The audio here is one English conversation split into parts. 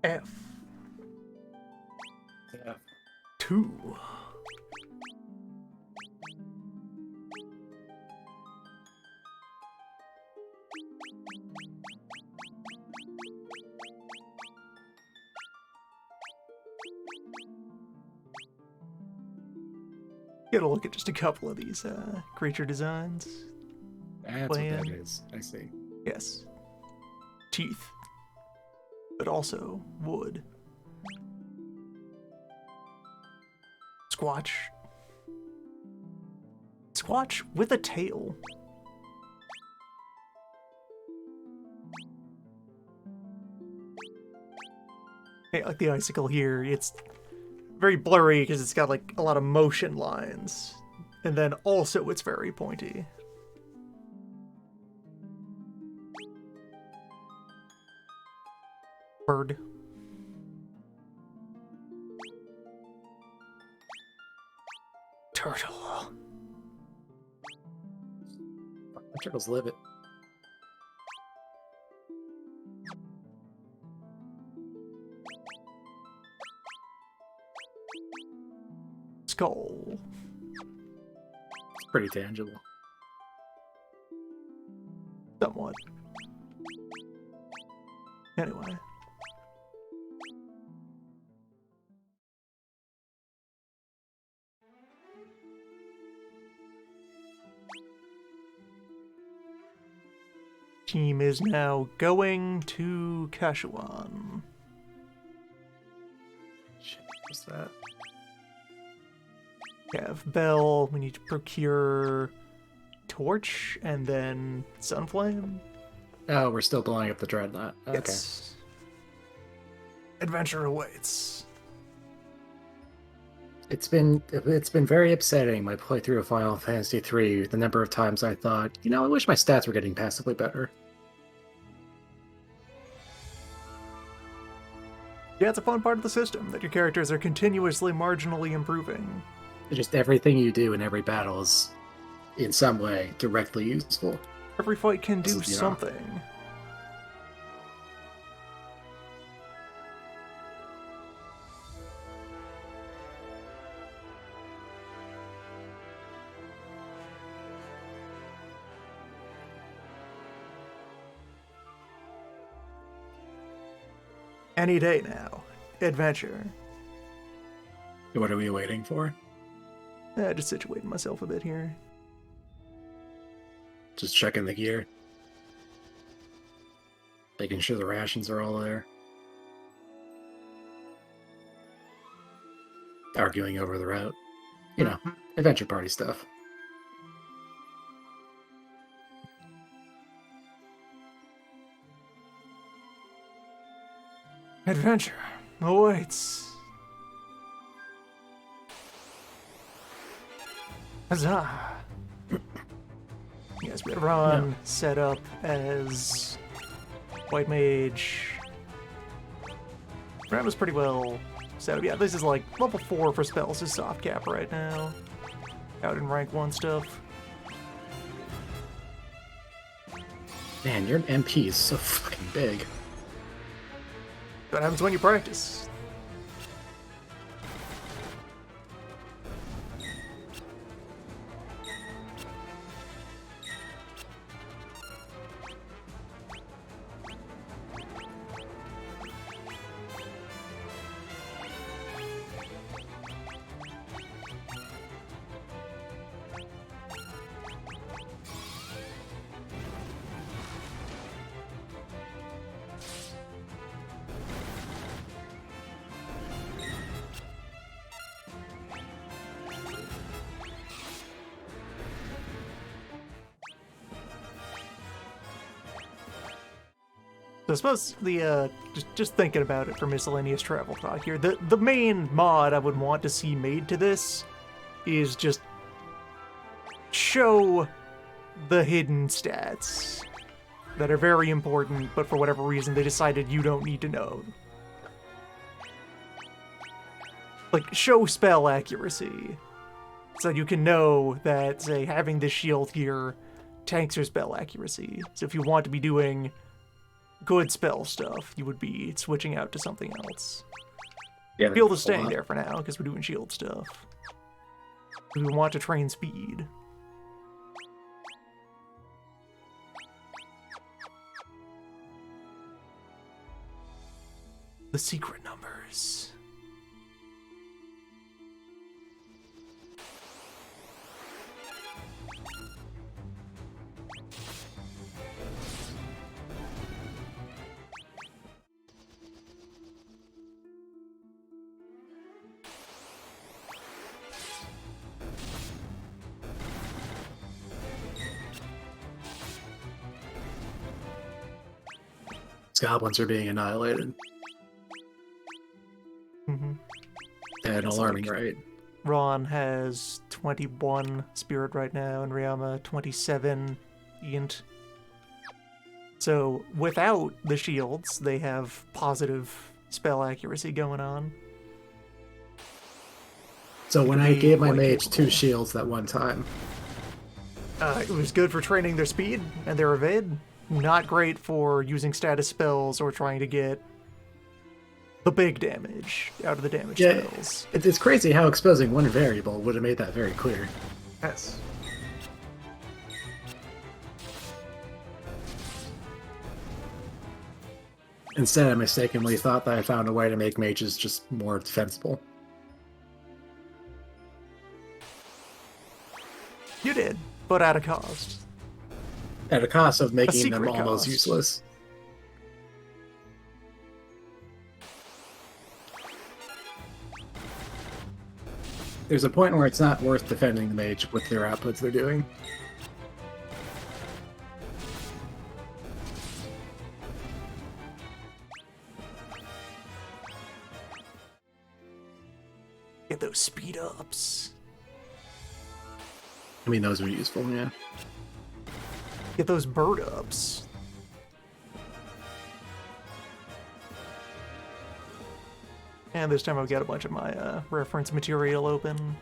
F. Yeah. 2. Get a look at just a couple of these creature designs. That's what that is. I see. Yes. Teeth. But also wood. Squatch. Squatch with a tail. Hey, like the icicle here, it's very blurry because it's got like a lot of motion lines. And then also it's very pointy. Bird. Turtle. Turtles live it. Skull. It's pretty tangible. Somewhat. Anyway. Team is now going to Kashuan. Shit, what's that? We have Bell, we need to procure Torch, and then Sunflame. Oh, we're still blowing up the Dreadnought. Okay. Yes. Adventure awaits. It's been very upsetting, my playthrough of Final Fantasy III, the number of times I thought, you know, I wish my stats were getting passively better. Yeah, it's a fun part of the system, that your characters are continuously marginally improving. Just everything you do in every battle is, in some way, directly useful. Every fight can do Yeah. something. Any day now. Adventure. What are we waiting for? Just situating myself a bit here. Just checking the gear. Making sure the rations are all there. Arguing over the route. You know, adventure party stuff. Adventure awaits. Huzzah! Yes, we have Ron set up as White Mage. Ron was pretty well set up. Yeah, this is like level 4 for spells is soft cap right now. Out in rank 1 stuff. Man, your MP is so fucking big. What happens when you practice? So I suppose the just thinking about it for miscellaneous travel talk here, the main mod I would want to see made to this is just show the hidden stats that are very important, but for whatever reason they decided you don't need to know. Like, show spell accuracy, so you can know that, say, having this shield here tanks your spell accuracy. So if you want to be doing good spell stuff, you would be switching out to something else. Yeah, Shield is there's a staying lot. there for now, because we're doing shield stuff. We want to train speed. The secret numbers. Goblins are being annihilated Mm-hmm. at an It's alarming like- rate. Ron has 21 spirit right now, and Ryama 27 int. So without the shields, they have positive spell accuracy going on. So when could I be gave my quite mage capable. 2 shields that one time, It was good for training their speed and their evade. Not great for using status spells or trying to get the big damage out of the damage Yeah. spells. it's crazy how exposing one variable would have made that very clear. Yes. Instead, I mistakenly thought that I found a way to make mages just more defensible. You did, but at a cost. At a cost of making them secret almost cost. useless. There's a point where it's not worth defending the mage with their outputs they're doing. Get those speed ups. I mean, those are useful, yeah. Get those bird ups. And this time I'll get a bunch of my reference material open.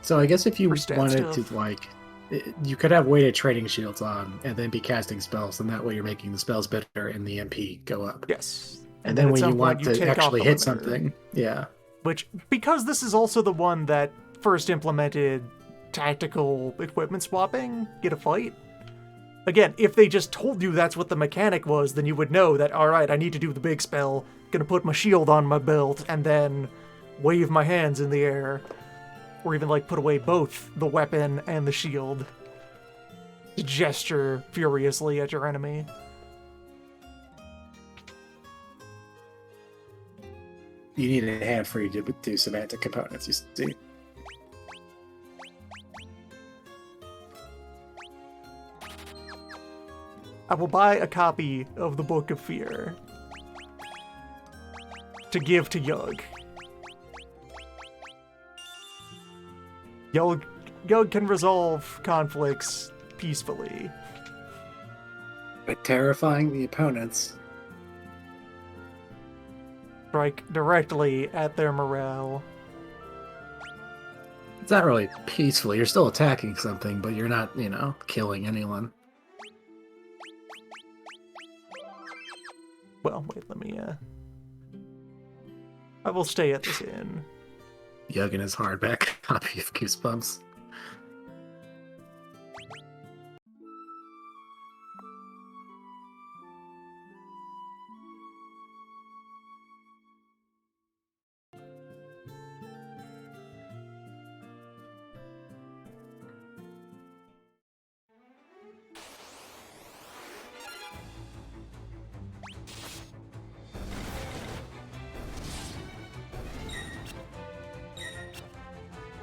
So I guess if you For stat wanted stuff. to, like, you could have weighted trading shields on and then be casting spells, and that way you're making the spells better and the MP go up. Yes. And then at when some you want point to take off actually the hit limiter. something, yeah. Which, because this is also the one that first implemented tactical equipment swapping, get a fight. Again, if they just told you that's what the mechanic was, then you would know that, alright, I need to do the big spell, gonna put my shield on my belt, and then wave my hands in the air. Or even, like, put away both the weapon and the shield. To gesture furiously at your enemy. You need a hand free to do semantic components, you see. I will buy a copy of the Book of Fear to give to Yug. Yug can resolve conflicts peacefully. By terrifying the opponents. Strike directly at their morale. It's not really peaceful. You're still attacking something, but you're not, you know, killing anyone. Well, wait, let me, I will stay at this inn. Yug in his hardback copy of Goosebumps.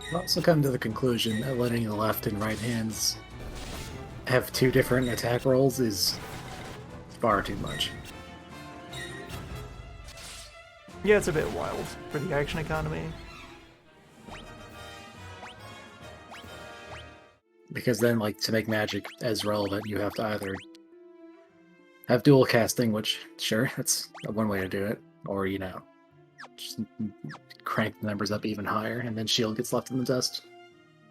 I've also come to the conclusion that letting the left and right hands have two different attack rolls is far too much. Yeah, it's a bit wild for the action economy. Because then, like, to make magic as relevant, you have to either have dual casting, which, sure, that's one way to do it, or, you know, just crank the numbers up even higher, and then shield gets left in the dust.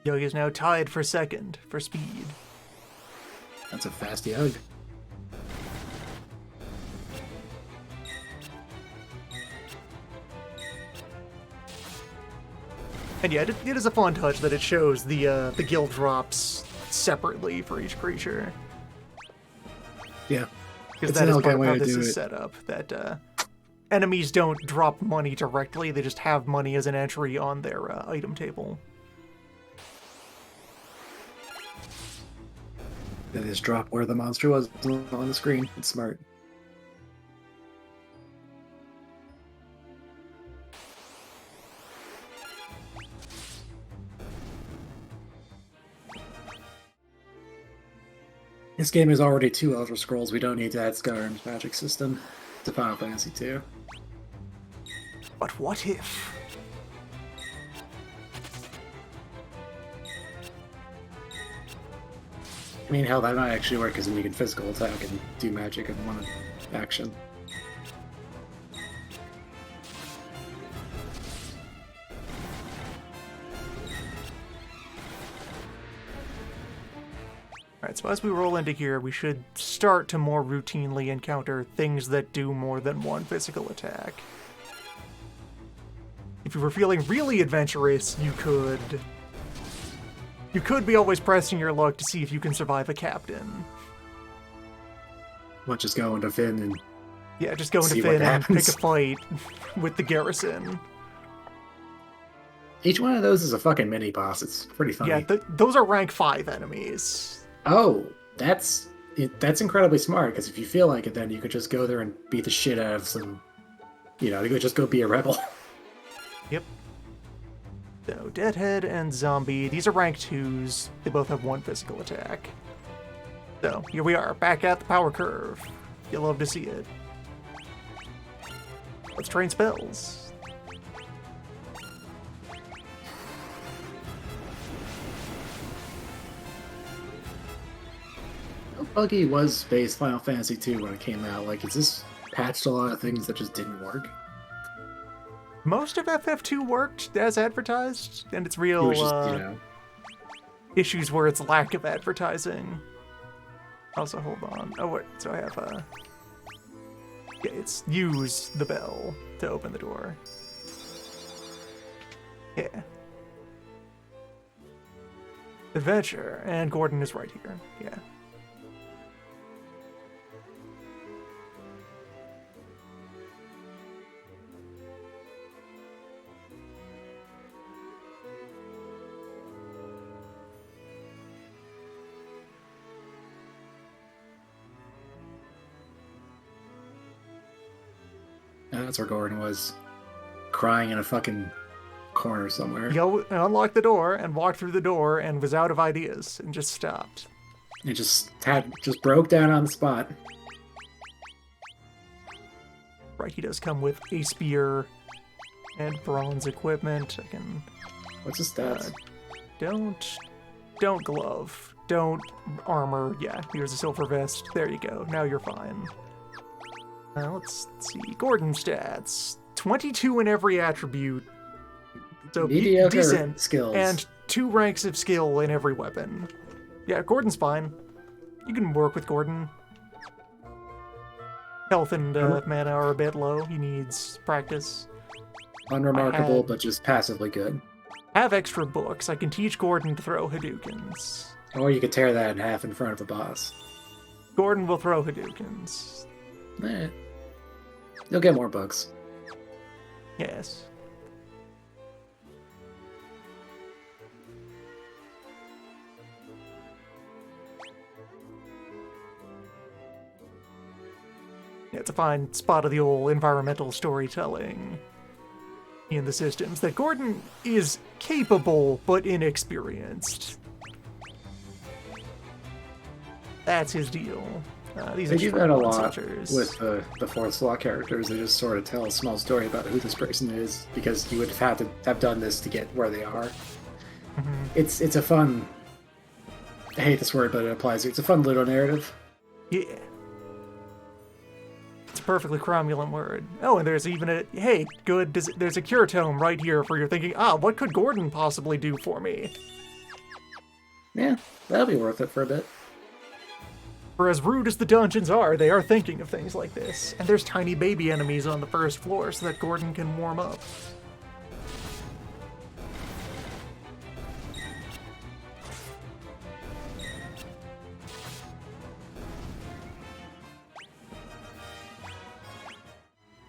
Yug is now tied for second for speed. That's a fast Yug. And yeah, it is a fun touch that it shows the guild drops separately for each creature. Yeah. Because It's that an is part elegant of way how to this do is it. set up. That enemies don't drop money directly; they just have money as an entry on their item table. They just drop where the monster was on the screen. It's smart. This game is already 2 Elder Scrolls. We don't need to add Skyrim's magic system to Final Fantasy 2. But what if? I mean, hell, that might actually work because then you can physical attack and do magic in one action. Alright, so as we roll into here, we should start to more routinely encounter things that do more than one physical attack. If you were feeling really adventurous, you could be always pressing your luck to see if you can survive a captain. What, just go into Finn and Yeah, just go into see what Finn and pick happens. a fight with the garrison. each one of those is a fucking mini boss. It's pretty funny. Yeah, those are rank 5 enemies. Oh, that's incredibly smart, because if you feel like it, then you could just go there and beat the shit out of some, you could just go be a rebel. Yep. So, Deadhead and Zombie, these are rank 2s. They both have 1 physical attack. So, here we are, back at the power curve. You'll love to see it. Let's train spells. How buggy was Space Final Fantasy 2 when it came out? Like, is this patched a lot of things that just didn't work? Most of FF2 worked as advertised, and it's It real was just, issues where it's lack of advertising. Also, hold on. Oh, wait, so I have yeah, it's use the bell to open the door. Yeah. Adventure, and Gordon is right here. Yeah. That's where Gordon was, crying in a fucking corner somewhere. He unlocked the door and walked through the door and was out of ideas and just stopped. It just broke down on the spot. Right, he does come with a spear and bronze equipment. I can... What's his stats? Don't glove. Don't armor. Yeah, here's a silver vest. There you go. Now you're fine. Let's see. Gordon stats. 22 in every attribute. So Mediocre decent. skills. And 2 ranks of skill in every weapon. Yeah, Gordon's fine. You can work with Gordon. Health and mana are a bit low. He needs practice. Unremarkable, but just passively good. Have extra books. I can teach Gordon to throw Hadoukens. Or you could tear that in half in front of a boss. Gordon will throw Hadoukens. Eh. You'll get more books. Yes. Yeah, it's a fine spot of the old environmental storytelling in the systems that Gordon is capable but inexperienced. That's his deal. These They are do just that a fun lot features. with the fourth slot characters. They just sort of tell a small story about who this person is, because you would have had to have done this to get where they are. Mhm. It's a fun... I hate this word, but it applies here. It's a fun little narrative. Yeah. It's a perfectly cromulent word. Oh, and there's even a... Hey, good. There's a cure tome right here for your thinking, what could Gordon possibly do for me? Yeah, that'll be worth it for a bit. For as rude as the dungeons are, they are thinking of things like this. And there's tiny baby enemies on the first floor so that Gordon can warm up.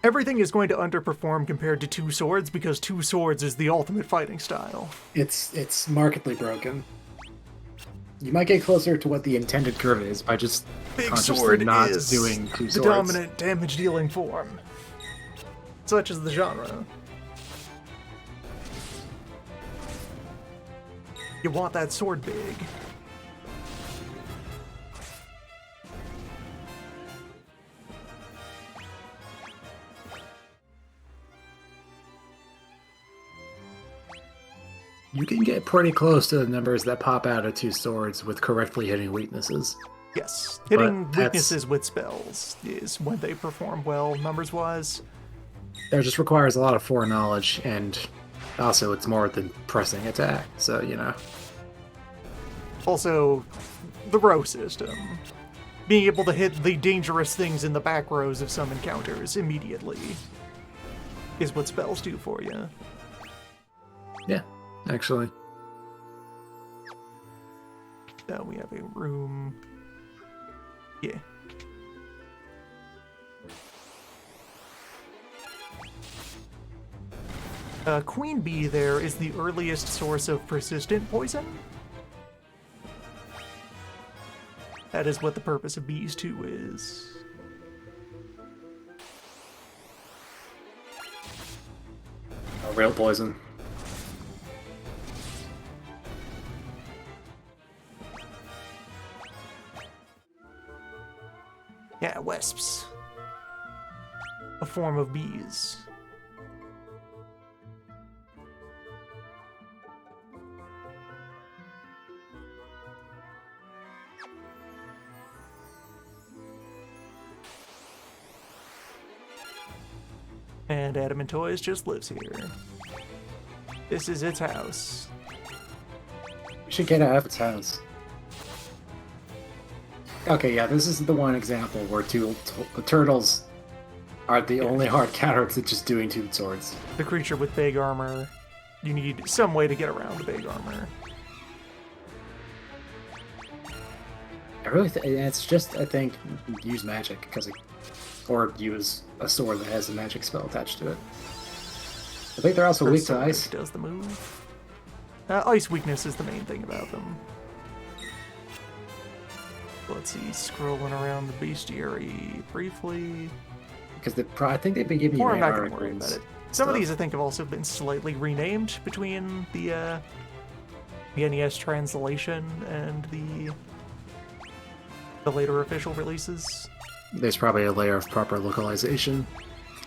Everything is going to underperform compared to two swords because two swords is the ultimate fighting style. It's markedly broken. You might get closer to what the intended curve is by just Big consciously sword not is doing two the swords. dominant damage-dealing form. Such is the genre. You want that sword big. You can get pretty close to the numbers that pop out of two swords with correctly hitting weaknesses. Yes, hitting But weaknesses with spells is when they perform well, numbers-wise. That just requires a lot of foreknowledge, and also it's more than pressing attack, so, you know. Also, the row system. Being able to hit the dangerous things in the back rows of some encounters immediately is what spells do for you. Yeah, actually. We have a room. Yeah. Queen Bee there is the earliest source of persistent poison. That is what the purpose of Bees 2 is. Real poison. Yeah, wasps. A form of bees. And Adamant Toys just lives here. This is its house. We should get out of its house. Okay, yeah, this is the one example where the turtles are the only hard counter to just doing two swords. The creature with big armor. You need some way to get around the big armor. I really it's just, I think, use magic, because or use a sword that has a magic spell attached to it. I think they're also weak to ice. Does the move. Ice weakness is the main thing about them. Let's see, scrolling around the bestiary briefly. Because I think they've been giving you I'm not going to articles. worry about it. Some of these I think have also been slightly renamed between the NES translation and the later official releases. There's probably a layer of proper localization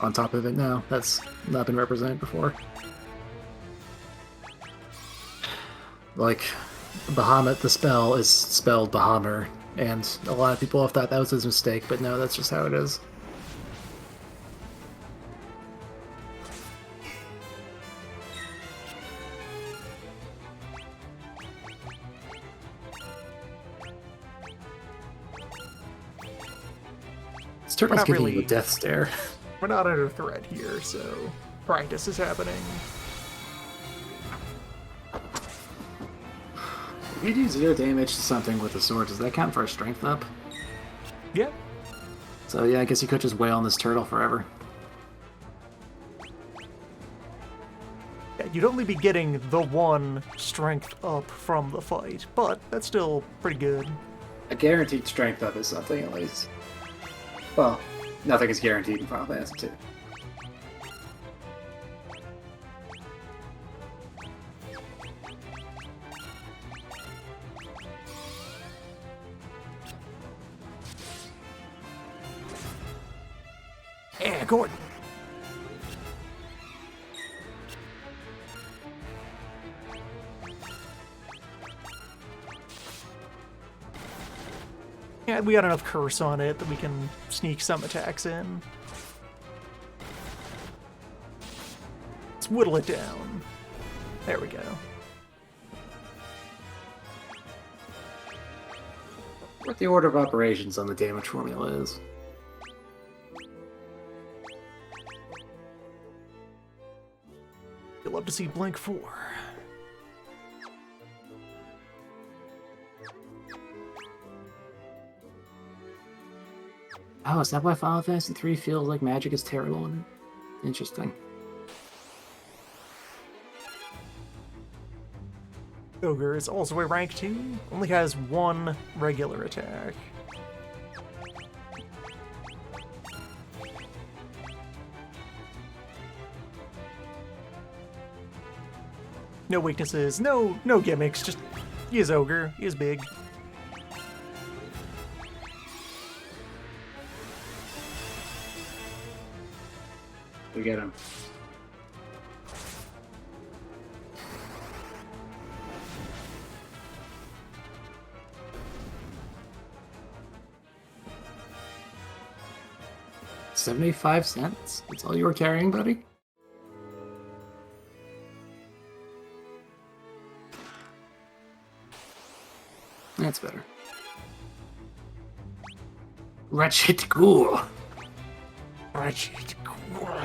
on top of it now that's not been represented before. Like, Bahamut, the spell, is spelled Bahamur, and a lot of people have thought that was his mistake, but no, that's just how it is. This turtle's giving you a death stare. We're not under threat here, so practice is happening. If you do 0 damage to something with a sword, does that count for a strength up? Yeah. So yeah, I guess you could just wail on this turtle forever. Yeah, you'd only be getting the one strength up from the fight, but that's still pretty good. A guaranteed strength up is something, at least. Well, nothing is guaranteed in Final Fantasy II. Yeah, Gordon. Yeah, we got enough curse on it that we can sneak some attacks in. Let's whittle it down. There we go. What the order of operations on the damage formula is. You'll love to see Blink 4. Oh, is that why Final Fantasy 3 feels like magic is terrible? Interesting. Ogre is also a rank 2, only has 1 regular attack. No weaknesses, no gimmicks, just he is Ogre, he is big. We get him. $0.75? That's all you were carrying, buddy? That's better. Wretched ghoul. Wretched ghoul.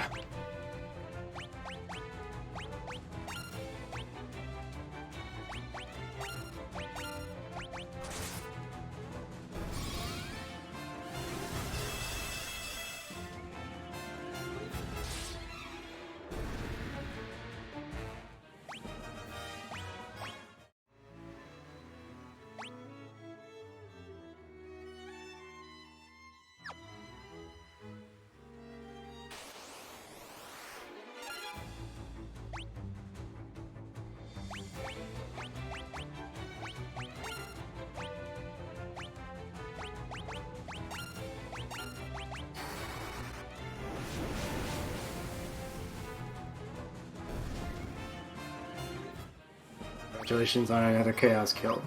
Congratulations on another Chaos kill.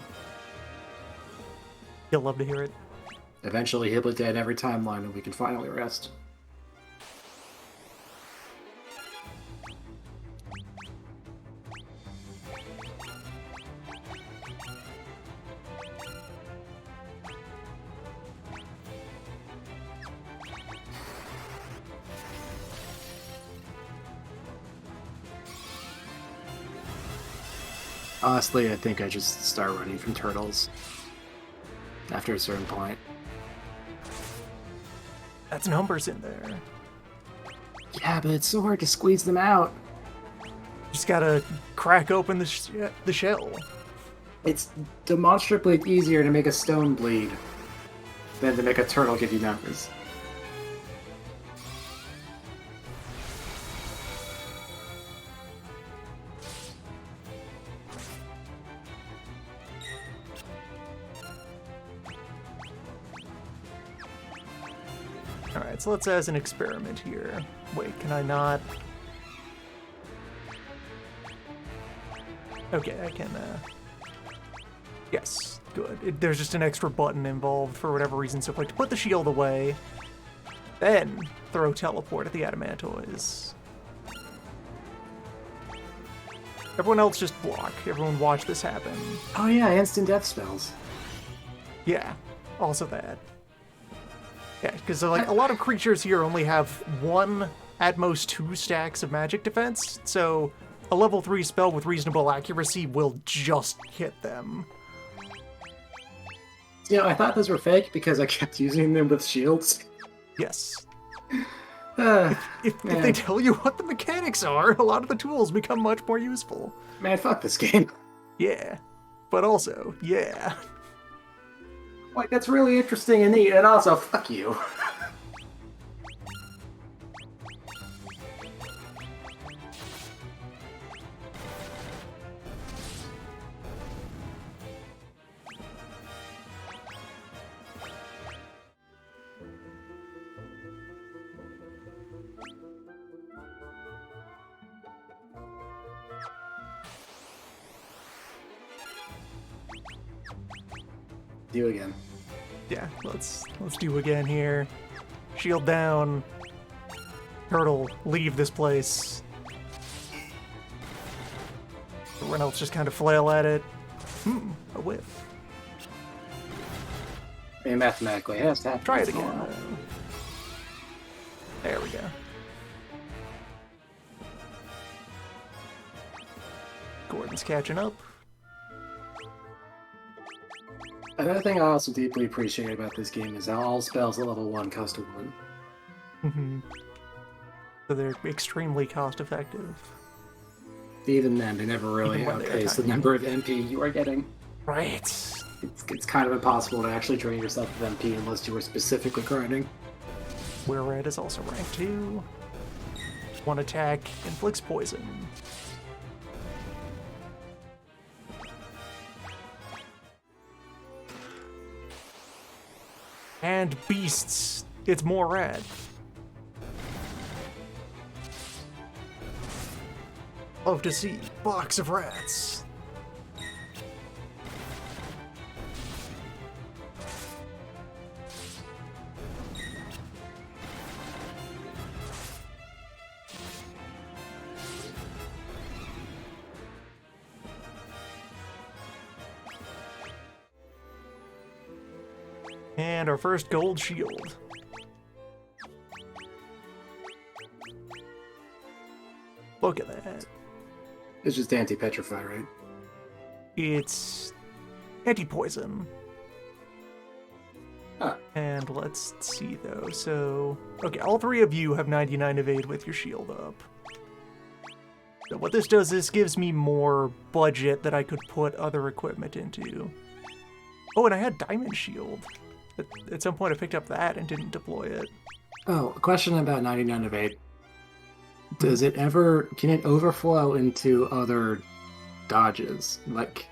You'll love to hear it. Eventually he'll be dead every timeline and we can finally rest. Honestly, I think I just start running from turtles after a certain point. That's numbers in there. Yeah, but it's so hard to squeeze them out. Just gotta crack open the shell. It's demonstrably easier to make a stone bleed than to make a turtle give you numbers. Alright, so let's as an experiment here. Wait, can I not? Okay, I can, yes, good. There's just an extra button involved for whatever reason, so if I put the shield away, then throw teleport at the Adamantoids. Everyone else just block. Everyone watch this happen. Oh yeah, instant death spells. Yeah, also that. Yeah, because like a lot of creatures here only have 1, at most 2 stacks of magic defense, so a level 3 spell with reasonable accuracy will just hit them. You know, I thought those were fake because I kept using them with shields. Yes. If they tell you what the mechanics are, a lot of the tools become much more useful. Man, fuck this game. Yeah. But also, yeah. Like, that's really interesting and neat, and also, fuck you. Do again. Yeah, let's do again here. Shield down. Turtle, leave this place. Everyone else just kind of flail at it. A whiff. I mean, mathematically, it has to happen. Try it again. There we go. Gordon's catching up. Another thing I also deeply appreciate about this game is how all spells at level 1 cost a 1. Mm-hmm. So they're extremely cost effective. Even then, they never really Even when they are outpace the tiny. number of MP you are getting. Right. It's kind of impossible to actually drain yourself of MP unless you are specifically grinding. Where red is also rank 2. One attack inflicts poison. And beasts. It's more red. Love to see box of rats. And our first gold shield. Look at that. It's just anti-petrify, right? It's anti-poison. Ah. And let's see though. So, okay, all three of you have 99 evade with your shield up. So what this does is gives me more budget that I could put other equipment into. Oh, and I had diamond shield. At some point I picked up that and didn't deploy it. Oh, a question about 99 of 8. Does it ever... Can it overflow into other dodges? Like,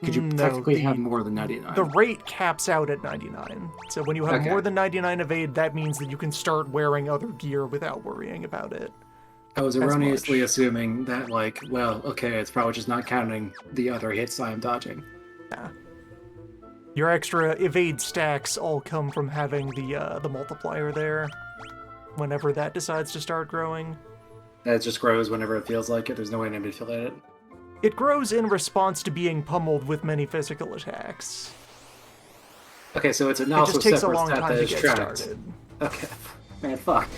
could you No, technically have more than 99? The rate caps out at 99. So when you have Okay. more than 99 evade, that means that you can start wearing other gear without worrying about it. I was erroneously much. assuming that, like, well, okay, it's probably just not counting the other hits I'm dodging. Nah. Your extra evade stacks all come from having the multiplier there. Whenever that decides to start growing. It just grows whenever it feels like it. There's no way to manipulate it. It grows in response to being pummeled with many physical attacks. Okay, so it's an It also just takes a separate long stat time that to is get tracked. started. Okay. Man, fuck.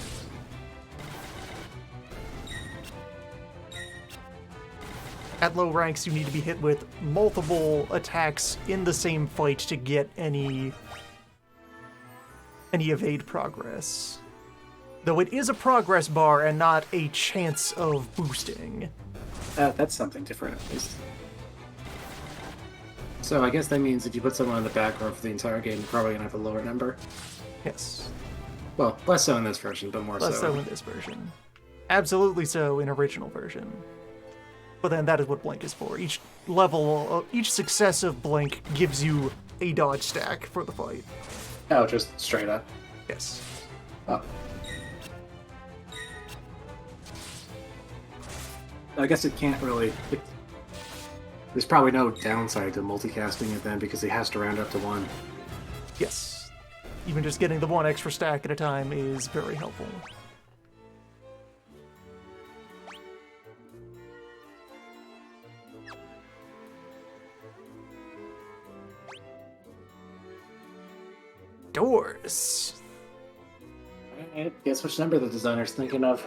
At low ranks, you need to be hit with multiple attacks in the same fight to get any evade progress. Though it is a progress bar and not a chance of boosting. That's something different, at least. So I guess that means if you put someone in the back row for the entire game, you're probably going to have a lower number. Yes. Well, less so in this version, but more Less so in this version. Absolutely so in original version. But then that is what Blink is for. Each level, each successive Blink gives you a dodge stack for the fight. Oh, just straight up. Yes. Oh. I guess it can't really... There's probably no downside to multicasting it then, because it has to round up to 1. Yes. Even just getting the one extra stack at a time is very helpful. Doors. Alright, guess which number the designer's thinking of.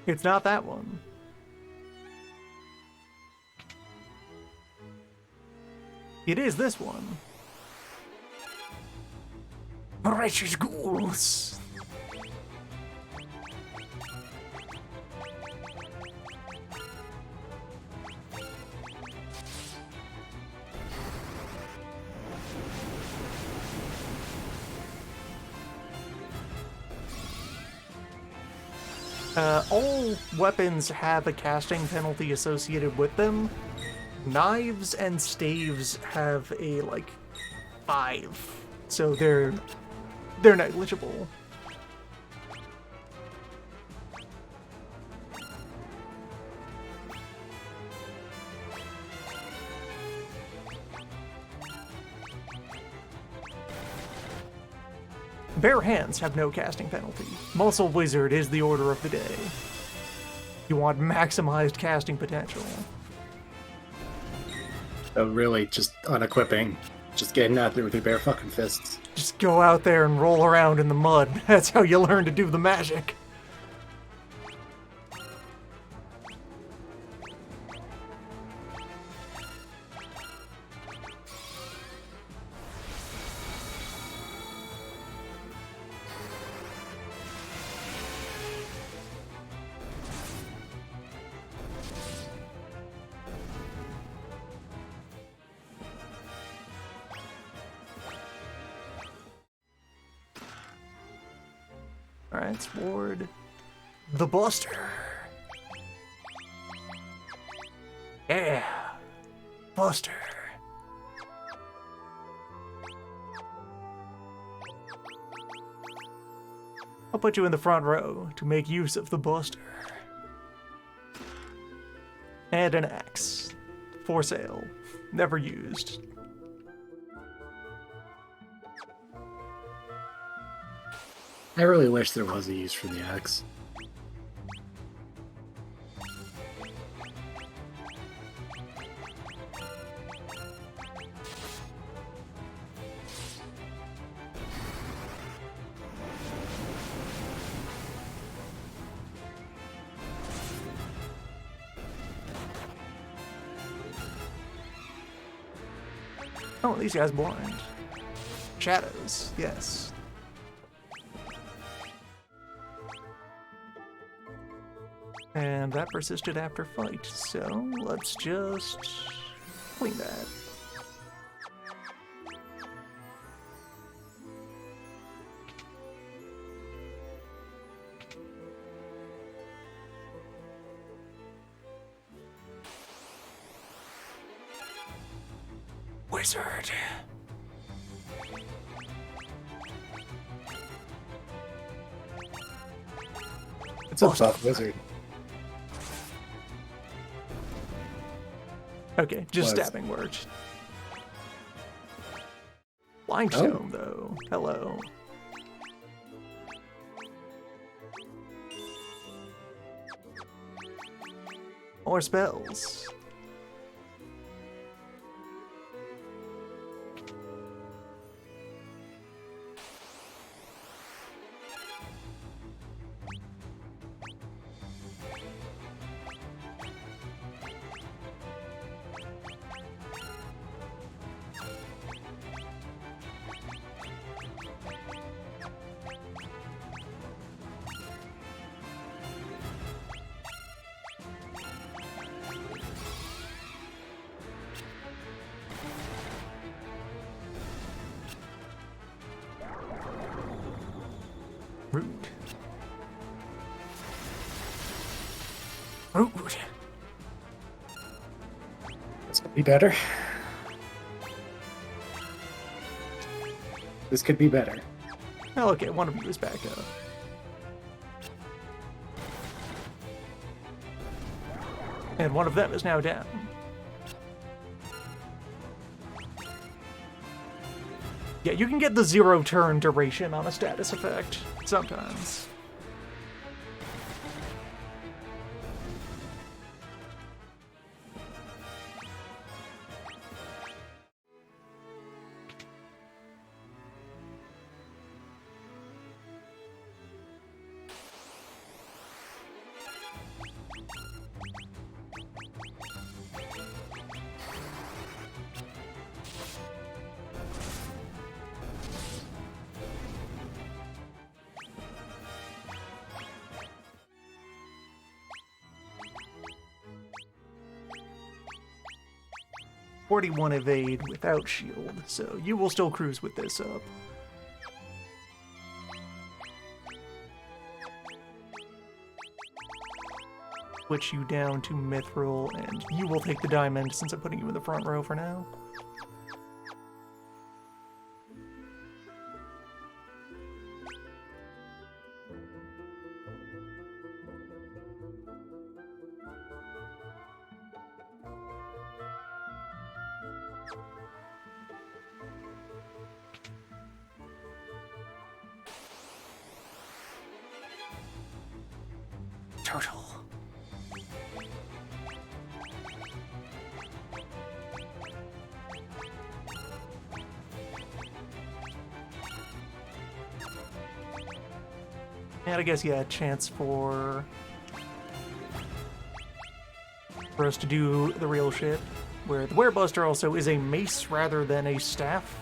It's not that one. It is this one. Precious ghouls. All weapons have a casting penalty associated with them. Knives and staves have a, like, 5. So they're negligible. Bare hands have no casting penalty. Muscle Wizard is the order of the day. You want maximized casting potential. really just unequipping. Just getting out there with your bare fucking fists. Just go out there and roll around in the mud. That's how you learn to do the magic. Alright, Sword. The Buster. Yeah. Buster. I'll put you in the front row to make use of the Buster. And an axe. For sale. Never used. I really wish there was a use for the axe. Oh, these guys blind. Shadows, yes. And that persisted after fight, so let's just clean that. Wizard. It's a soft wizard. Okay, just Was. stabbing worked. Limestone, though. Hello. More spells. Rude. Rude. This could be better. This could be better. Oh, okay, one of you is back up. And one of them is now down. Yeah, you can get the 0 turn duration on a status effect sometimes. .41 evade without shield, so you will still cruise with this up. Switch you down to Mithril, and you will take the diamond since I'm putting you in the front row for now. Turtle. And I guess, yeah, a chance for us to do the real shit, where the Werebuster also is a mace rather than a staff.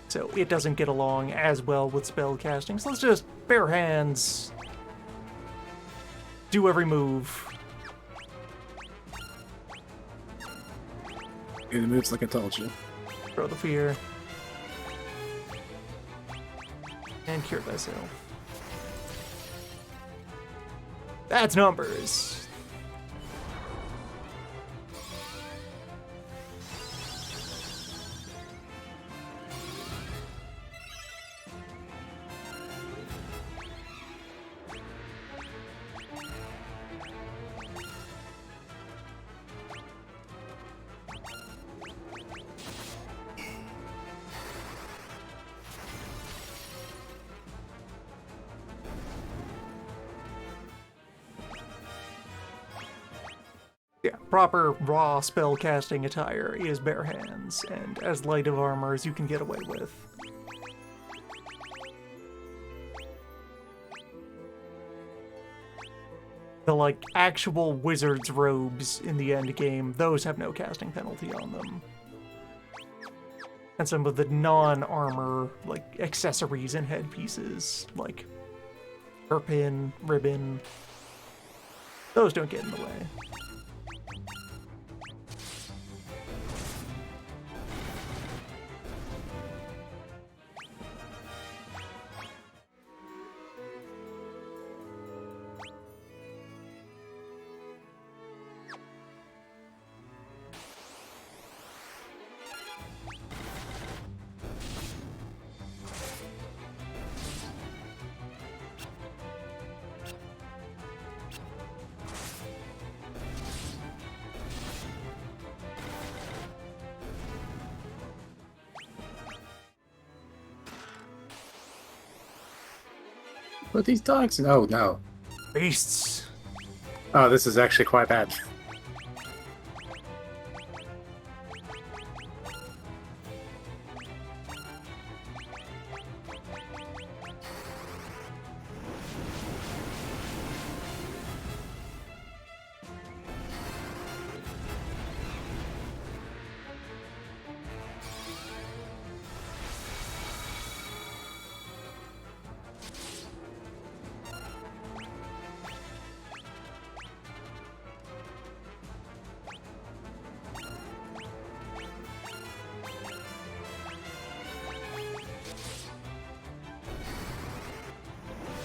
So it doesn't get along as well with spell casting. So let's just bare hands, do every move. Do the moves like I told you. Throw the fear. And cure thyself. That's numbers. Yeah, proper raw spell casting attire is bare hands, and as light of armor as you can get away with. The, like, actual wizard's robes in the end game, those have no casting penalty on them. And some of the non-armor, like, accessories and headpieces, like hairpin, ribbon, those don't get in the way. Put these dogs in. Oh, no. Beasts. Oh, this is actually quite bad.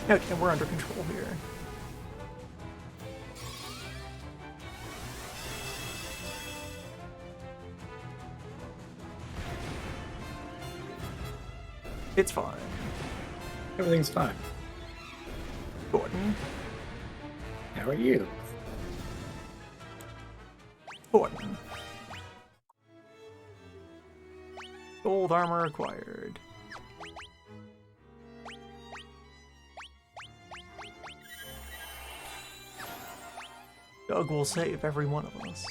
Okay, we're under control here. It's fine. Everything's fine. Gordon. How are you? Gordon. Gold armor acquired. Doug will save every one of us.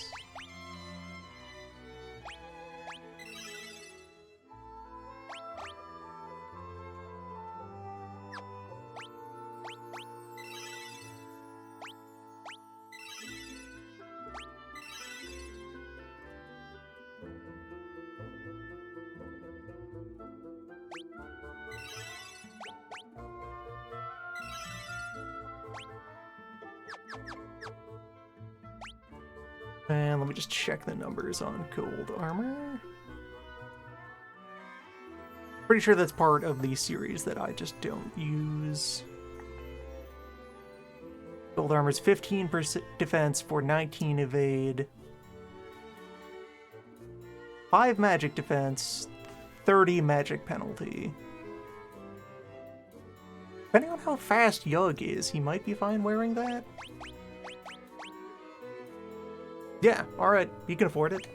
And let me just check the numbers on gold armor. Pretty sure that's part of the series that I just don't use. Gold armor's 15% defense for 19 evade. 5 magic defense, 30 magic penalty. Depending on how fast Yug is, he might be fine wearing that. Yeah, alright, you can afford it.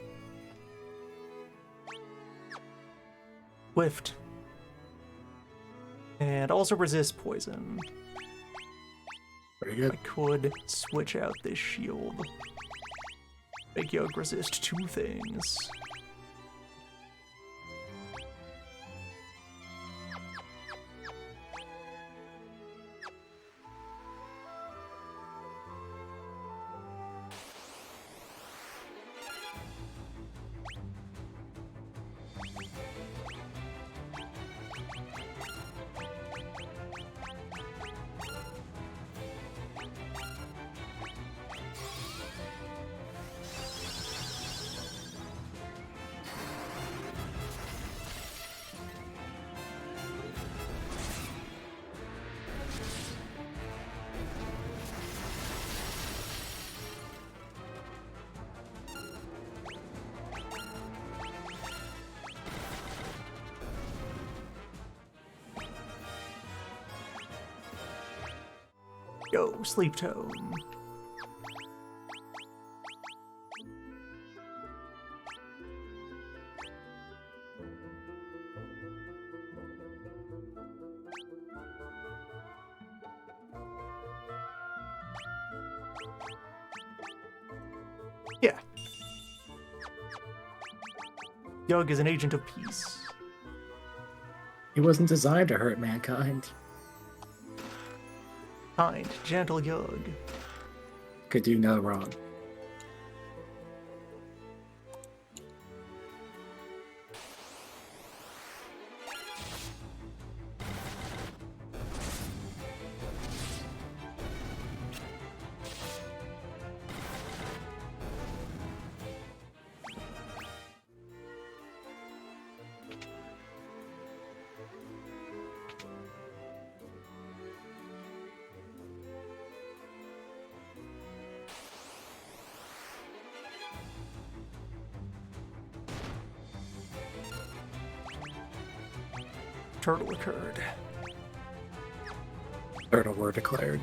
Lift. And also resist poison. Very good. I could switch out this shield. Make Yug resist 2 things. Yo, Sleep Tome. Yeah. Yug is an agent of peace. He wasn't designed to hurt mankind. Kind, gentle Yug. Could do no wrong. Turtle occurred. Turtle were declared.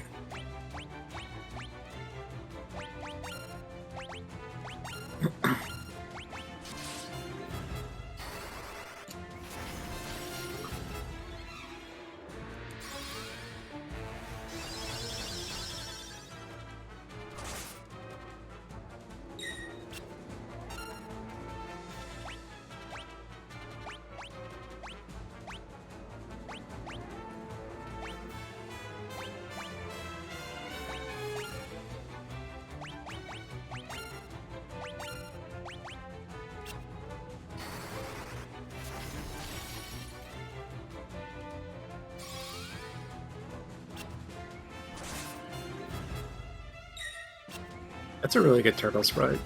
That's a really good turtle sprite.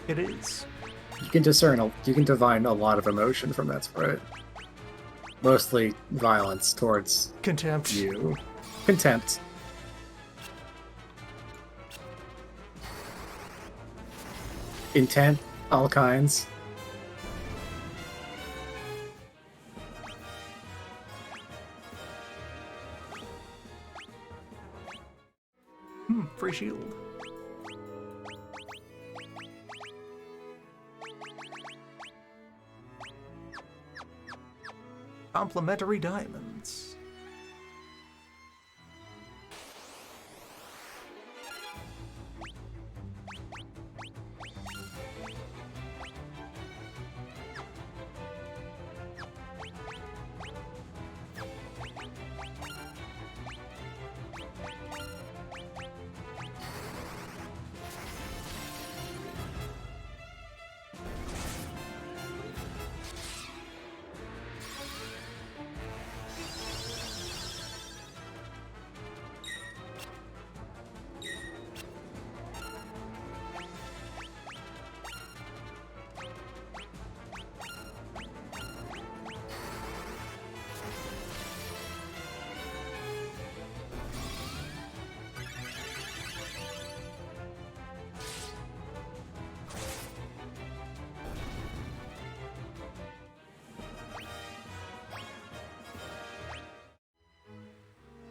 It is. You can divine a lot of emotion from that sprite. Mostly violence towards Contempt. you. Contempt. Intent, all kinds. Free shield. Complimentary diamonds.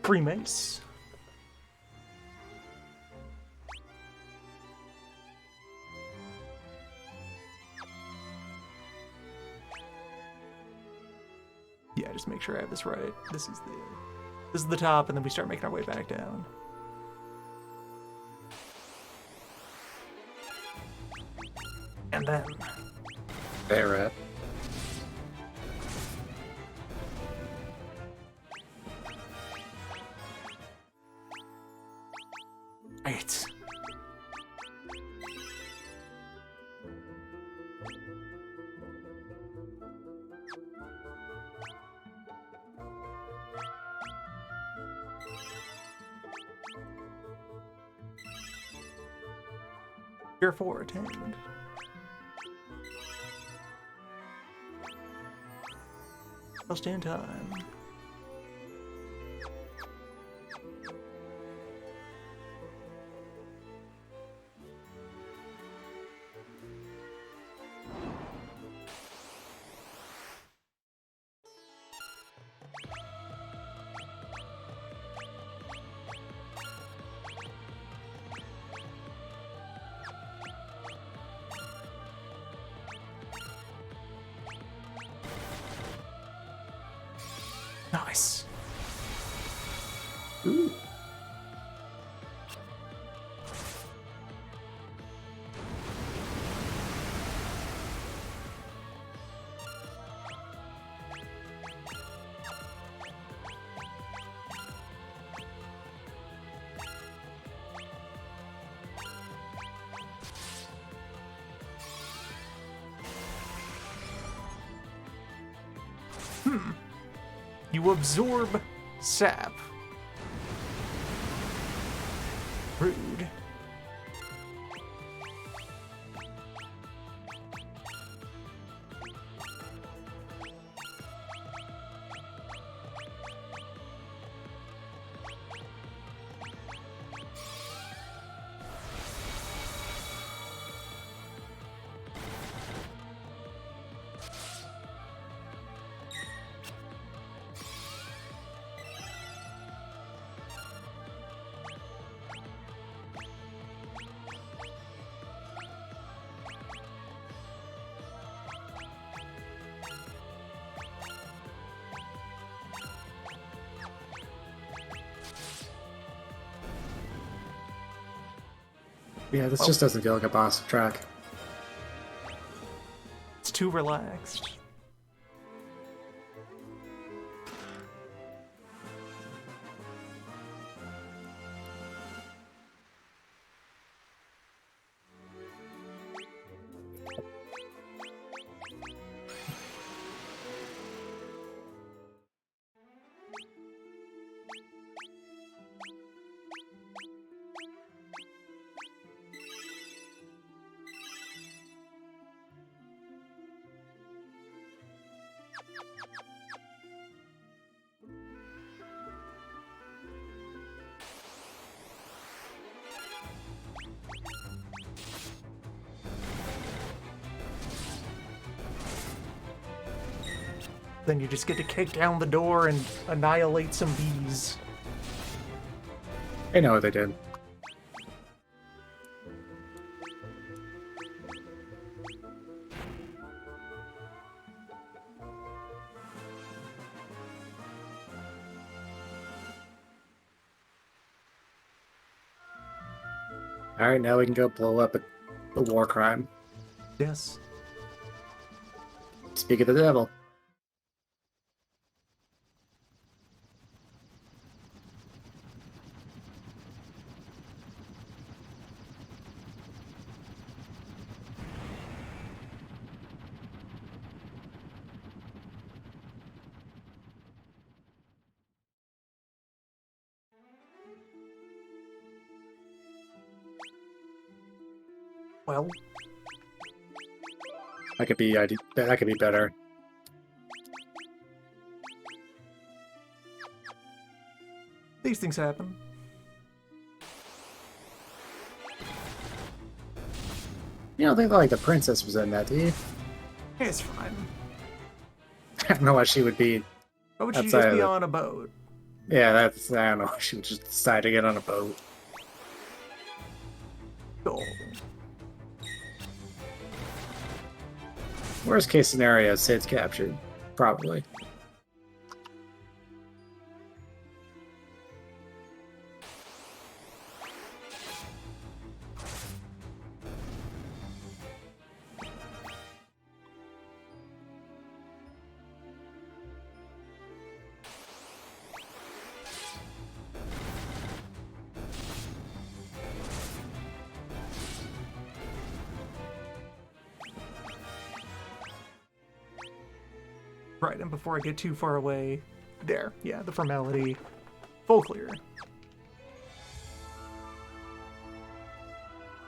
Free mace. Yeah, just make sure I have this right. This is the top, and then we start making our way back down. And then Barret. right. Tier 4 attained. Just in time. Nice. Ooh. You absorb sap. Rude. Yeah, this just doesn't feel like a boss track. It's too relaxed. Then you just get to kick down the door and annihilate some bees. I know what they did. Alright, now we can go blow up a war crime. Yes. Speak of the devil. Well, That could be better. these things happen. You don't think like the princess was in that, do you? It's fine. I don't know why she would be. Why would she Outside just of be the- on a boat? Yeah, that's I don't know. She would just decide to get on a boat. Cool. Worst case scenario, Sid's captured. Probably. Right, and before I get too far away, there, yeah, the formality, full clear.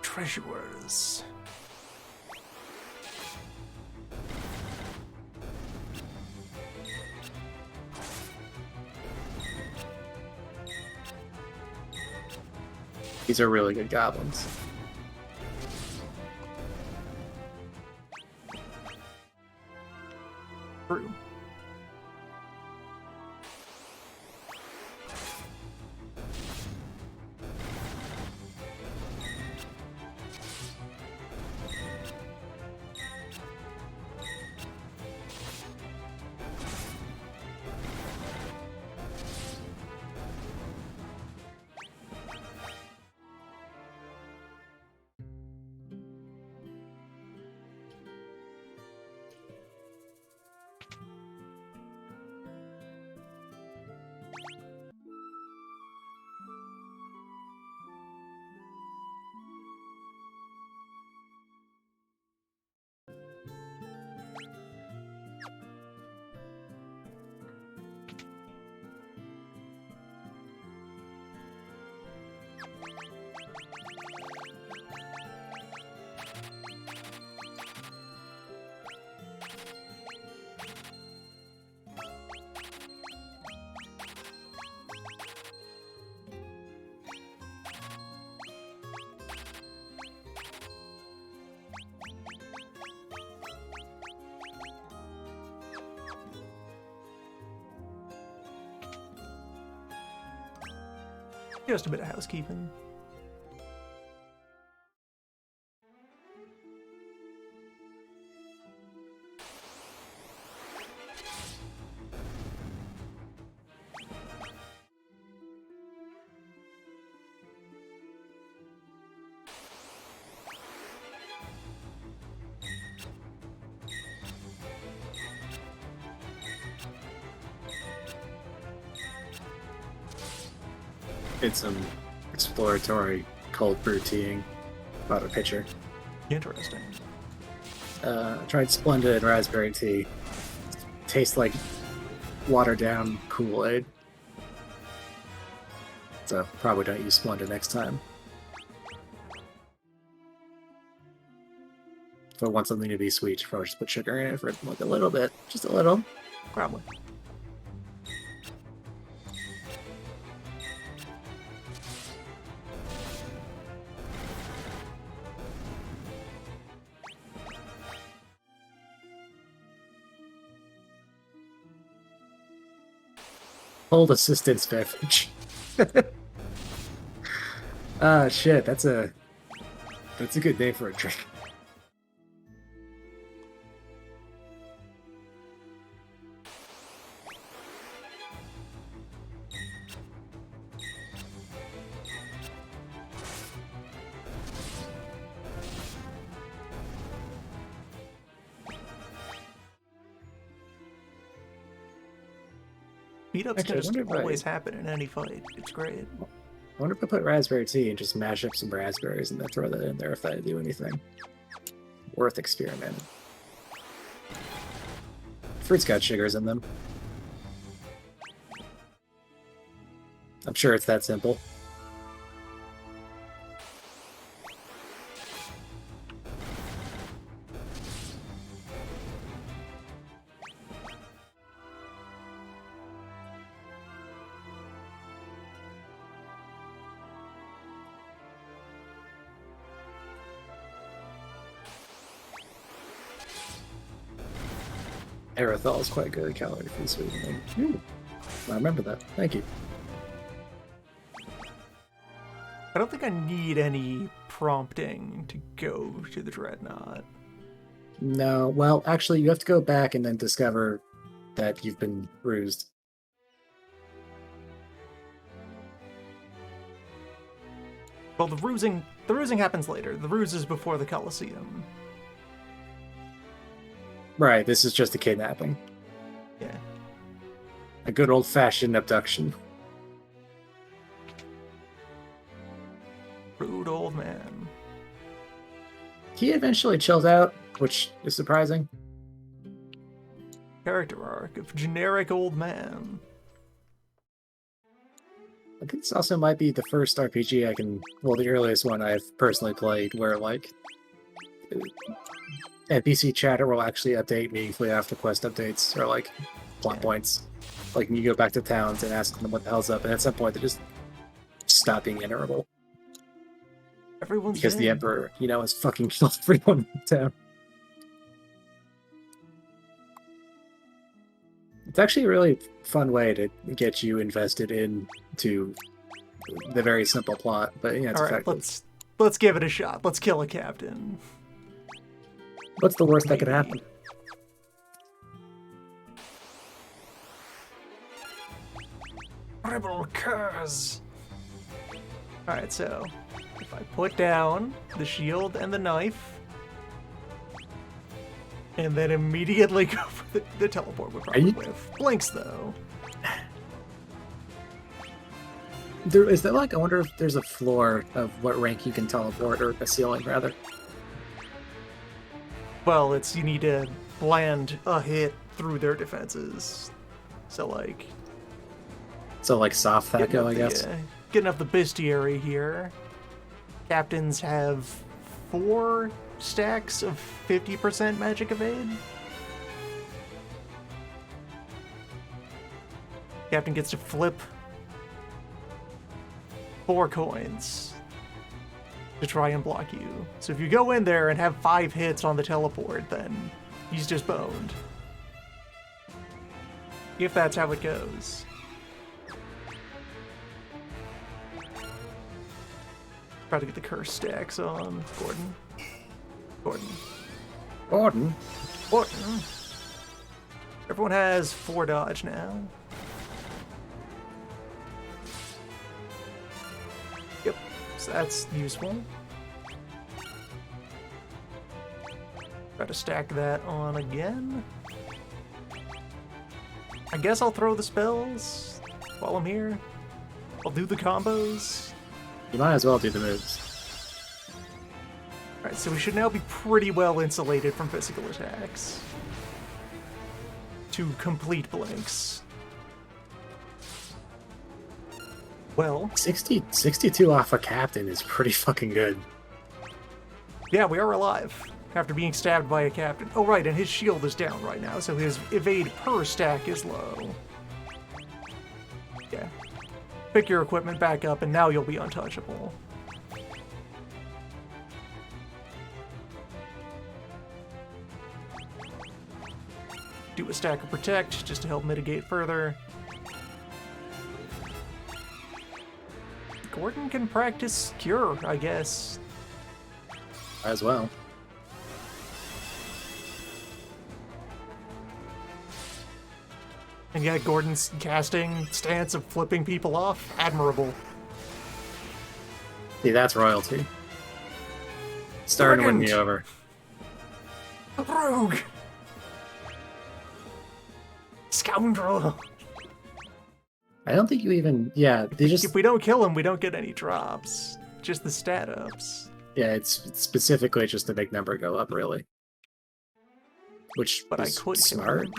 Treasurers. These are really good goblins. True. Just a bit of housekeeping. Did some exploratory cold brew teaing about a pitcher. Interesting. Tried Splendid raspberry tea. Tastes like watered down Kool-Aid. So probably don't use Splendid next time. If I want something to be sweet, probably just put sugar in it for like a little bit, just a little. Probably. Hold assistance beverage. Ah, shit, that's a good name for a drink. Meetups Actually, can I just wonder if always happen in any fight. It's great. I wonder if I put raspberry tea and just mash up some raspberries and then throw that in there if that do anything. Worth experimenting. Fruits got sugars in them. I'm sure it's that simple. Erythol is quite good at calorie-free sweetening. I remember that. Thank you. I don't think I need any prompting to go to the Dreadnought. No, well, actually, you have to go back and then discover that you've been bruised. Well, the rusing happens later. The ruse is before the Colosseum. Right, this is just a kidnapping. Yeah. A good old-fashioned abduction. Rude old man. He eventually chills out, which is surprising. Character arc of generic old man. I think this also might be the first RPG I can... Well, the earliest one I've personally played where, like... NPC chatter will actually update meaningfully after quest updates, or, like, plot points. Like, you go back to towns and ask them what the hell's up, and at some point they just stop being interruptible. Everyone's Because the dead. Emperor, you know, has fucking killed everyone in town. It's actually a really fun way to get you invested into the very simple plot, but yeah, it's All right, effective. let's give it a shot. Let's kill a captain. What's the worst that could Maybe. happen? Rebel curs. All right, so if I put down the shield and the knife, and then immediately go for the teleport would probably you- whiff. Blinks though. Is there like, I wonder if there's a floor of what rank you can teleport, or a ceiling rather. Well, it's you need to land a hit through their defenses. So like So like soft getting Thaco, up I the, guess. getting up the bestiary here. Captains have 4 stacks of 50% magic evade. Captain gets to flip 4 coins to try and block you. So if you go in there and have 5 hits on the teleport, then he's just boned. If that's how it goes. Try to get the curse stacks on Gordon. Gordon. Gordon. Gordon. Everyone has 4 dodge now. Yep, so that's useful. Try to stack that on again. I guess I'll throw the spells while I'm here. I'll do the combos. You might as well do the moves. Alright, so we should now be pretty well insulated from physical attacks. 2 complete blanks. Well, 62 off a captain is pretty fucking good. yeah, we are alive after being stabbed by a captain. Oh, right, and his shield is down right now, so his evade per stack is low. Yeah. Pick your equipment back up, and now you'll be untouchable. Do a stack of protect just to help mitigate further. Gordon can practice cure, I guess. As well. And yeah, Gordon's casting stance of flipping people off, admirable. See, that's royalty. Starting to win me over. Rogue! Scoundrel! I don't think you even... Yeah, they just... If we don't kill him, we don't get any drops. Just the stat ups. Yeah, it's specifically just to make number go up, really. Which But I is could kill smart. him.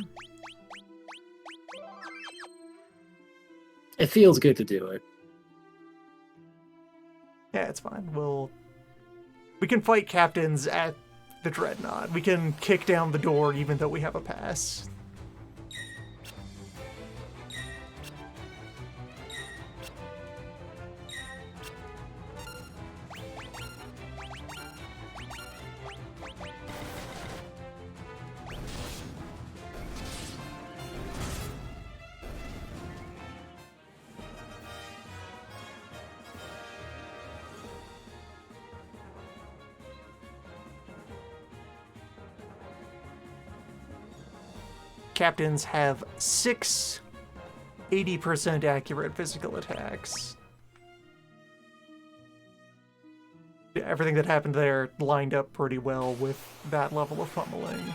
It feels good to do it. Yeah, it's fine. We can fight captains at the Dreadnought. We can kick down the door even though we have a pass. Captains have 6 80% accurate physical attacks. Yeah, everything that happened there lined up pretty well with that level of pummeling.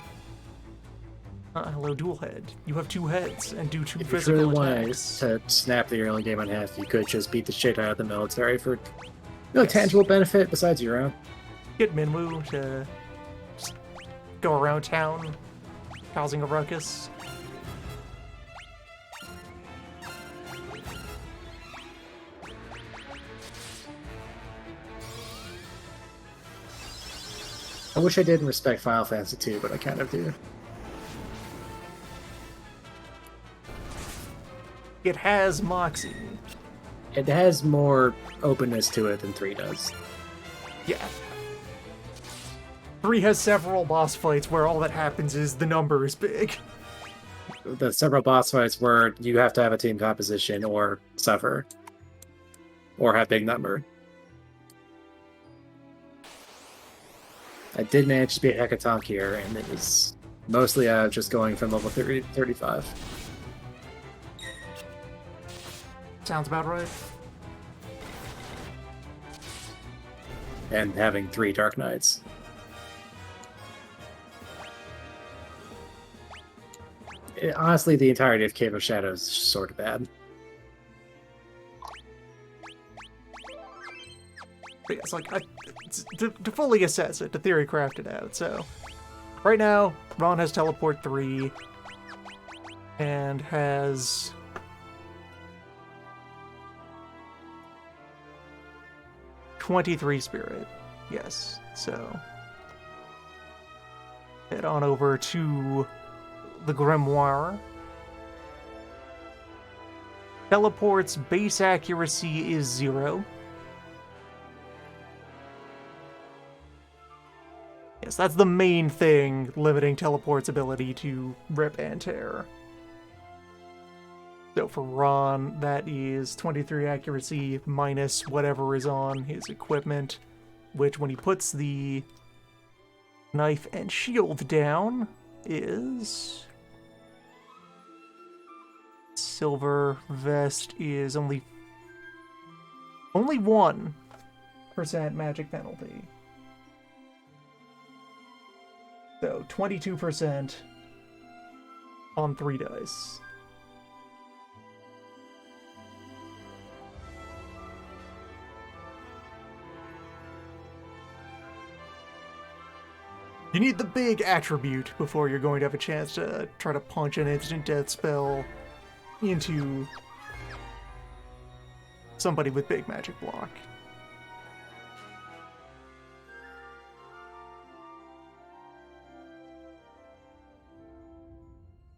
Hello, dual head. You have 2 heads and do 2 If you physical really wanted attacks. to snap the early game in half, you could just beat the shit out of the military for no tangible benefit besides your own. Get Minwoo to just go around town causing a ruckus. I wish I didn't respect Final Fantasy 2, but I kind of do. It has Moxie. It has more openness to it than 3 does. Yeah. 3 has several boss fights where all that happens is the number is big. The several boss fights where you have to have a team composition or suffer. Or have big number. I did manage to beat Hecatonk here, and it was mostly just going from level 30 to 35. Sounds about right. And having 3 Dark Knights. Honestly, the entirety of Cave of Shadows is sort of bad. But yeah, it's like, to fully assess it, to theory craft it out, so... Right now, Ron has Teleport 3, and has... #23 Spirit, yes, so... Head on over to the Grimoire. Teleport's base accuracy is 0. Yes, that's the main thing limiting Teleport's ability to rip and tear. So for Ron, that is 23 accuracy minus whatever is on his equipment, which when he puts the knife and shield down is... Silver vest is only 1% magic penalty. So 22% on 3 dice. You need the big attribute before you're going to have a chance to try to punch an instant death spell into somebody with big magic block.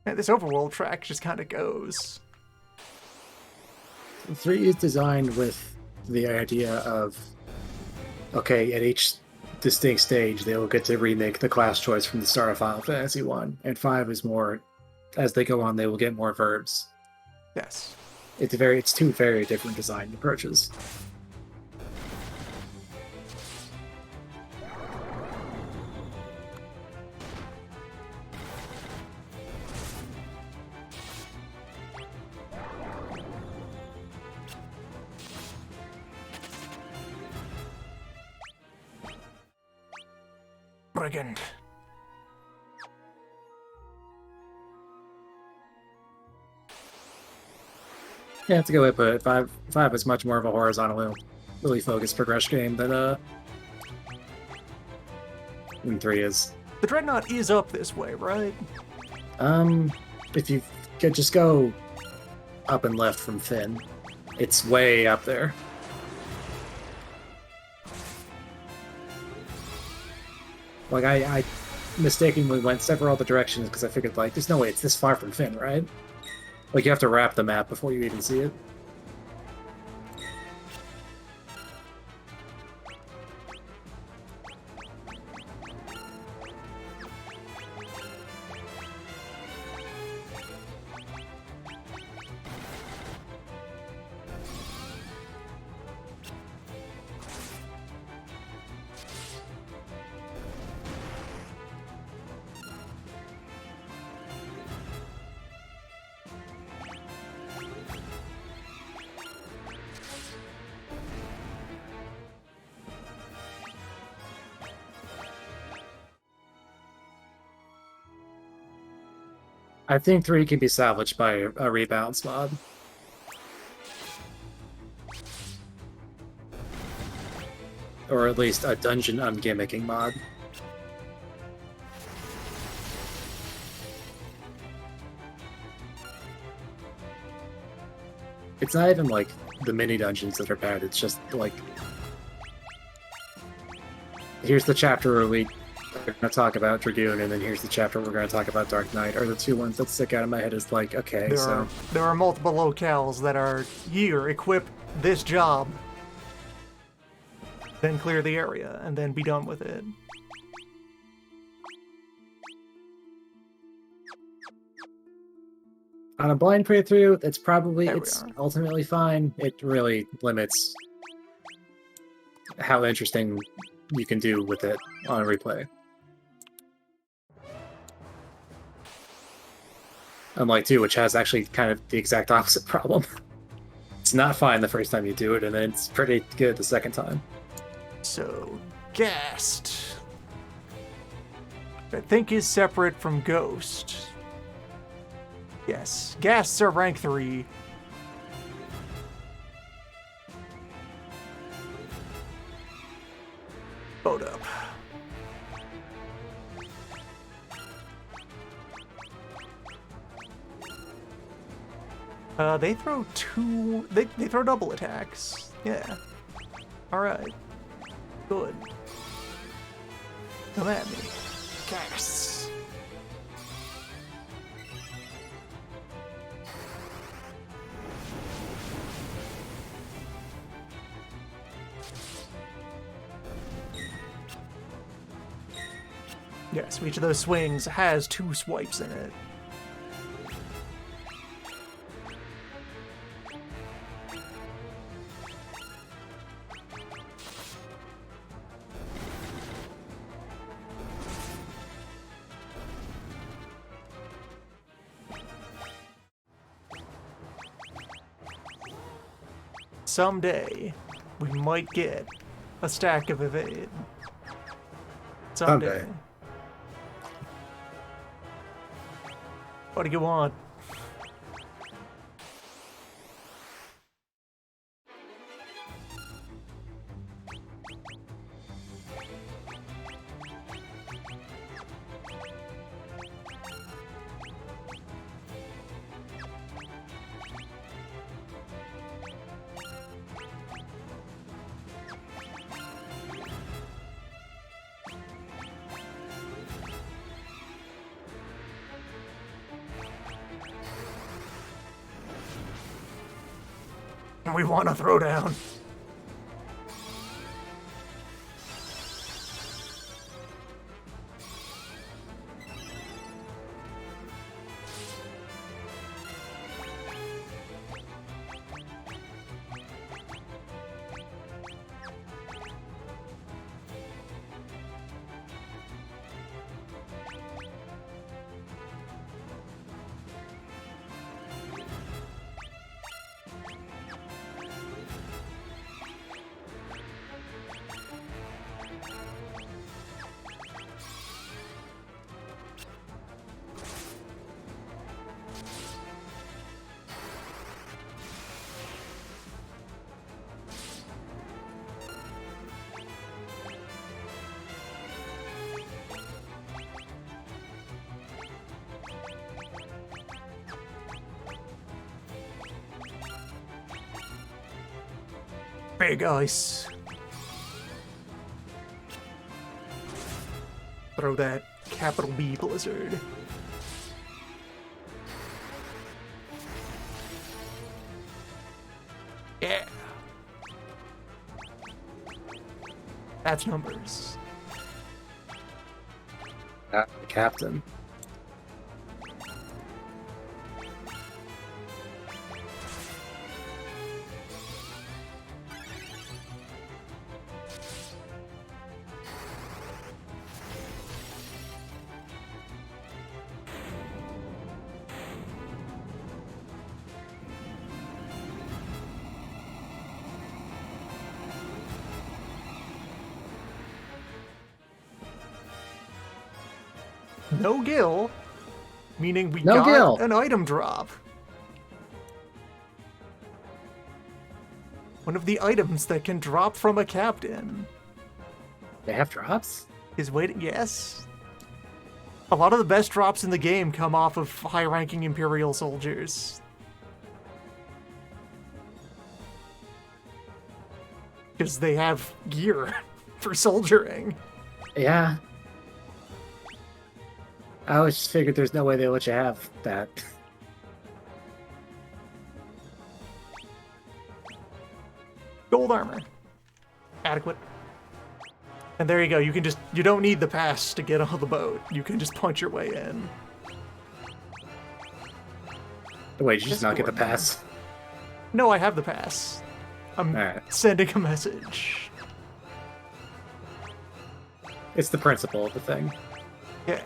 And this overworld track just kind of goes. 3 is designed with the idea of, okay, at each distinct stage, they will get to remake the class choice from the start of Final Fantasy 1. And 5 is more, as they go on, they will get more verbs. Yes. It's 2 very different design approaches. Brigand. Yeah, that's a good way to put it. 5 is much more of a horizontally focused progression game than 3 is. The Dreadnought is up this way, right? If you could just go up and left from Finn, it's way up there. Like, I mistakenly went several other directions because I figured, like, there's no way it's this far from Finn, right? Like, you have to wrap the map before you even see it. I think 3 can be salvaged by a rebalance mod. Or at least a dungeon ungimmicking mod. It's not even like the mini dungeons that are bad, it's just like... Here's the chapter where we're going to talk about Dragoon, and then here's the chapter we're going to talk about Dark Knight, are the 2 ones that stick out of my head as like, okay, there are multiple locales that are here, equip this job, then clear the area, and then be done with it. On a blind playthrough, it's ultimately fine. It really limits how interesting you can do with it on a replay. Unlike 2, which has actually kind of the exact opposite problem. It's not fine the first time you do it, and then it's pretty good the second time. So, Ghast, I think is separate from Ghost. Yes, Ghasts are rank 3. Boat up. They throw 2... They throw double attacks. Yeah. Alright. Good. Come at me. Ghasts. Yes, each of those swings has 2 swipes in it. someday we might get a stack of evade. Someday. What do you want? We want to throw down. Big ice. Throw that capital B blizzard. Yeah. That's numbers. Captain. No gill, meaning we No got gill. an item drop. One of the items that can drop from a captain They have drops? is waiting. Yes. A lot of the best drops in the game come off of high-ranking Imperial soldiers. Because they have gear for soldiering. Yeah. I always just figured there's no way they let you have that. Gold armor. Adequate. And there you go. You don't need the pass to get on the boat. You can just punch your way in. Wait, did you just not get the pass? No, I have the pass. I'm sending a message. It's the principle of the thing. Yeah.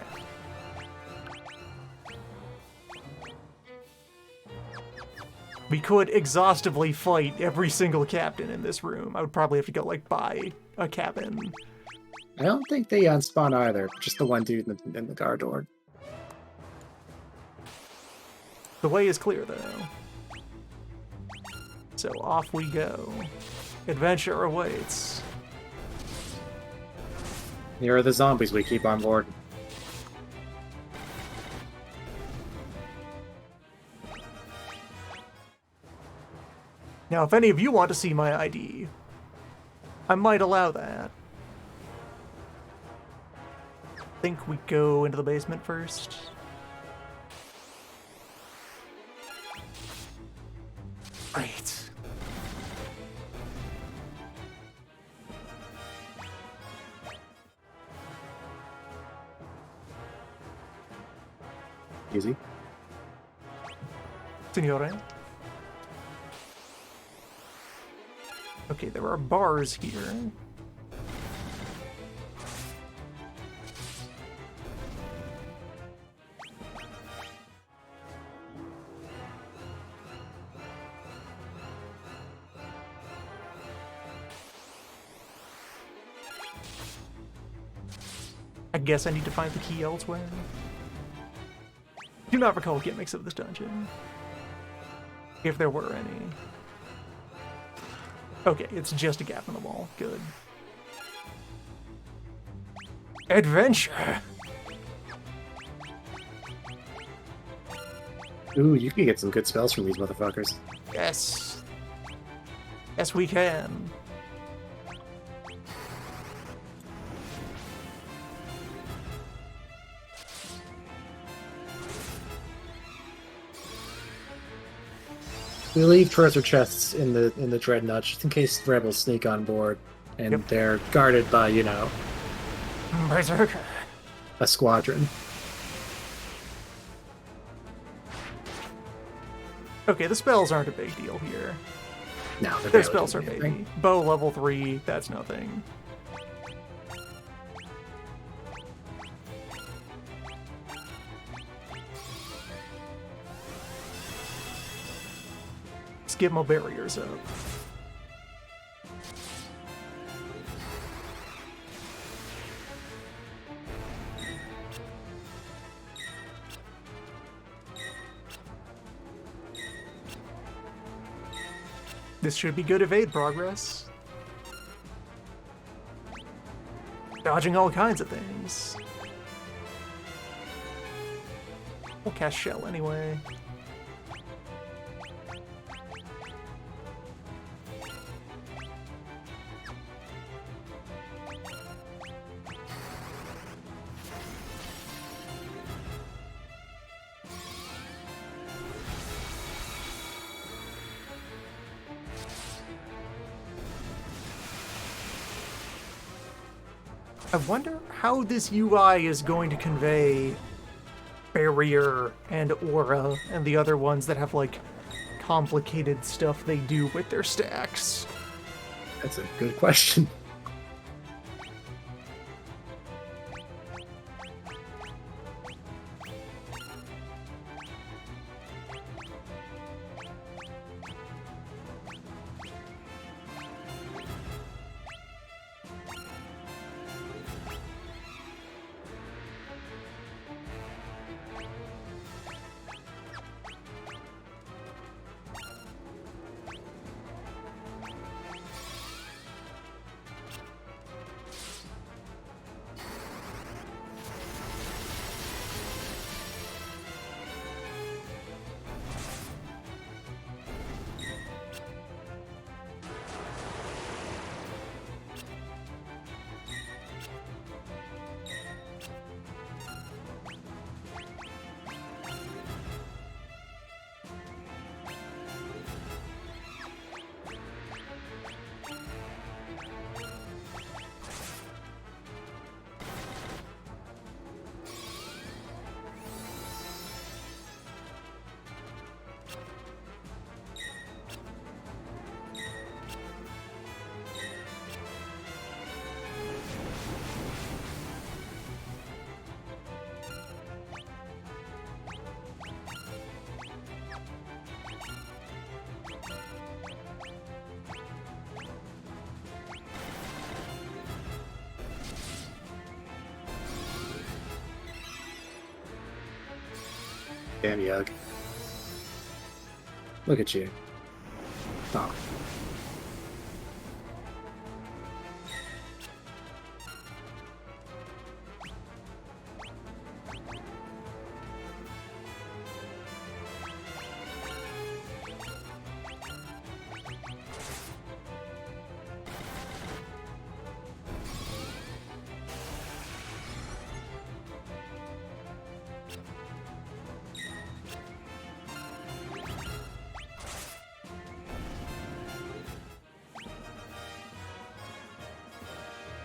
We could exhaustively fight every single captain in this room. I would probably have to go, like, buy a cabin. I don't think they unspawn either. Just the one dude in the guard door. The way is clear, though. So off we go. Adventure awaits. Here are the zombies we keep on board. Now, if any of you want to see my ID, I might allow that. I think we go into the basement first. Right. Easy. Signore. Okay, there are bars here. I guess I need to find the key elsewhere. Do not recall gimmicks of this dungeon. If there were any. Okay, it's just a gap in the wall. Good. Adventure! Ooh, you can get some good spells from these motherfuckers. Yes. Yes, we can. We leave treasure chests in the dreadnought just in case rebels sneak on board, and Yep. they're guarded by, you know, Berserker. a squadron. Okay, the spells aren't a big deal here. No, they're Their barely spells are doing baby. anything. Bow level 3, that's nothing. Let's get my barriers up. This should be good evade progress. Dodging all kinds of things. We'll cast Shell anyway. I wonder how this UI is going to convey barrier and aura and the other ones that have like complicated stuff they do with their stacks. That's a good question. Damn, Yug. Look at you. Oh.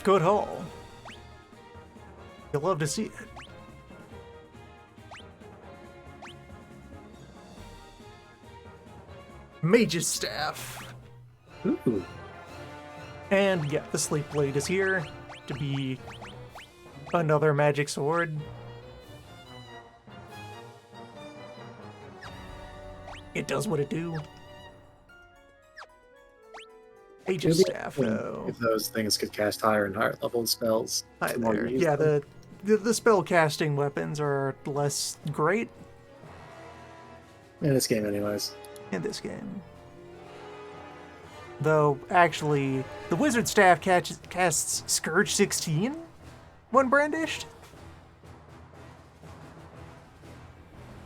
Good haul. You'll love to see it. Mage's Staff. Ooh. And yeah, the Sleep Blade is here to be another magic sword. It does what it do. Mage's Staff, though. If those things could cast higher and higher level spells. Hi the more there. you use Yeah, them. the spell casting weapons are less great In this game, anyways. in this game. Though, actually, the wizard staff casts Scourge 16 when brandished?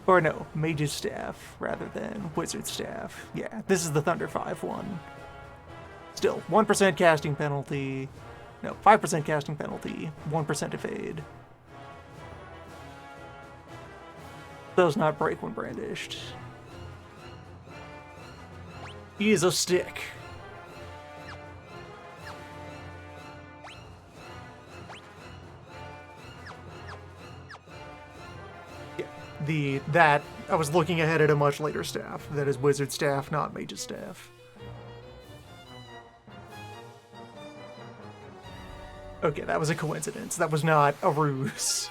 Or no, Mage's Staff rather than Wizard Staff. Yeah, this is the Thunder 5 one. Still, 1% casting penalty. No, 5% casting penalty, 1% evade. Does not break when brandished. He is a stick. Yeah, I was looking ahead at a much later staff. That is Wizard Staff, not Mage's Staff. Okay, that was a coincidence. That was not a ruse.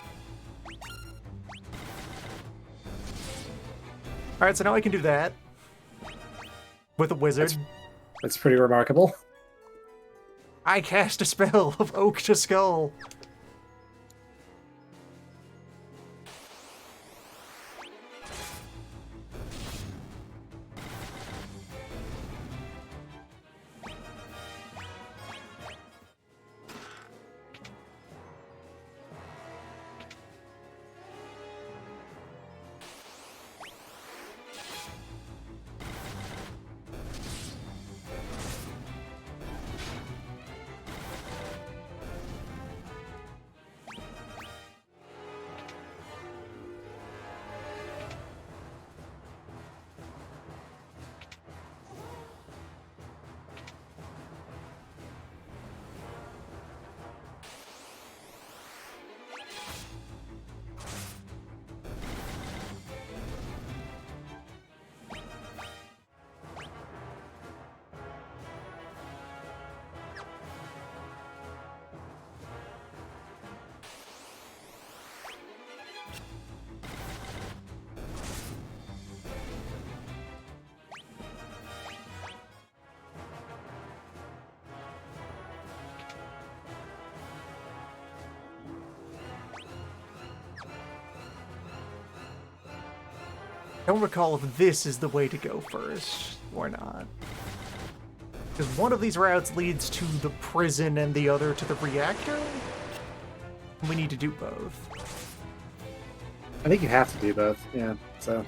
Alright, so now I can do that. With a wizard. That's pretty remarkable. I cast a spell of Oak to Skull. I don't recall if this is the way to go first or not. Because one of these routes leads to the prison and the other to the reactor. We need to do both. I think you have to do both, yeah, so...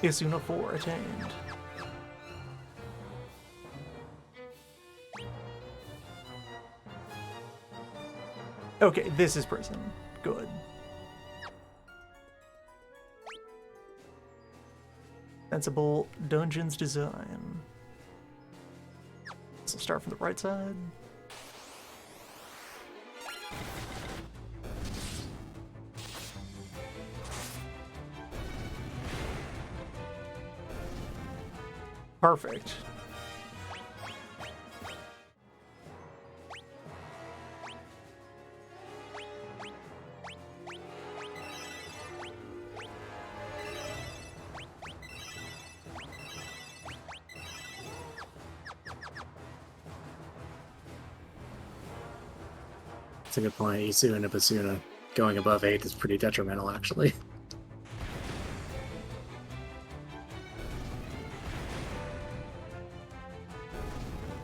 Isuna 4 attained. Okay, this is prison. Good. Sensible dungeons design. So start from the right side. Perfect. That's a good point. Isu and Ibasuna going above 8 is pretty detrimental, actually.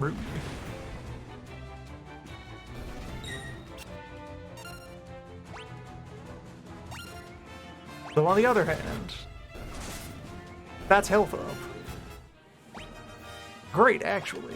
Rude. Though on the other hand, that's health up. Great, actually.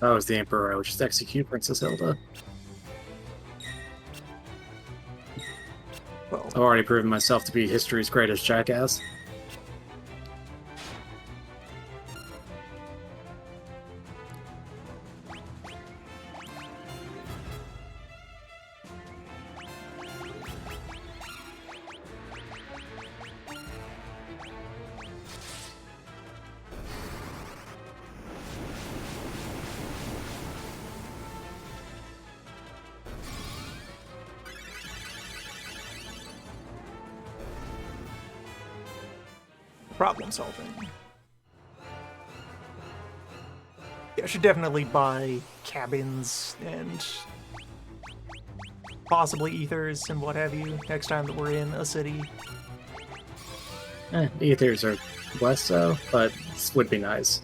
If I was the Emperor, I would just execute Princess Hilda. Well, I've already proven myself to be history's greatest jackass. problem solving. Yeah, I should definitely buy cabins and possibly ethers and what have you next time that we're in a city. Ethers are less so, but this would be nice.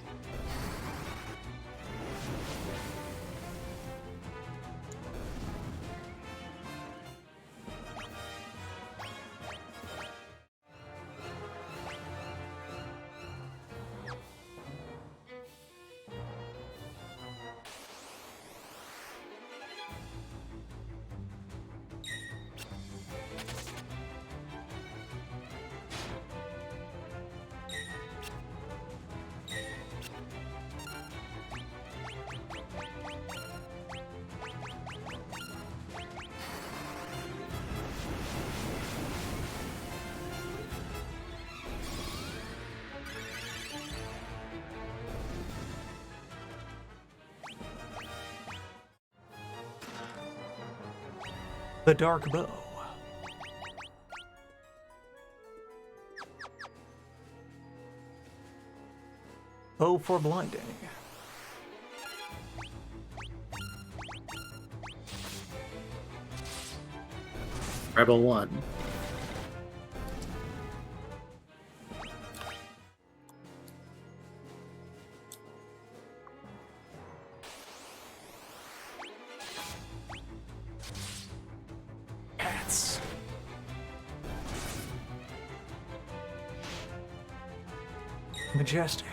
The Dark Bow. Bow for blinding. Rebel 1. Cats. Majestic.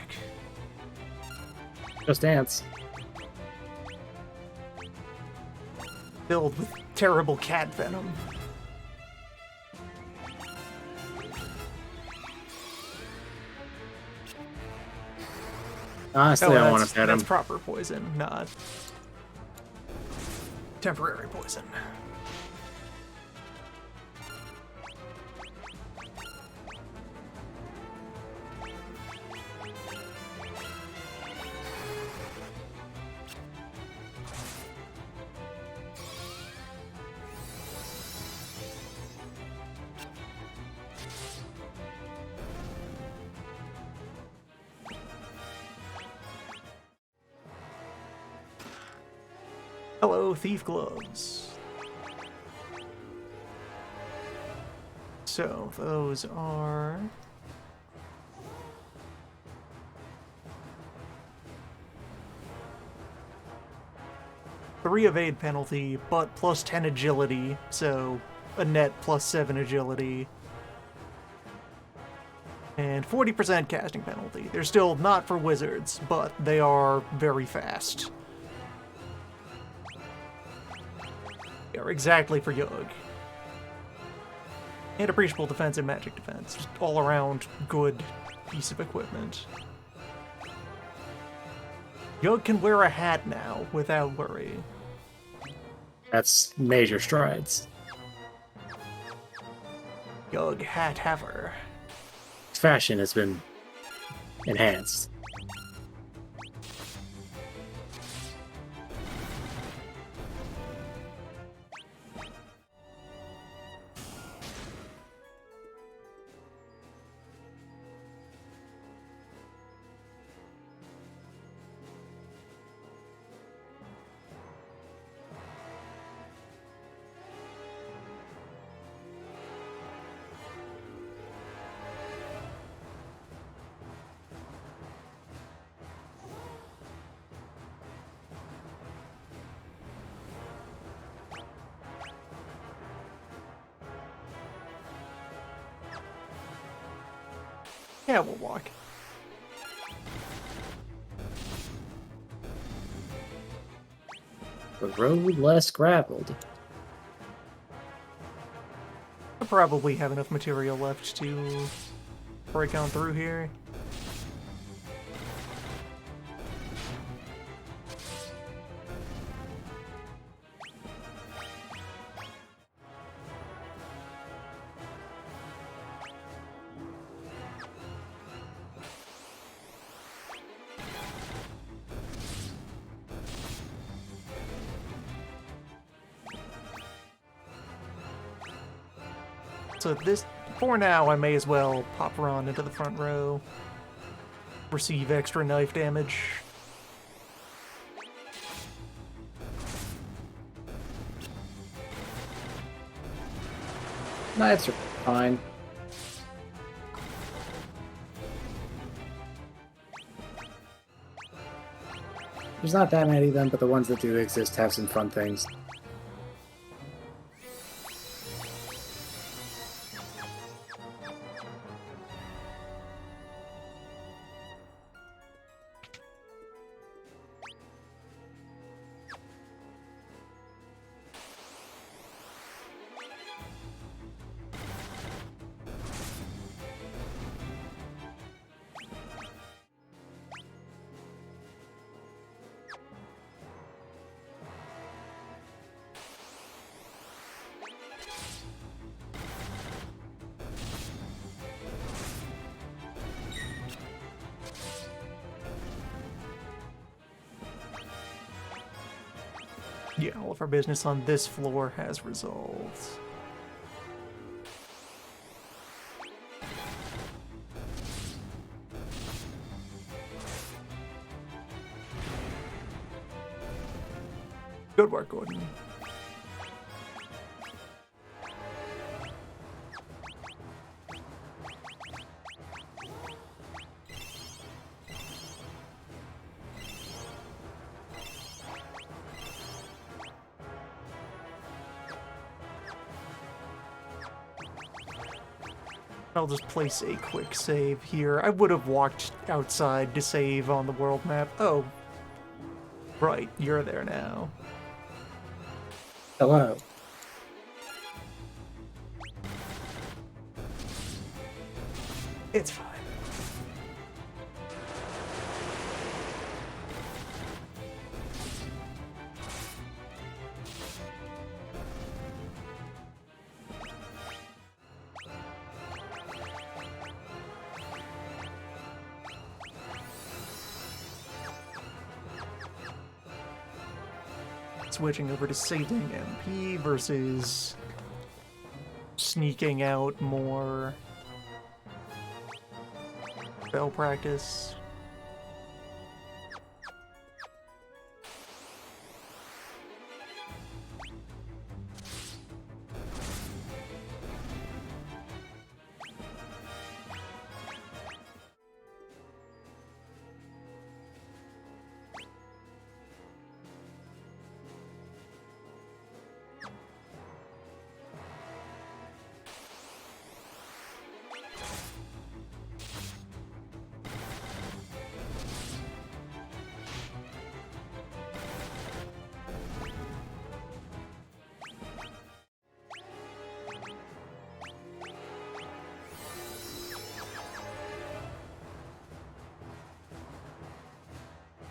Just Dance. Filled with terrible cat venom. Honestly, I want to pet him. That's proper poison, not temporary poison. Hello, Thief Gloves. So, those are... Three evade penalty, but plus 10 agility, so a net plus 7 agility. And 40% casting penalty. They're still not for wizards, but they are very fast. They are exactly for Yug. And appreciable defense and magic defense. Just all around good piece of equipment. Yug can wear a hat now without worry. That's major strides. Yug hat haver. Fashion has been enhanced. Yeah, we'll walk. The road less graveled. I probably have enough material left to break on through here. So this, for now, I may as well pop Ron into the front row. Receive extra knife damage. Knives are fine. There's not that many of them, but the ones that do exist have some fun things. Yeah, all of our business on this floor has resolved. Good work, Gordon. I'll just place a quick save here. I would have walked outside to save on the world map. Oh, right, you're there now. Hello. It's fine. Switching over to saving MP versus sneaking out more spell practice.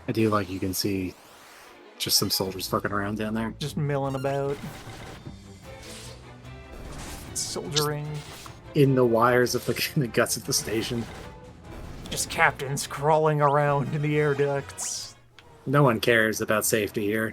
I do like you can see just some soldiers fucking around down there. Just milling about. Soldiering. In the wires of the guts of the station. Just captains crawling around in the air ducts. No one cares about safety here.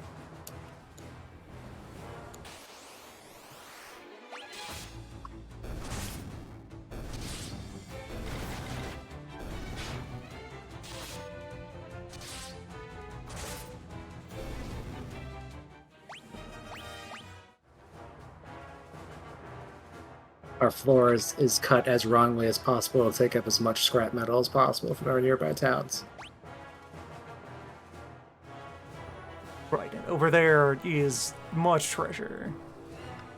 Our floor is cut as wrongly as possible to take up as much scrap metal as possible from our nearby towns. Right, and over there is much treasure.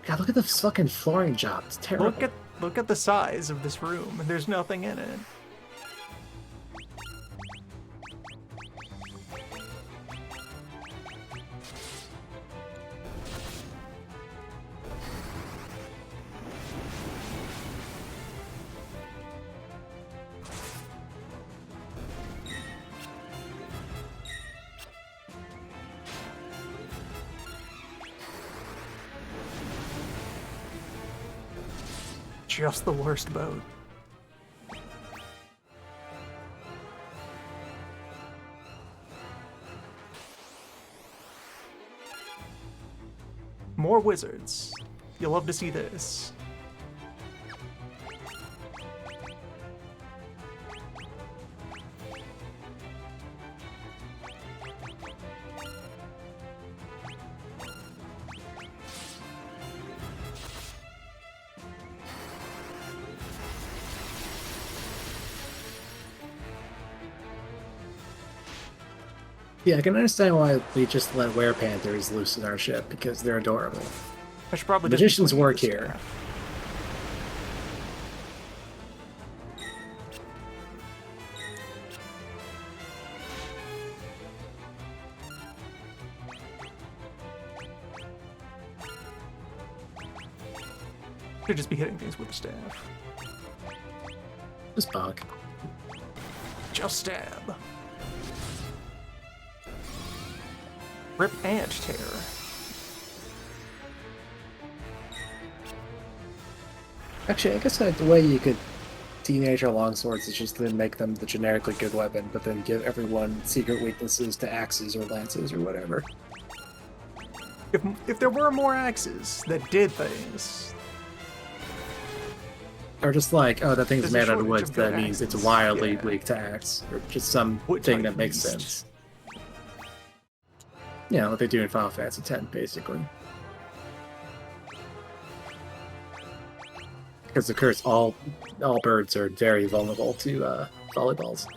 God, look at the fucking flooring job. It's terrible. Look at the size of this room. There's nothing in it. Just the worst boat. More wizards. You'll love to see this. Yeah, I can understand why we just let Werepanthers loose in our ship, because they're adorable. I should probably Magicians work here. Should just be hitting things with the staff. Just bonk. Just stab. Rip and tear. Actually, I guess the way you could teenage our longswords is just to make them the generically good weapon, but then give everyone secret weaknesses to axes or lances or whatever. If there were more axes that did things. Or just like, oh, that thing's There's made a out of wood, shortage of that good means it's axes. wildly Yeah. weak to axe. Or just some Wood thing type that makes beast. sense. Yeah, what they do in Final Fantasy X, basically. Because of course, all birds are very vulnerable to volleyballs.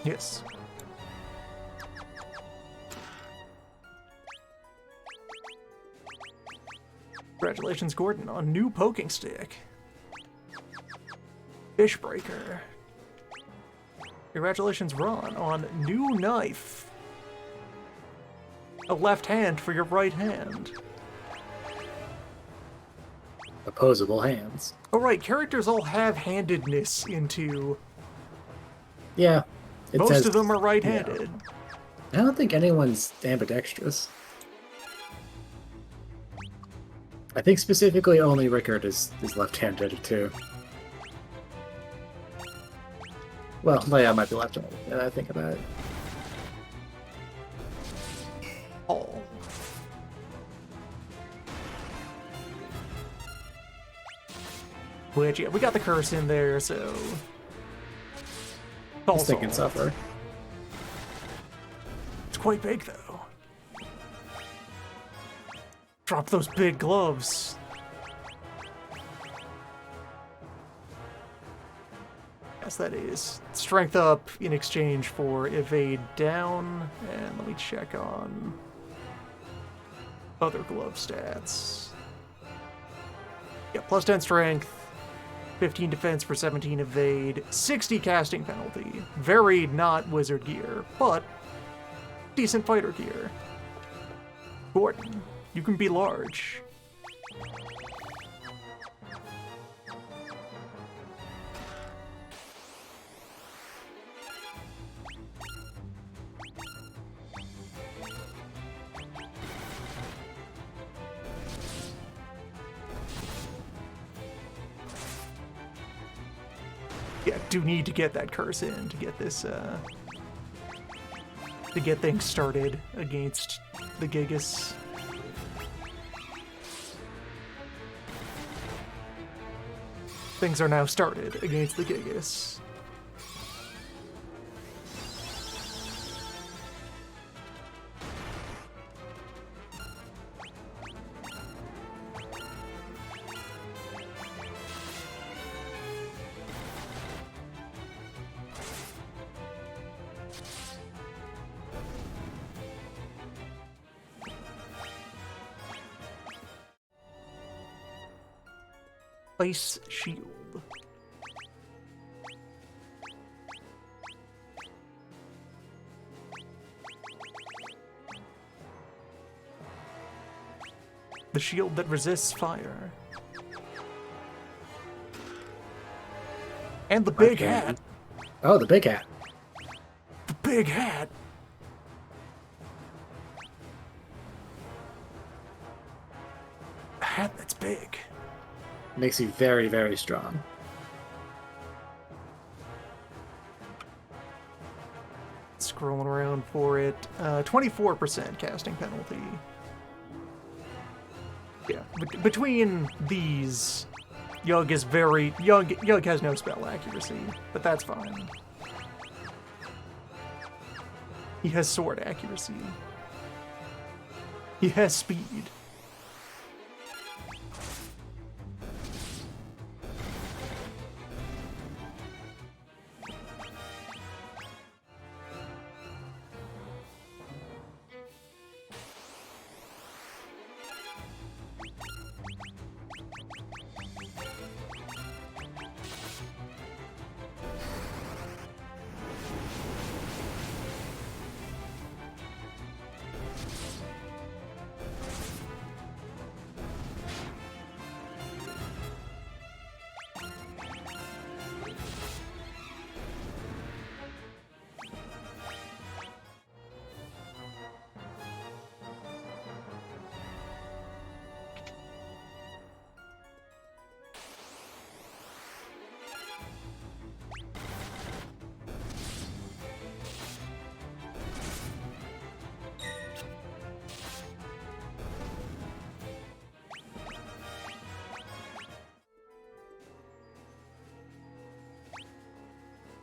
Yes. Congratulations, Gordon, on new poking stick. Fishbreaker. Congratulations, Ron, on new knife. A left hand for your right hand. Opposable hands. Oh right, characters all have handedness into... Yeah. Most of them are right-handed. I don't think anyone's ambidextrous. I think specifically only Rickard is left-handed too. Well, Leia might be left-handed, now that I think about it. Oh. Which, yeah, we got the curse in there, so... This thing can suffer. It's quite big, though. Drop those big gloves. Yes, that is. Strength up in exchange for evade down. And let me check on other glove stats. Yeah, plus 10 strength, 15 defense for 17 evade, 60 casting penalty. Very not wizard gear, but decent fighter gear. Gordon, you can be large. Yeah, do need to get that curse in to get this, to get things started against the Gigas. Things are now started against the Gigas. Ice shield. The shield that resists fire. And the big hat. Oh, the big hat. The big hat. A hat that's big. Makes you very, very strong. Scrolling around for it. 24% casting penalty. Yeah, between these, Yug is very... Yug has no spell accuracy, but that's fine. He has sword accuracy. He has speed.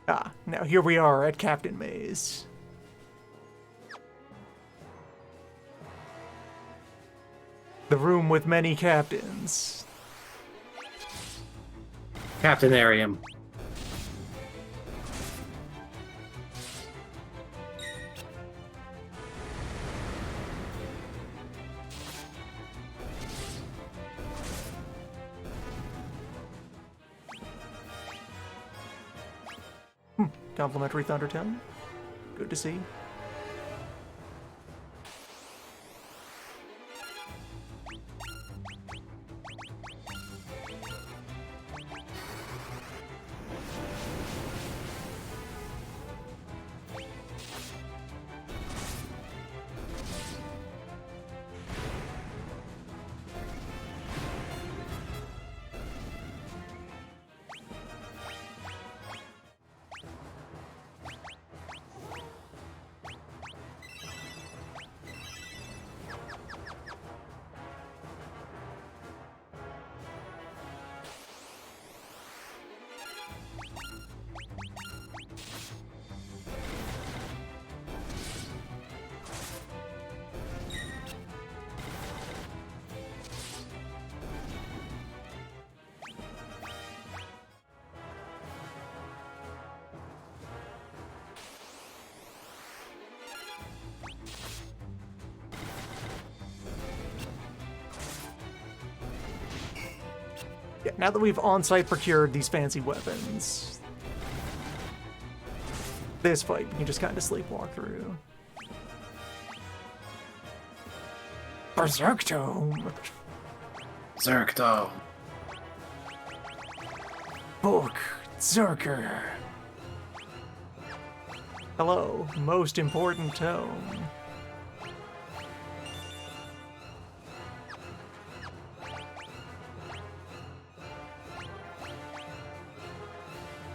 Ah, now here we are at Captain Maze. The room with many captains. Captainarium. Complimentary Thundertone. Good to see. Yeah, now that we've on-site procured these fancy weapons, this fight we can just kind of sleepwalk through. Berserk Tome! Zerkto. Book Zerker! Hello, most important tome.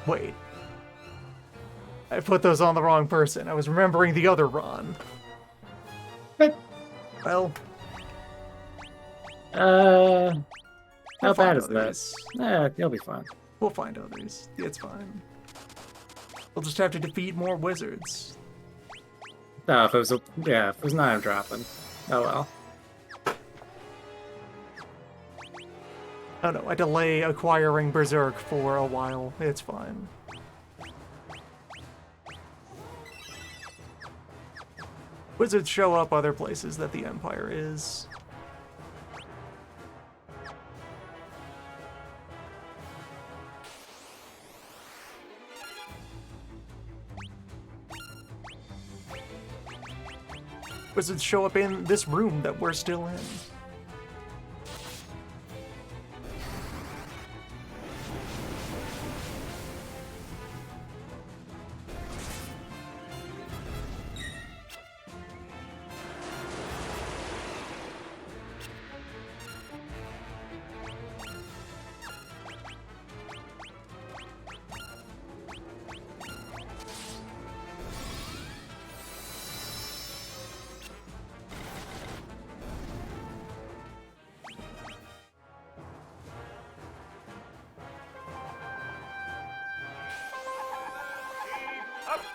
Wait. I put those on the wrong person. I was remembering the other Ron. Well, How we'll bad find is others. that? You'll be fine. We'll find others. It's fine. We'll just have to defeat more wizards. No, if it was if it was not dropping. Oh well. Oh no, I delay acquiring Berserk for a while. It's fine. Wizards show up other places that the Empire is. Wizards show up in this room that we're still in.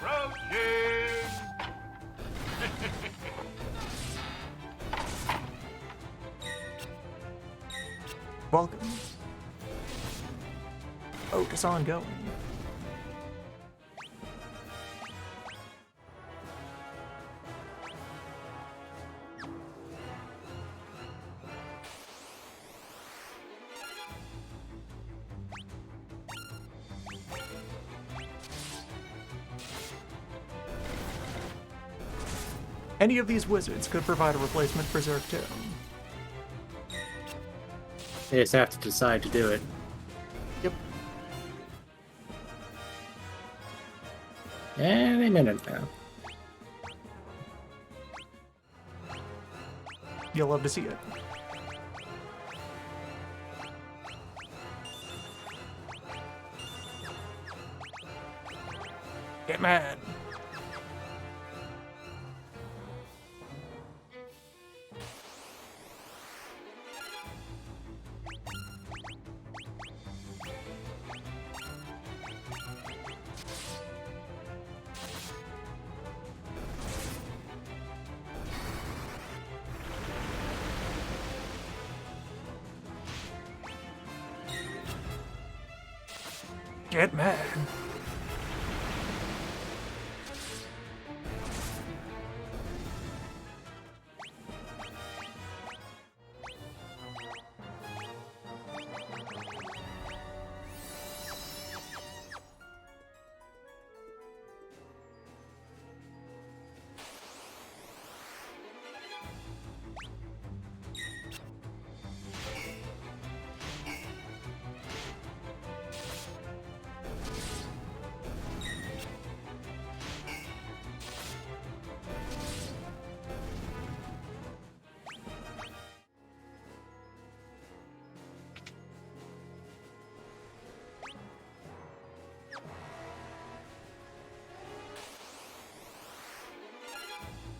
Approaching! Welcome. Focus on going. Any of these wizards could provide a replacement for Berserk Tome. They just have to decide to do it. Yep. Any minute now. You'll love to see it. Get mad. Get mad.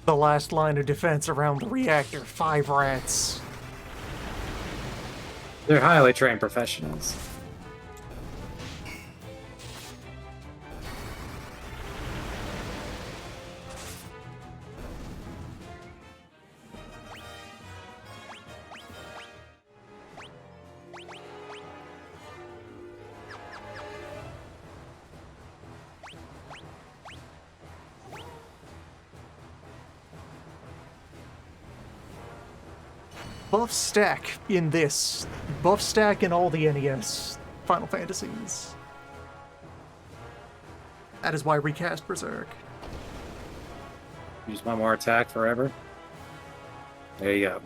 The last line of defense around the reactor, 5 rats. They're highly trained professionals. Buff stack in this. Buff stack in all the NES Final Fantasies. That is why recast Berserk. Use one more attack forever. There you go.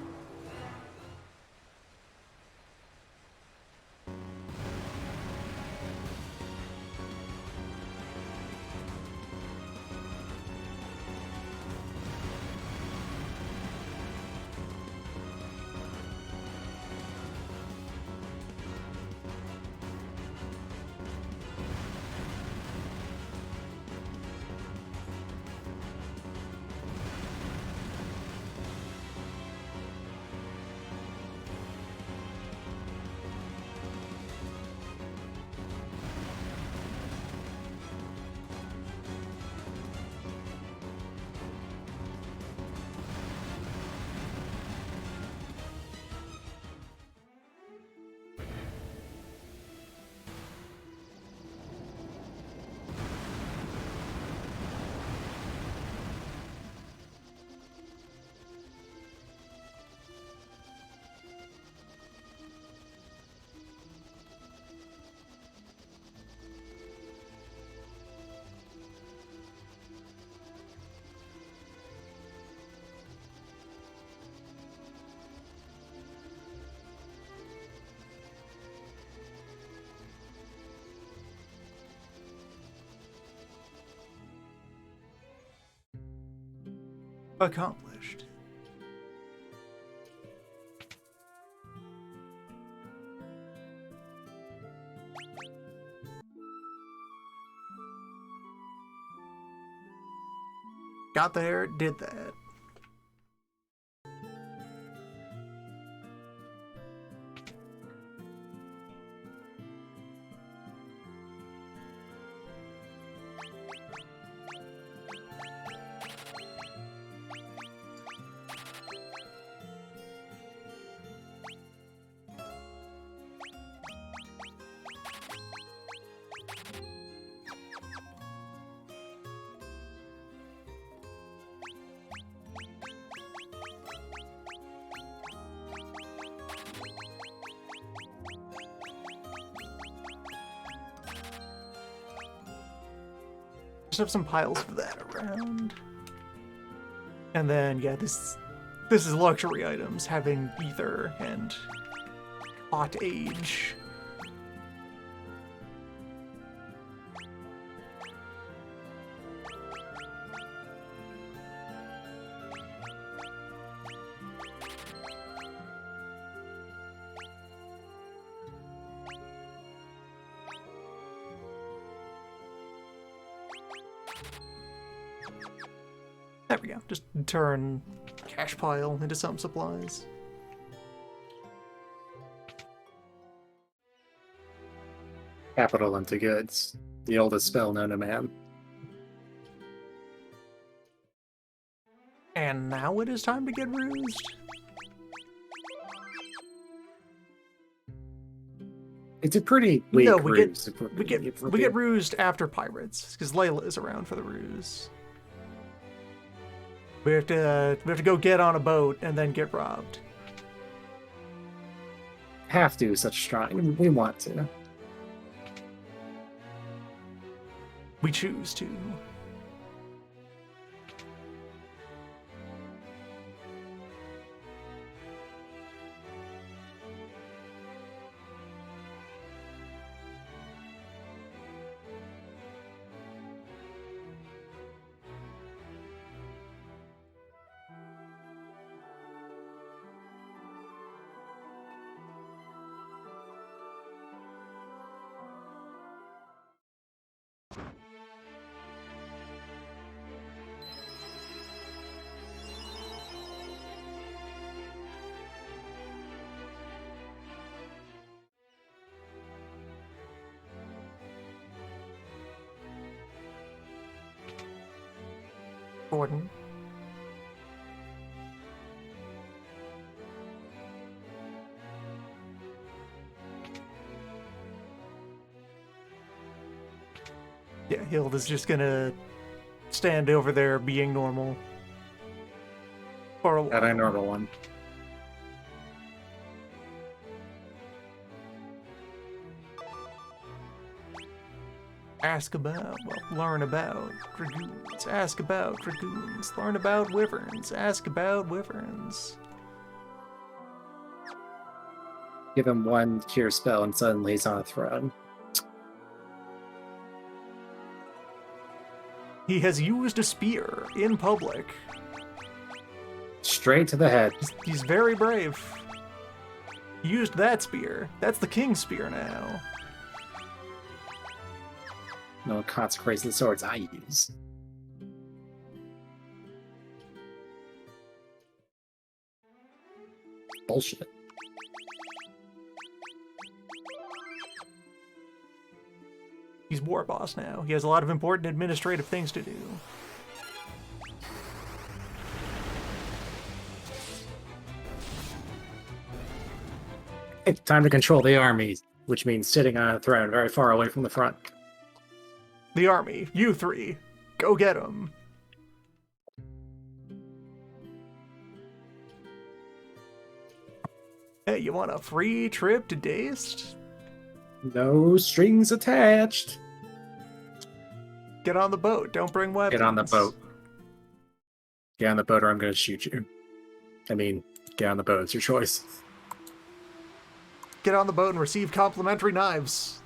Accomplished. Got there, did that. Just have some piles of that around. And then, yeah, this is luxury items, having ether and hot age. There we go. Just turn cash pile into some supplies. Capital into goods. The oldest spell known to man. And now it is time to get rused. It's a pretty weak No, ruse. we get rused after pirates because Layla is around for the ruse. We have to go get on a boat and then get robbed. Have to such strong. We want to. We choose to. Gordon. Yeah, Hilda's just gonna stand over there being normal. For a while. That I normal one. Ask about, well, learn about dragoons. Ask about dragoons. Learn about wyverns. Ask about wyverns. Give him one cure spell and suddenly he's on a throne. He has used a spear in public. Straight to the head. He's very brave. He used that spear. That's the king's spear now. No one consecrates the swords I use. Bullshit. He's war boss now. He has a lot of important administrative things to do. It's time to control the army, which means sitting on a throne very far away from the front. The army, you three, go get him. Hey, you want a free trip to Dazed? No strings attached. Get on the boat. Don't bring weapons. Get on the boat. Get on the boat or I'm going to shoot you. I mean, get on the boat. It's your choice. Get on the boat and receive complimentary knives.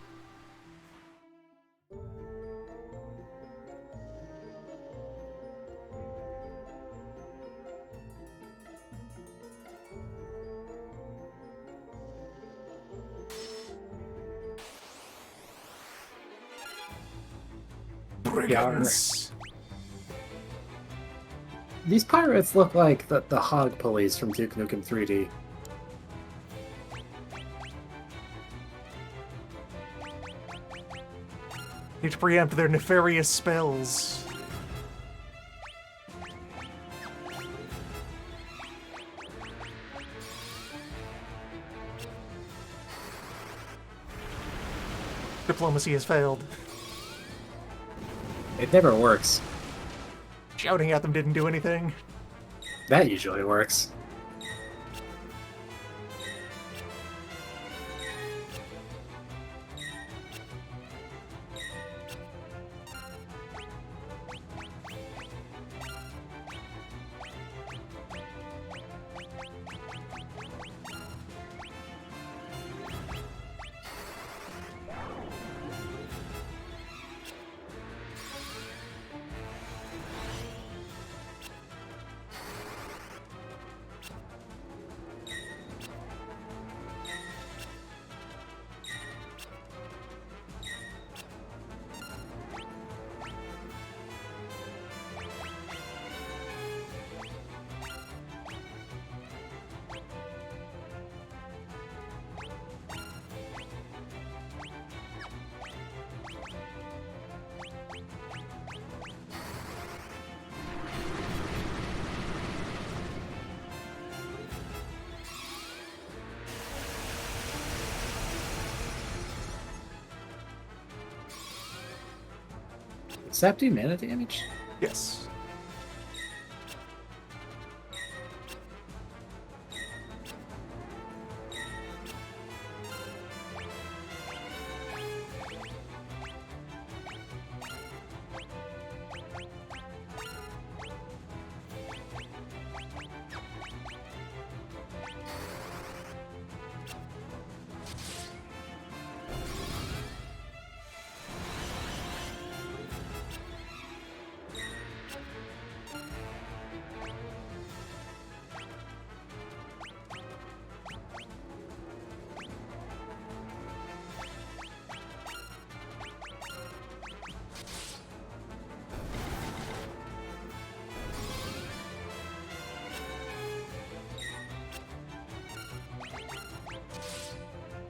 Brigands. These pirates look like the hog police from Duke Nukem 3D. Need to preempt their nefarious spells. Diplomacy has failed. It never works. Shouting at them didn't do anything. That usually works. Does that do mana damage? Yes.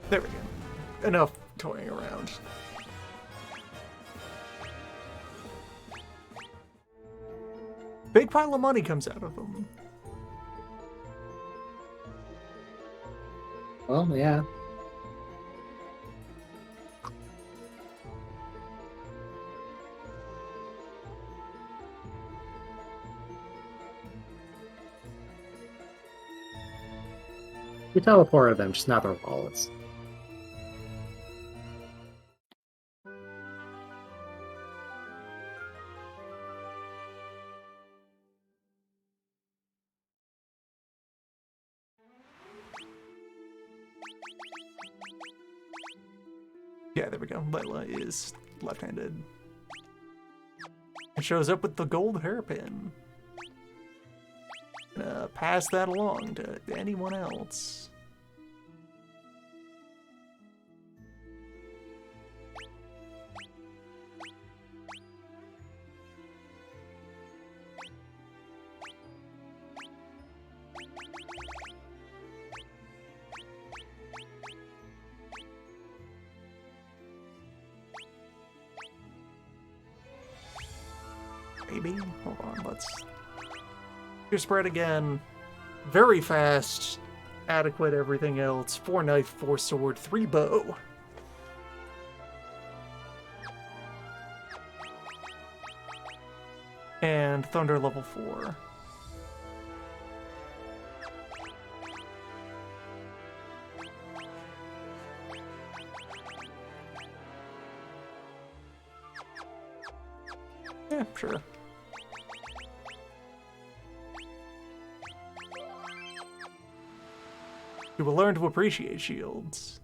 There we go. Enough toying around. Big pile of money comes out of them. Well, yeah. We teleported them, just not their wallets. Yeah, there we go. Layla is left-handed. It shows up with the gold hairpin. Pass that along to anyone else. Maybe? Hold on, let's... Your spread again. Very fast. Adequate everything else. 4 knife, 4 sword, 3 bow. And thunder level 4. Yeah, sure. You will learn to appreciate shields.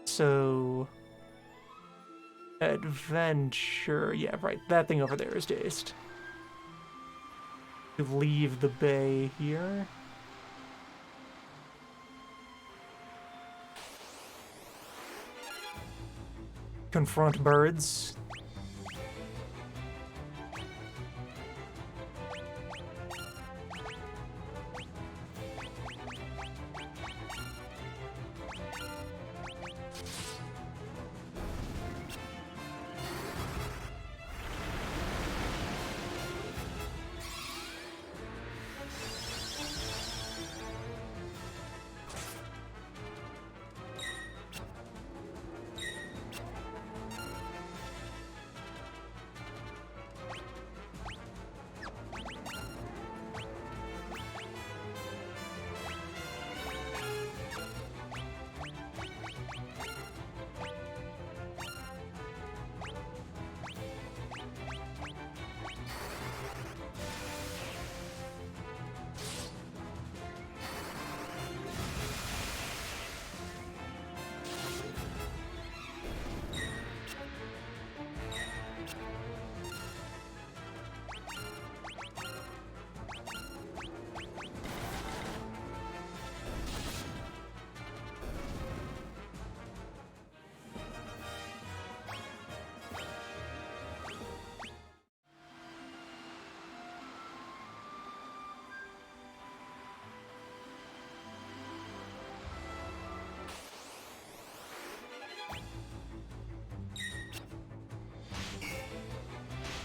So... Adventure... Yeah, right. That thing over there is dazed. You leave the bay here. Confront birds.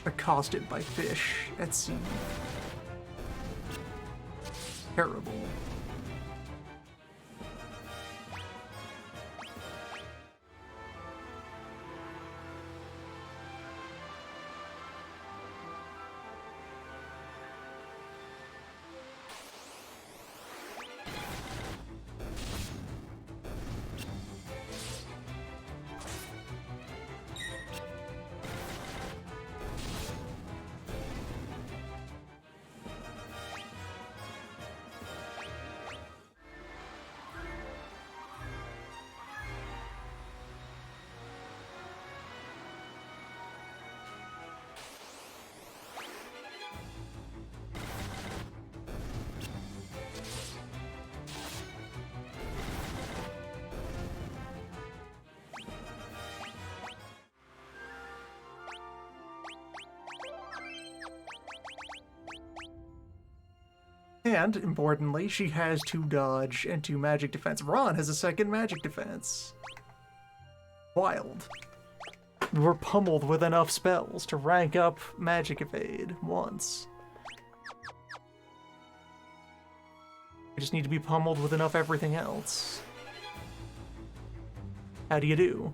Accosted by fish at sea. Terrible. And, importantly, she has 2 dodge and 2 magic defense. Ron has a 2nd magic defense. Wild. We were pummeled with enough spells to rank up magic evade once. We just need to be pummeled with enough everything else. How do you do?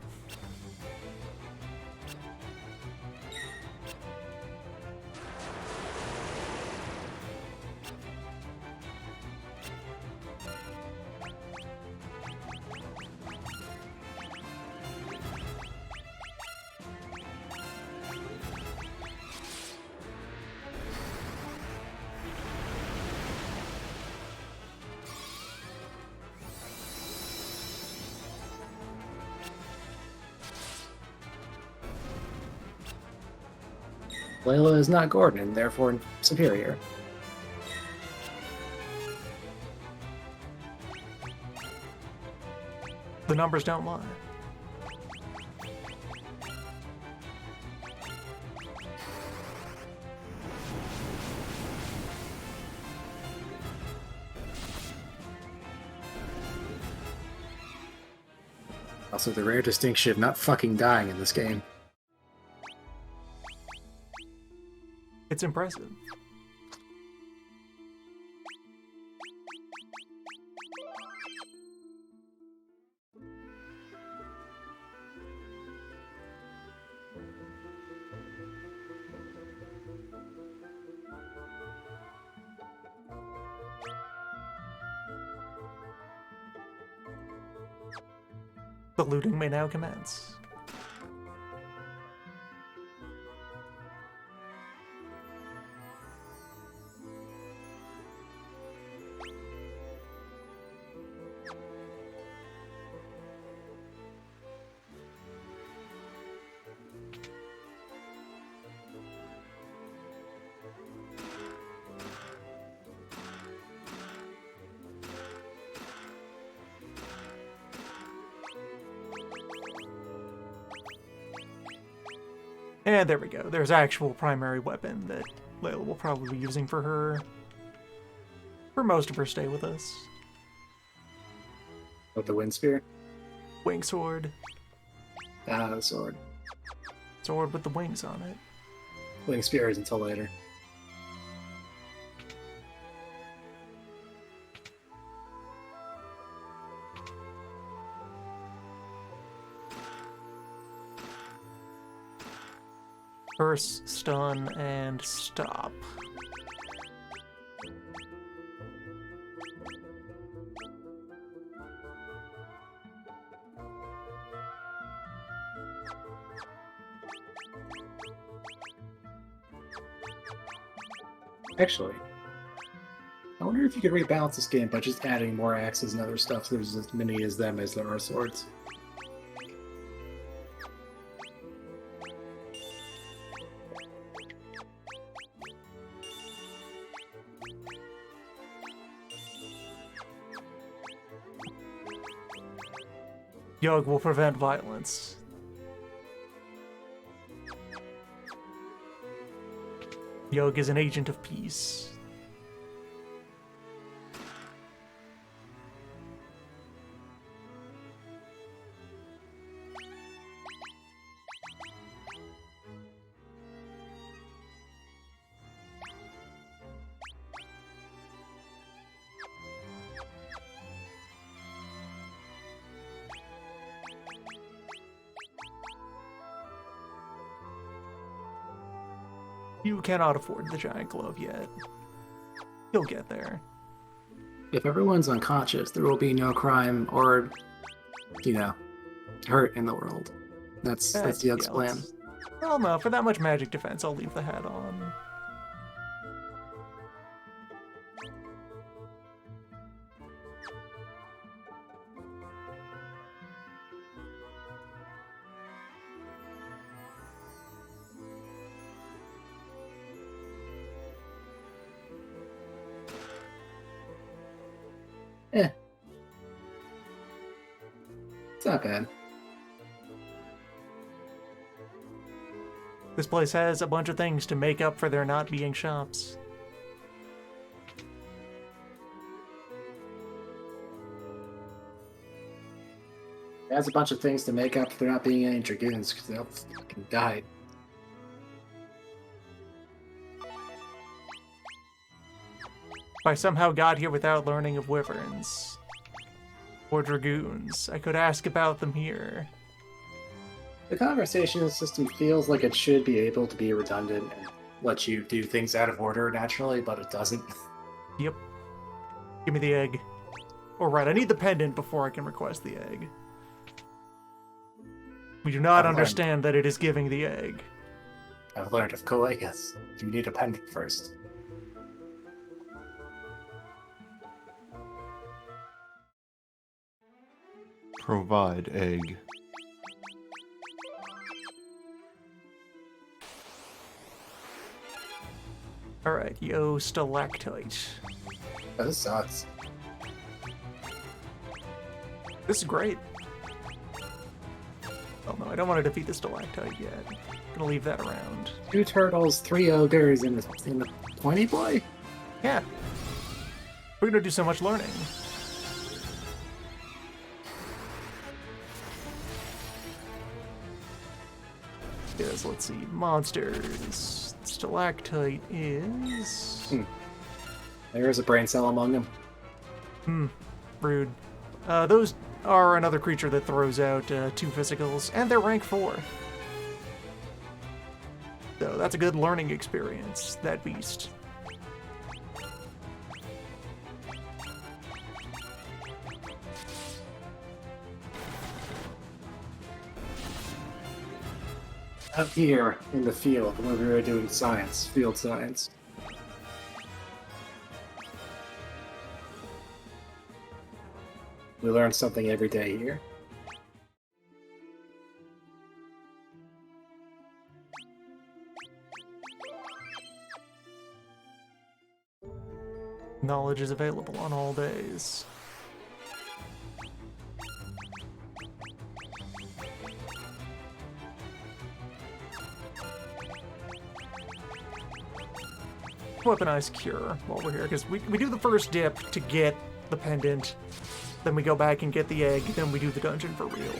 Layla is not Gordon, and therefore superior. The numbers don't lie. Also, the rare distinction of not fucking dying in this game. It's impressive. The looting may now commence. And there we go. There's actual primary weapon that Layla will probably be using for most of her stay with us. With the wind spear? Wing sword. Ah, the sword. Sword with the wings on it. Wing spear is until later. Curse, stun, and stop. Actually, I wonder if you could rebalance this game by just adding more axes and other stuff so there's as many as them as there are swords. Yug will prevent violence. Yug is an agent of peace. You cannot afford the giant glove yet. You'll get there. If everyone's unconscious, there will be no crime or, hurt in the world. That's Yug's plan. Well, no, for that much magic defense, I'll leave the hat on. Eh. It's not bad. This place has a bunch of things to make up for there not being shops. It has a bunch of things to make up for not being any dragoons, because they'll fucking die. If I somehow got here without learning of wyverns or dragoons, I could ask about them here. The conversation system feels like it should be able to be redundant and let you do things out of order naturally, but it doesn't. Yep. Give me the egg. All right, I need the pendant before I can request the egg. We do not understand that it is giving the egg. I've learned of colegas. You need a pendant first. Provide egg. Alright, yo, stalactite. Oh, this sucks. This is great. Oh no, I don't want to defeat the stalactite yet. Gonna leave that around. 2 turtles, 3 ogres, and the pointy boy? Yeah. We're gonna do so much learning. Yes, let's see. Monsters. Stalactite is... There is a brain cell among them. Rude. Those are another creature that throws out 2 physicals, and they're rank 4. So that's a good learning experience, that beast. Up here in the field, where we were doing science, field science. We learn something every day here. Knowledge is available on all days. Weaponized cure while we're here, because we do the first dip to get the pendant, then we go back and get the egg, then we do the dungeon for real.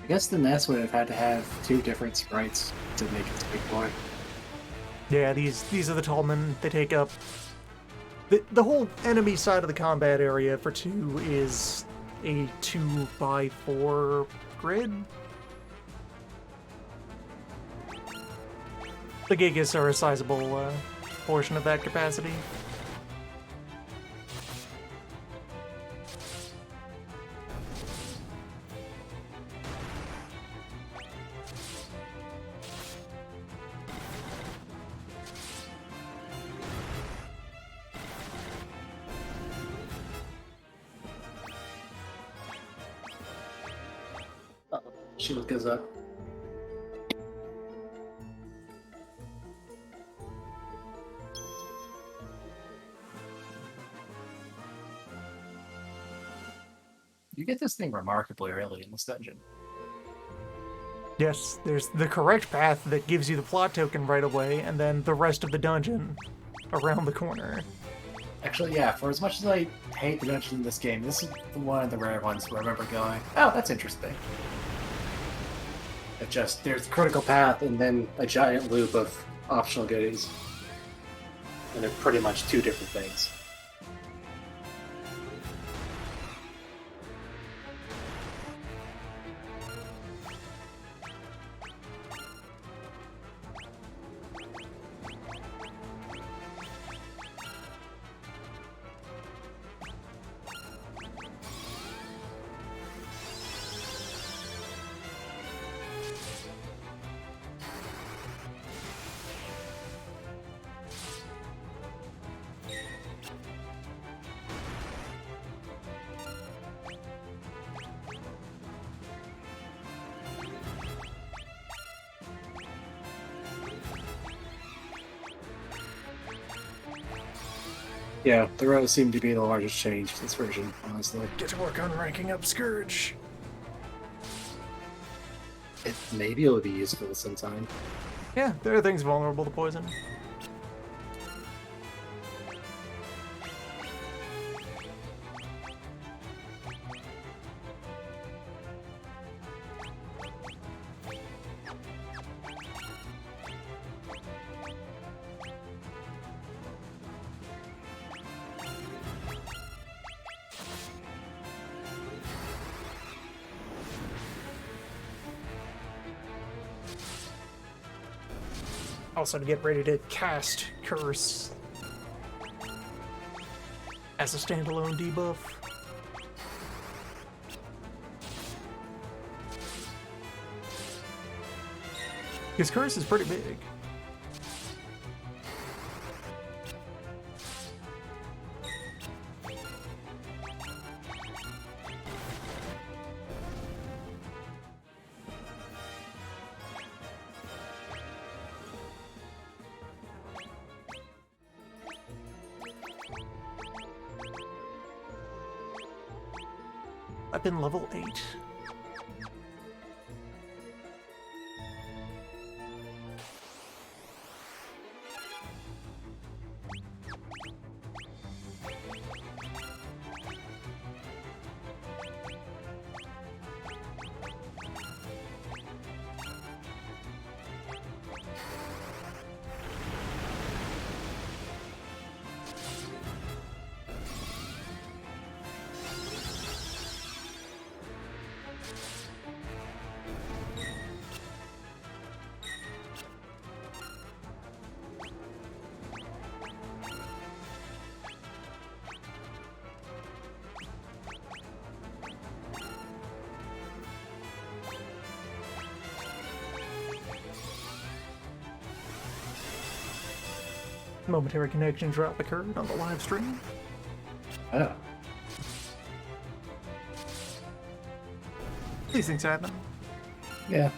I guess the NES would have had to have 2 different sprites to make it big boy. Yeah, these are the Tallmen. They take up... The whole enemy side of the combat area for 2 is a 2x4 grid. The Gigas are a sizable portion of that capacity. Shield goes up. You get this thing remarkably early in this dungeon. Yes, there's the correct path that gives you the plot token right away, and then the rest of the dungeon around the corner. Actually, yeah, for as much as I hate the dungeon in this game, this is one of the rare ones where I remember going, oh, that's interesting. It just, there's critical path and then a giant loop of optional goodies. And they're pretty much 2 different things. Yeah, the rows seem to be the largest change this version, honestly. Get to work on ranking up Scourge. Maybe it'll be useful sometime. Yeah, there are things vulnerable to poison. Also to get ready to cast Curse as a standalone debuff. Because Curse is pretty big. Weapon level 8. Momentary connection drop occurred on the live stream. Oh. These things happen. Yeah.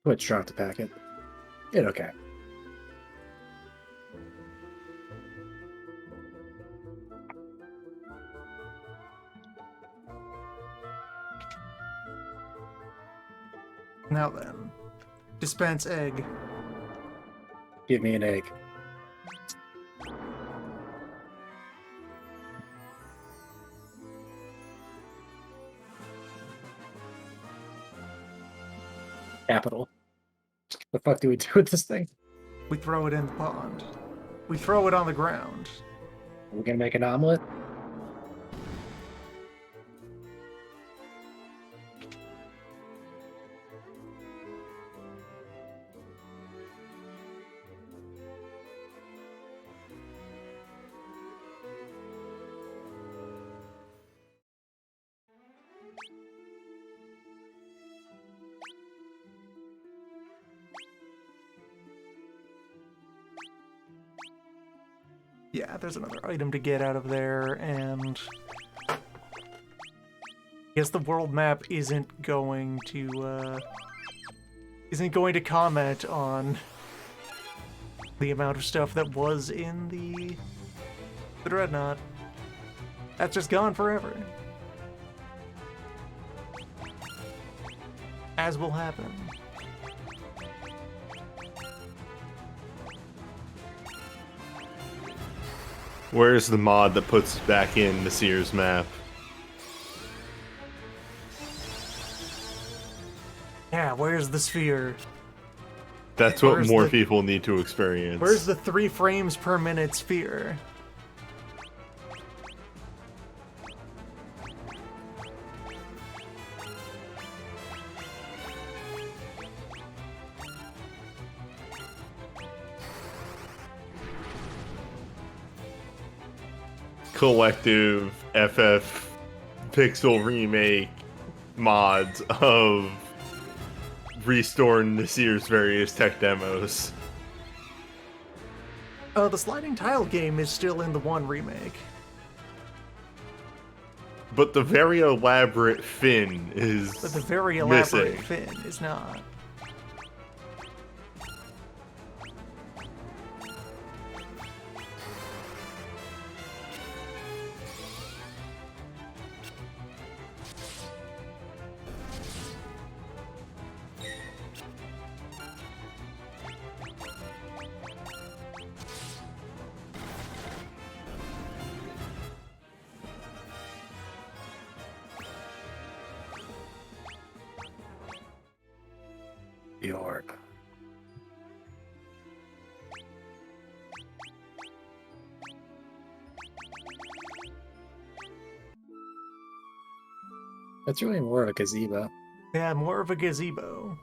Twitch dropped the packet. It okay. Now then, dispense egg. Give me an egg. Capital. The fuck do we do with this thing? We throw it in the pond. We throw it on the ground. Are we gonna make an omelet? Yeah, there's another item to get out of there, and I guess the world map isn't going to comment on the amount of stuff that was in the Dreadnought. That's just gone forever. As will happen. Where's the mod that puts back in the Sears map? where's the sphere? That's what Where's more the- people need to experience. Where's the 3 frames per minute sphere? collective FF pixel remake mods of restoring Nasir's various tech demos? The sliding tile game is still in the 1 remake. But the very elaborate fin is But the very elaborate missing. fin is not. York. That's really more of a gazebo. Yeah, more of a gazebo.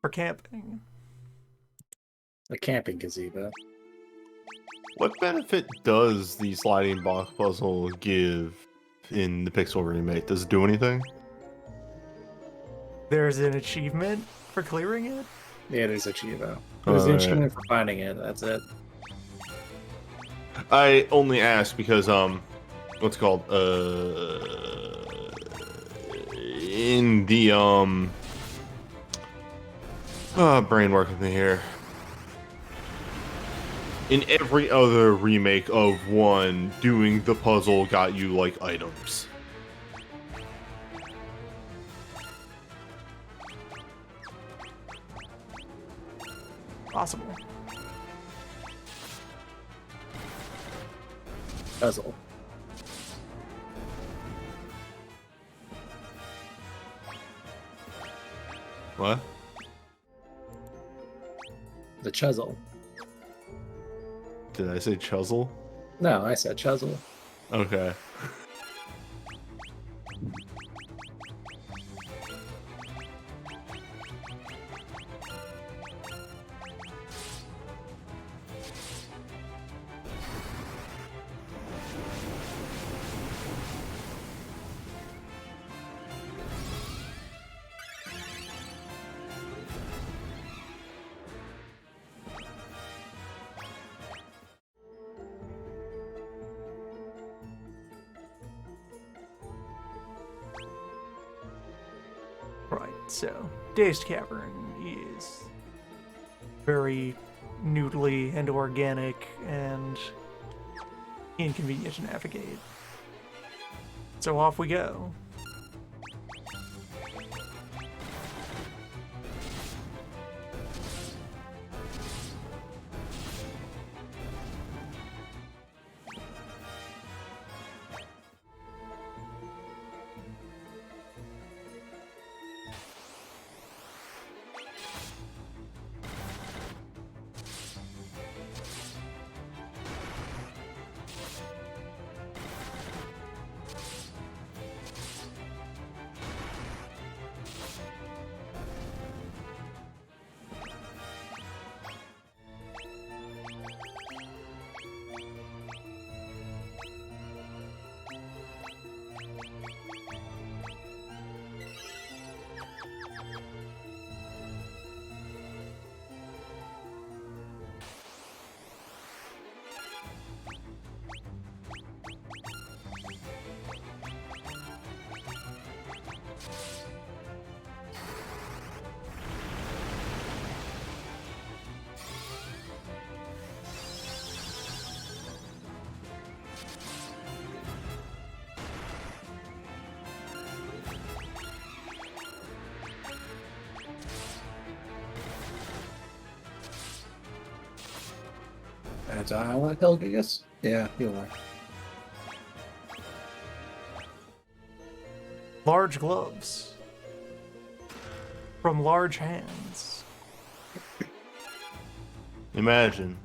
For camping. A camping gazebo. What benefit does the sliding block puzzle give in the Pixel remake? Does it do anything? There's an achievement for clearing it? Yeah, there's a gazebo. There's an Alright. achievement for finding it. That's it. I only ask because what's it called in the brain work with me here. In every other remake of 1, doing the puzzle got you like items. Possible. Puzzle. What? The chisel. Did I say chisel? No, I said chisel. Okay. Right, so Dazed Cavern is very noodly and organic and inconvenient to navigate. So off we go. That's how I want Helgius? Yeah, you are. Large gloves. from large hands. Imagine.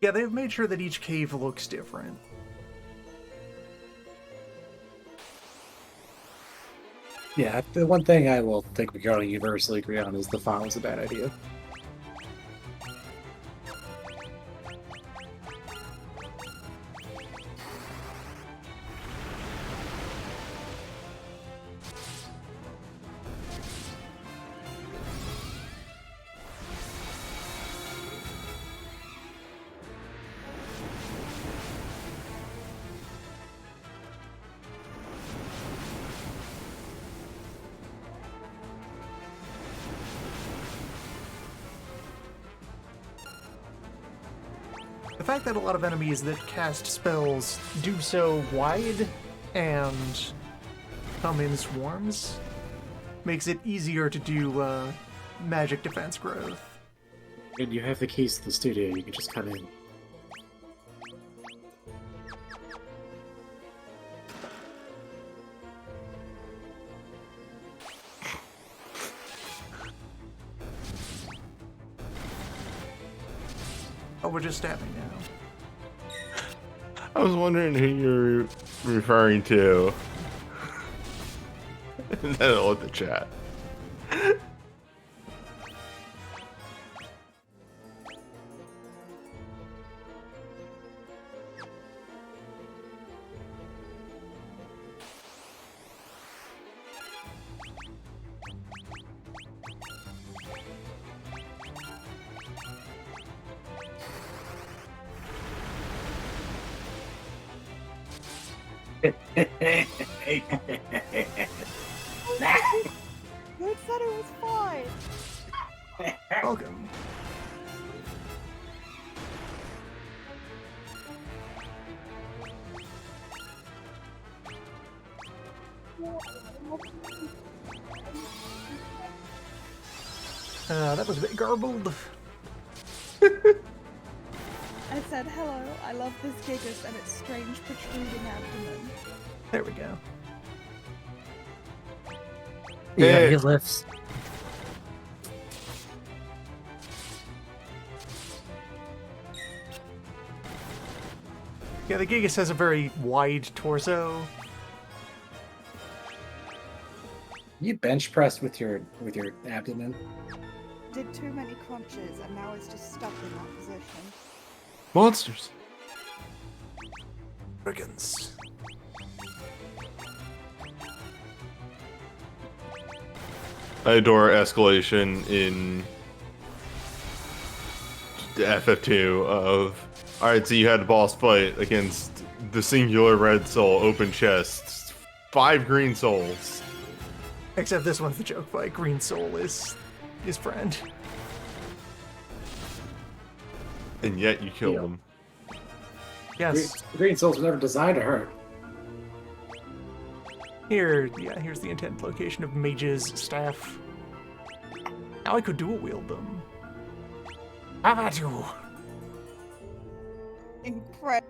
Yeah, they've made sure that each cave looks different. Yeah, the one thing I will think we can only universally agree on is the font was a bad idea. The fact that a lot of enemies that cast spells do so wide and come in swarms makes it easier to do magic defense growth. And you have the keys to the studio, you can just come in. Oh, we're just stabbing now. I was wondering who you're referring to. And then I'll look at the chat. Who said it was fine? Welcome. That was a bit garbled. I said, hello, I love this gigas and its strange protruding abdomen. There we go. Yeah, Hey. he lifts. Yeah, the Gigas has a very wide torso. You bench press with your abdomen. Did too many crunches and now it's just stuck in that position. Monsters. Brigands. I adore escalation in the FF2 of, alright, so you had a boss fight against the singular red soul, open chest, 5 green souls. Except this one's the joke fight. Green Soul is his friend. And yet you killed Yeah. them. Yes. Green souls were never designed to hurt. Here's the intended location of Mage's staff. Now I could dual wield them. How about you? Incredible.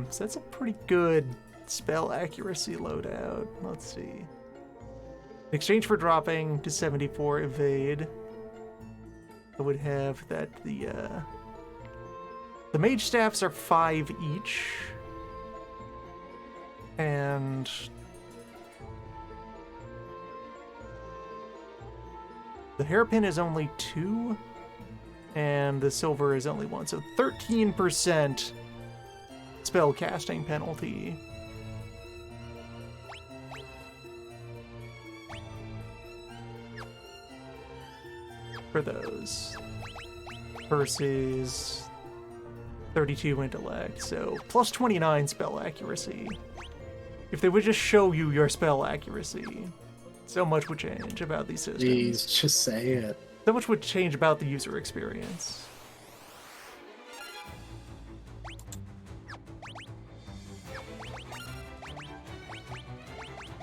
So that's a pretty good spell accuracy loadout. Let's see. In exchange for dropping to 74 evade, I would have that the mage staffs are 5 each. And the hairpin is only 2, and the silver is only 1, so 13% spell casting penalty. For those versus 32 intellect, so plus 29 spell accuracy. If they would just show you your spell accuracy, so much would change about these systems. Please, just say it. So much would change about the user experience.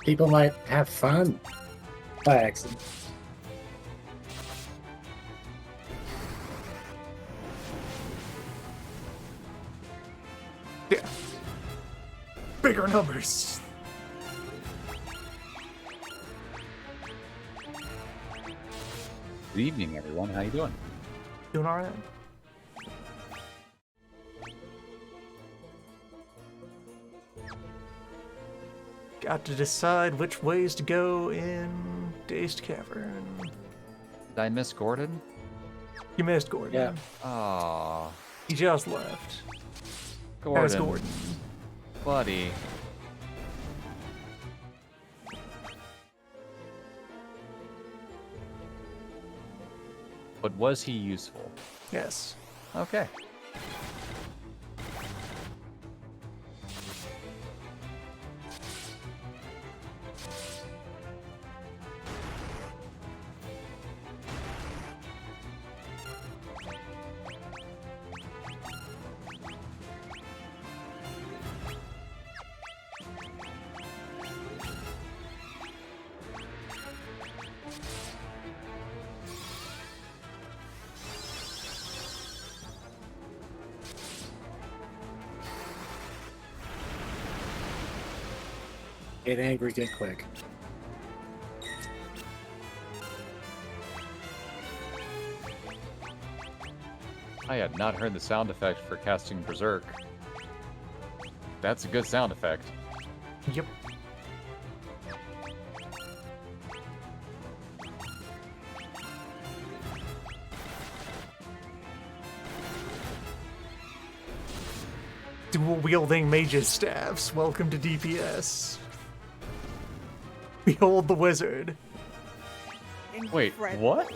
People might have fun by accident. Yeah. Bigger numbers. Good evening, everyone. How you doing? Doing all right. Got to decide which ways to go in Dazed Cavern. Did I miss Gordon? You missed Gordon. Yeah. Oh, He just left. Gordon. As Gordon. Buddy. But was he useful? Yes. Okay. Get angry, get quick. I had not heard the sound effect for casting Berserk. That's a good sound effect. Yep. Dual-wielding mage's staffs. Welcome to DPS. Behold the wizard. Wait, Incredible. what?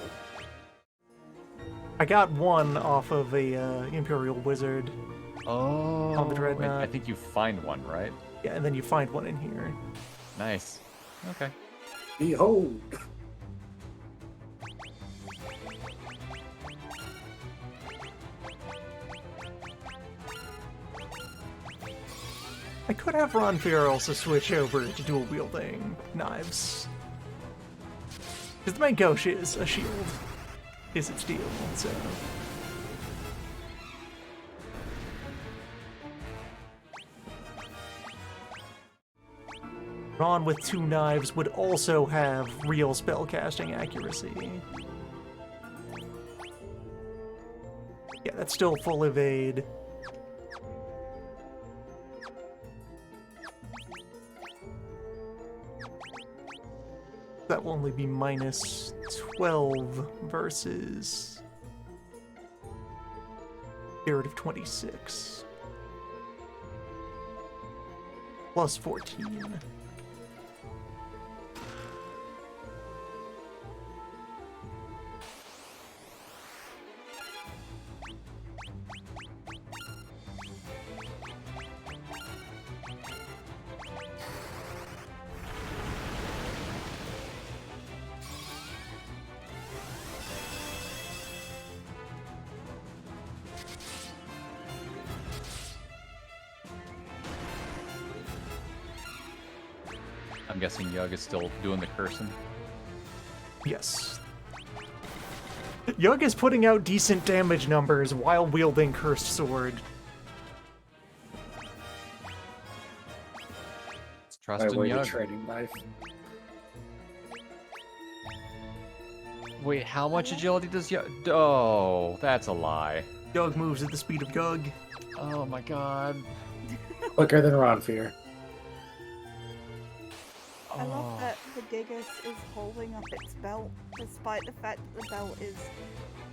I got one off of a Imperial wizard. Oh, On the Dreadnought. I think you find one, right? Yeah, and then you find one in here. Nice. Okay. Behold! I could have Ronfair also switch over to dual-wielding knives. Because the Mangosh is a shield. Is its deal, so... Ron with two knives would also have real spellcasting accuracy. Yeah, that's still full evade. That will only be minus 12 versus Spirit of 26. Plus 14. I'm guessing Yug is still doing the cursing. Yes. Yug is putting out decent damage numbers while wielding Cursed Sword. Let's trust My in way to Yug. trading knife. Wait, how much agility does Yug? Oh, that's a lie. Yug moves at the speed of Gug. Oh my god. Quicker than Ronfear. I love Oh. that the Gigas is holding up its belt, despite the fact that the belt is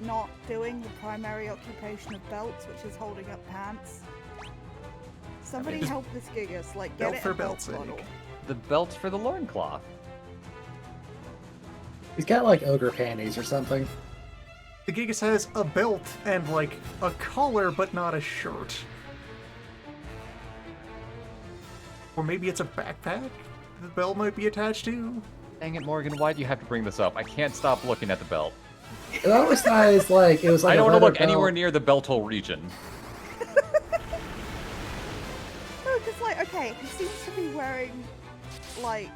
not doing the primary occupation of belts, which is holding up pants. Somebody just help this Gigas, like, belt get it for a belt belt's sake. model. The belt's for the loincloth. He's got like ogre panties or something. The Gigas has a belt and, like, a collar, but not a shirt. Or maybe it's a backpack the belt might be attached to? Dang it, Morgan, why do you have to bring this up? I can't stop looking at the belt. It always thought like it was like I a don't want to leather look anywhere belt. near the belt hole region. No, because, like, okay, he seems to be wearing, like,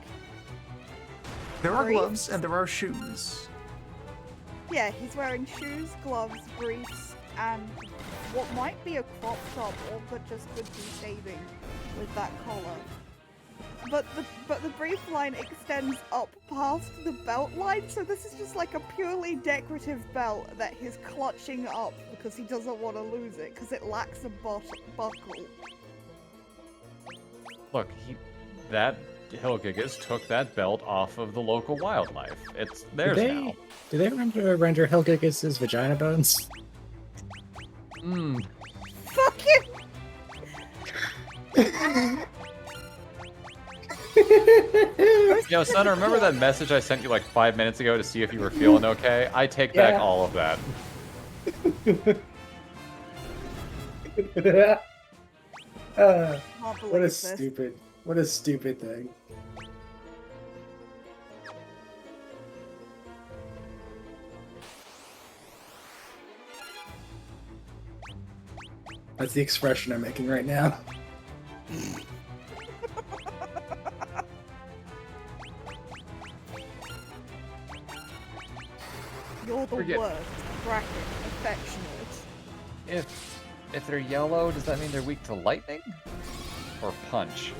There are briefs. gloves and there are shoes. Yeah, he's wearing shoes, gloves, briefs, and what might be a crop top, or but just could be shaving with that collar. But the brief line extends up past the belt line, so this is just like a purely decorative belt that he's clutching up because he doesn't want to lose it because it lacks a buckle. Look, that Hilgigas took that belt off of the local wildlife. It's theirs now. Do they render Helgigas' vagina bones? Fuck you! Yo, son, remember that message I sent you like 5 minutes ago to see if you were feeling okay? I take back Yeah. all of that. Can't believe What a this. stupid thing. That's the expression I'm making right now. You're the Forget- worst. Bracket. Affectionate. If they're yellow, does that mean they're weak to lightning? Or punch?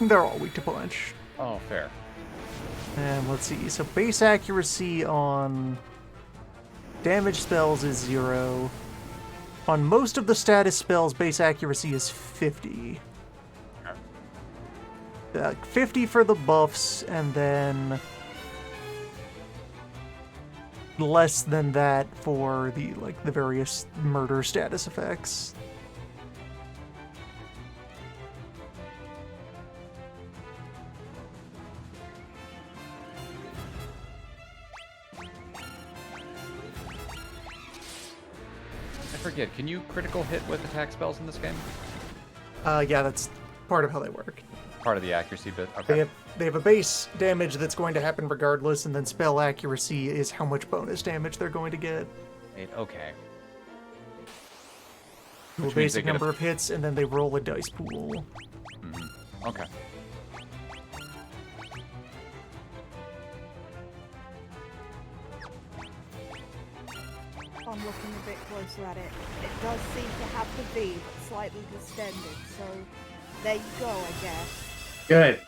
They're all weak to punch. Oh, fair. And let's see. So base accuracy on damage spells is 0. On most of the status spells, base accuracy is 50. 50 for the buffs, and then less than that for the various murder status effects. I forget, can you critical hit with attack spells in this game? Yeah, that's part of how they work. Part of the accuracy bit. Okay. They have a base damage that's going to happen regardless, and then spell accuracy is how much bonus damage they're going to get. Okay. A Which means basic they get number of hits, and then they roll a dice pool. Okay. I'm looking a bit closer at it. It does seem to have the V, but slightly distended, so there you go, I guess. Good.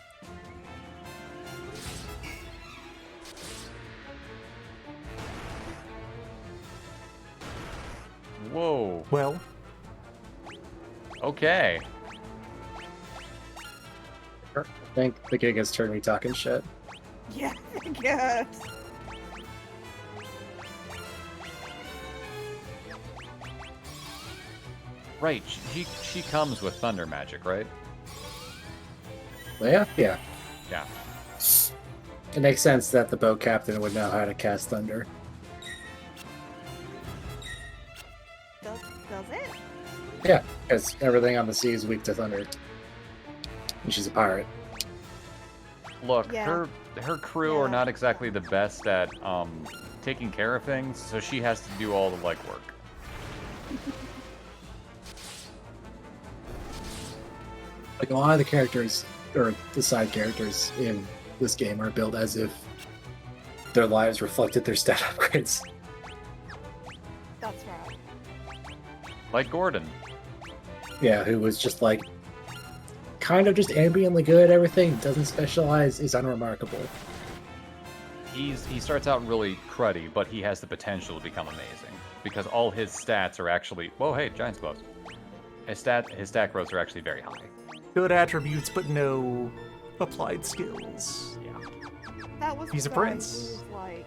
Whoa. Well, Okay. I think the gig has turned me talking shit. Yeah, I guess. Right. She comes with thunder magic, right? Yeah? Yeah. Yeah. It makes sense that the boat captain would know how to cast thunder. Does it? Yeah, because everything on the sea is weak to thunder. And she's a pirate. Look, Yeah. her crew are Yeah. not exactly the best at taking care of things, so she has to do all the legwork. Like, a lot of the characters, or the side characters in this game, are built as if their lives reflected their stat upgrades. That's right. Like Gordon. Yeah, who was just like, kind of just ambiently good at everything, doesn't specialize, is unremarkable. He starts out really cruddy, but he has the potential to become amazing because all his stats are actually. Whoa, hey, Giant's Gloves. His stat growths are actually very high. good attributes, but no applied skills. Yeah. That was He's the a guy prince. Who was like,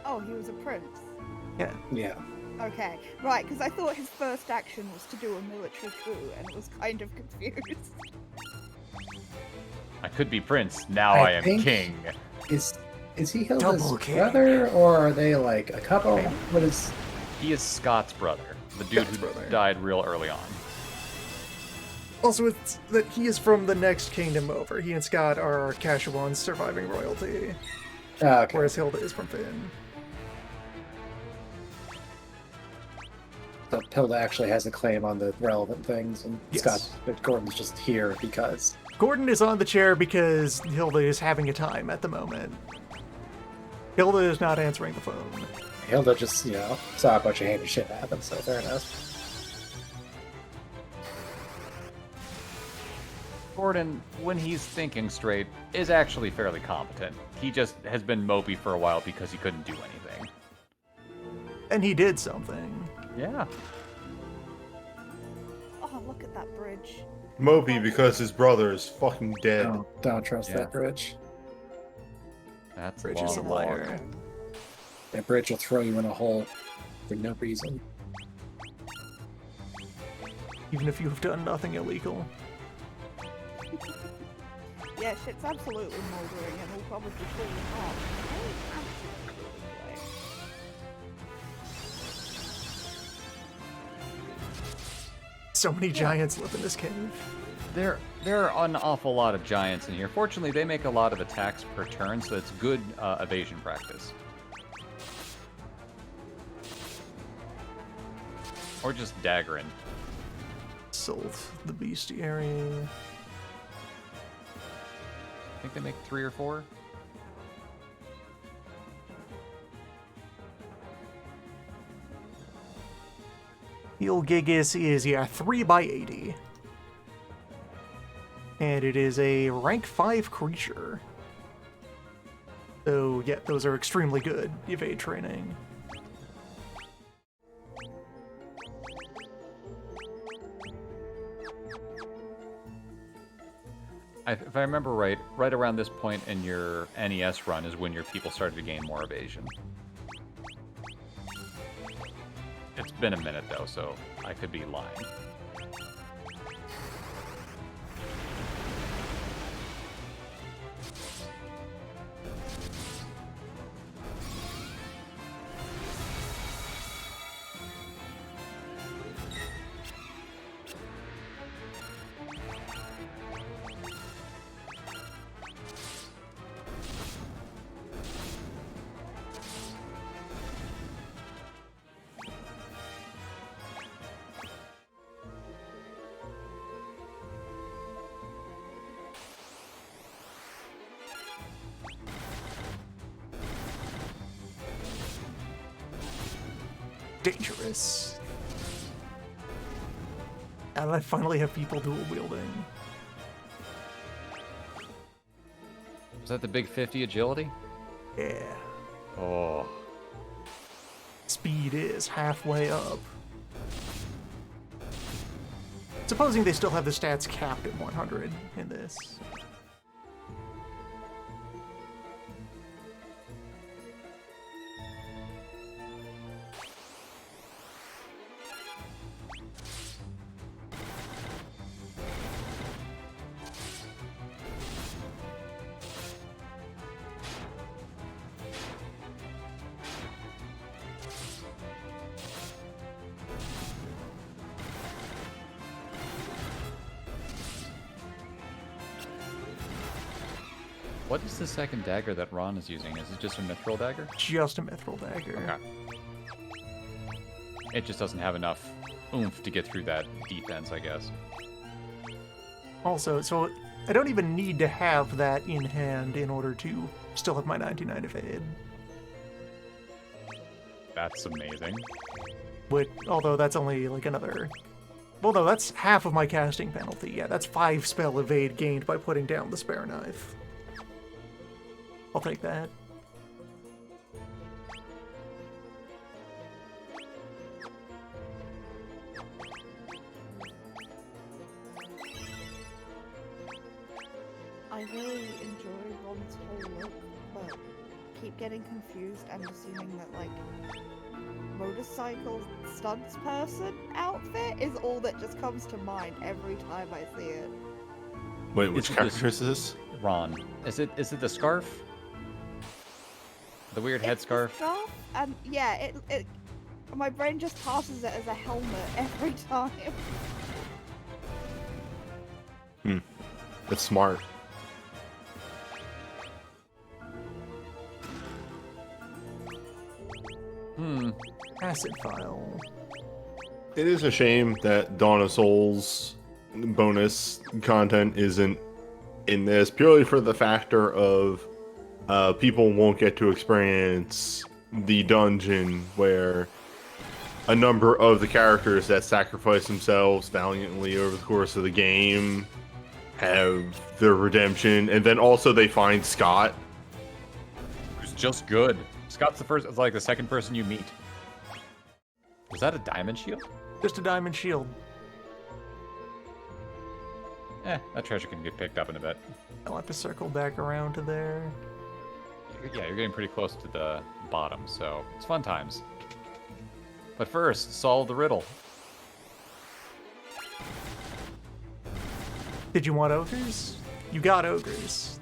oh, he was a prince. Yeah. Yeah. Okay, right, because I thought his first action was to do a military coup and was kind of confused. I could be prince. Now I I am think- king. Is he Hilda's Double king. brother, or are they like a couple? What is? He is Scott's brother, the dude Scott's who brother. died real early on. Also, it's that he is from the next kingdom over. He and Scott are Kashuan's surviving royalty, Ah, okay. whereas Hilda is from Finn. So Hilda actually has a claim on the relevant things, and Yes. Scott, but Gordon's just here because. Gordon is on the chair because Hilda is having a time at the moment. Hilda is not answering the phone. Hilda just, saw a bunch of handy shit happen, so fair enough. Gordon, when he's thinking straight, is actually fairly competent. He just has been mopey for a while because he couldn't do anything. And he did something. Yeah. Oh, look at that bridge. Moby because his brother is fucking dead. Don't trust Yeah. that bridge. That's Bridge is a long. liar. That bridge will throw you in a hole for no reason. Even if you have done nothing illegal. Yeah, shit's absolutely mouldering and will probably fall apart. So many giants live in this cave. There are an awful lot of giants in here. Fortunately, they make a lot of attacks per turn, so it's good evasion practice. Or just daggering. Sold the bestiary. I think they make 3 or 4. Heal Gigas is, 3/80. And it is a rank 5 creature. So, yeah, those are extremely good evade training. If I remember right around this point in your NES run is when your people started to gain more evasion. It's been a minute though, so I could be lying. Dangerous. And I finally have people dual wielding. Is that the big 50 agility? Yeah. Oh. Speed is halfway up. Supposing they still have the stats capped at 100 in this. What is the second dagger that Ron is using? Is it just a mithril dagger? Just a mithril dagger. Okay. It just doesn't have enough oomph to get through that defense, I guess. Also, so I don't even need to have that in hand in order to still have my 99 evade. That's amazing. Although that's only like another... Well, no, that's half of my casting penalty. Yeah, that's 5 spell evade gained by putting down the spare knife. I'll take that. I really enjoy Ron's whole look, but keep getting confused and assuming that, like, motorcycle stunts person outfit is all that just comes to mind every time I see it. Wait, which It's character is this? Ron. Is it the scarf? The weird It's the headscarf? scarf, and yeah, it my brain just passes it as a helmet every time. It's smart. Acid file. It is a shame that Dawn of Souls bonus content isn't in this purely for the factor of people won't get to experience the dungeon where a number of the characters that sacrifice themselves valiantly over the course of the game have their redemption, and then also they find Scott. Who's just good. Scott's like the second person you meet. Was that a diamond shield? Just a diamond shield. That treasure can get picked up in a bit. I'll have to circle back around to there. Yeah, you're getting pretty close to the bottom, so it's fun times. But first, solve the riddle. Did you want ogres? You got ogres.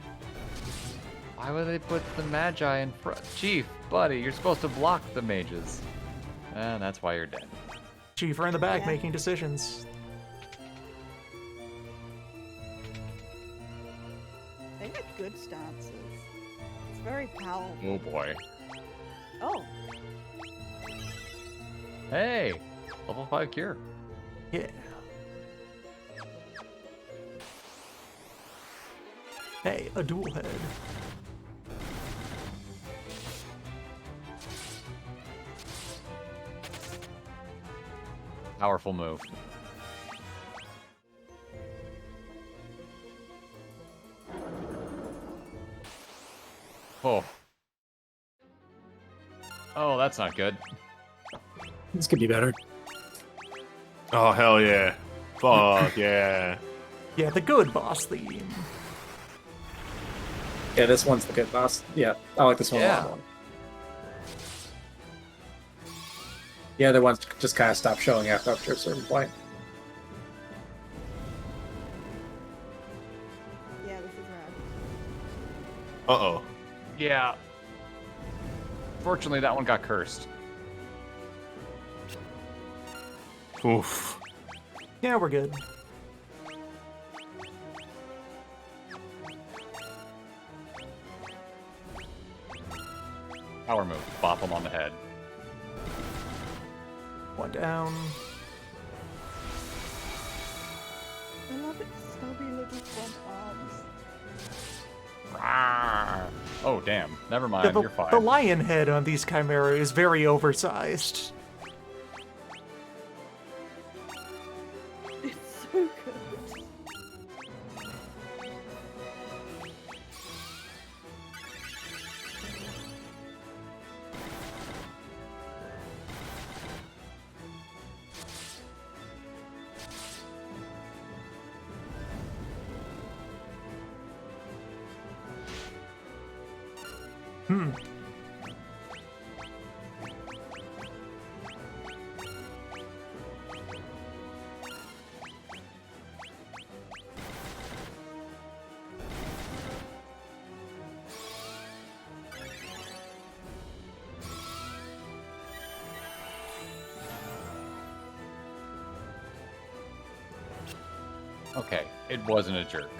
Why would they put the magi in front? Chief, buddy, you're supposed to block the mages. And that's why you're dead. Chief are in the back Yeah. making decisions. They got good stances. It's very powerful. Oh boy. Oh, Hey! Level 5 cure. Yeah. Hey, a dual head. Powerful move. Oh. Oh, that's not good. This could be better. Oh, hell yeah. Fuck yeah. Yeah, the good boss theme. Yeah, this one's the good boss. Yeah, I like this one a Yeah. lot more. The other ones just kind of stop showing up after a certain point. yeah, this is rad. Uh-oh. Yeah. Fortunately, that one got cursed. Oof. Yeah, we're good. Power move. Bop him on the head. One down. I love its stubby little front arms. Rawr. Oh, damn. Never mind. Yeah, You're fine. the lion head on these chimera is very oversized. It's so good. Hmm. Okay, it wasn't a jerk.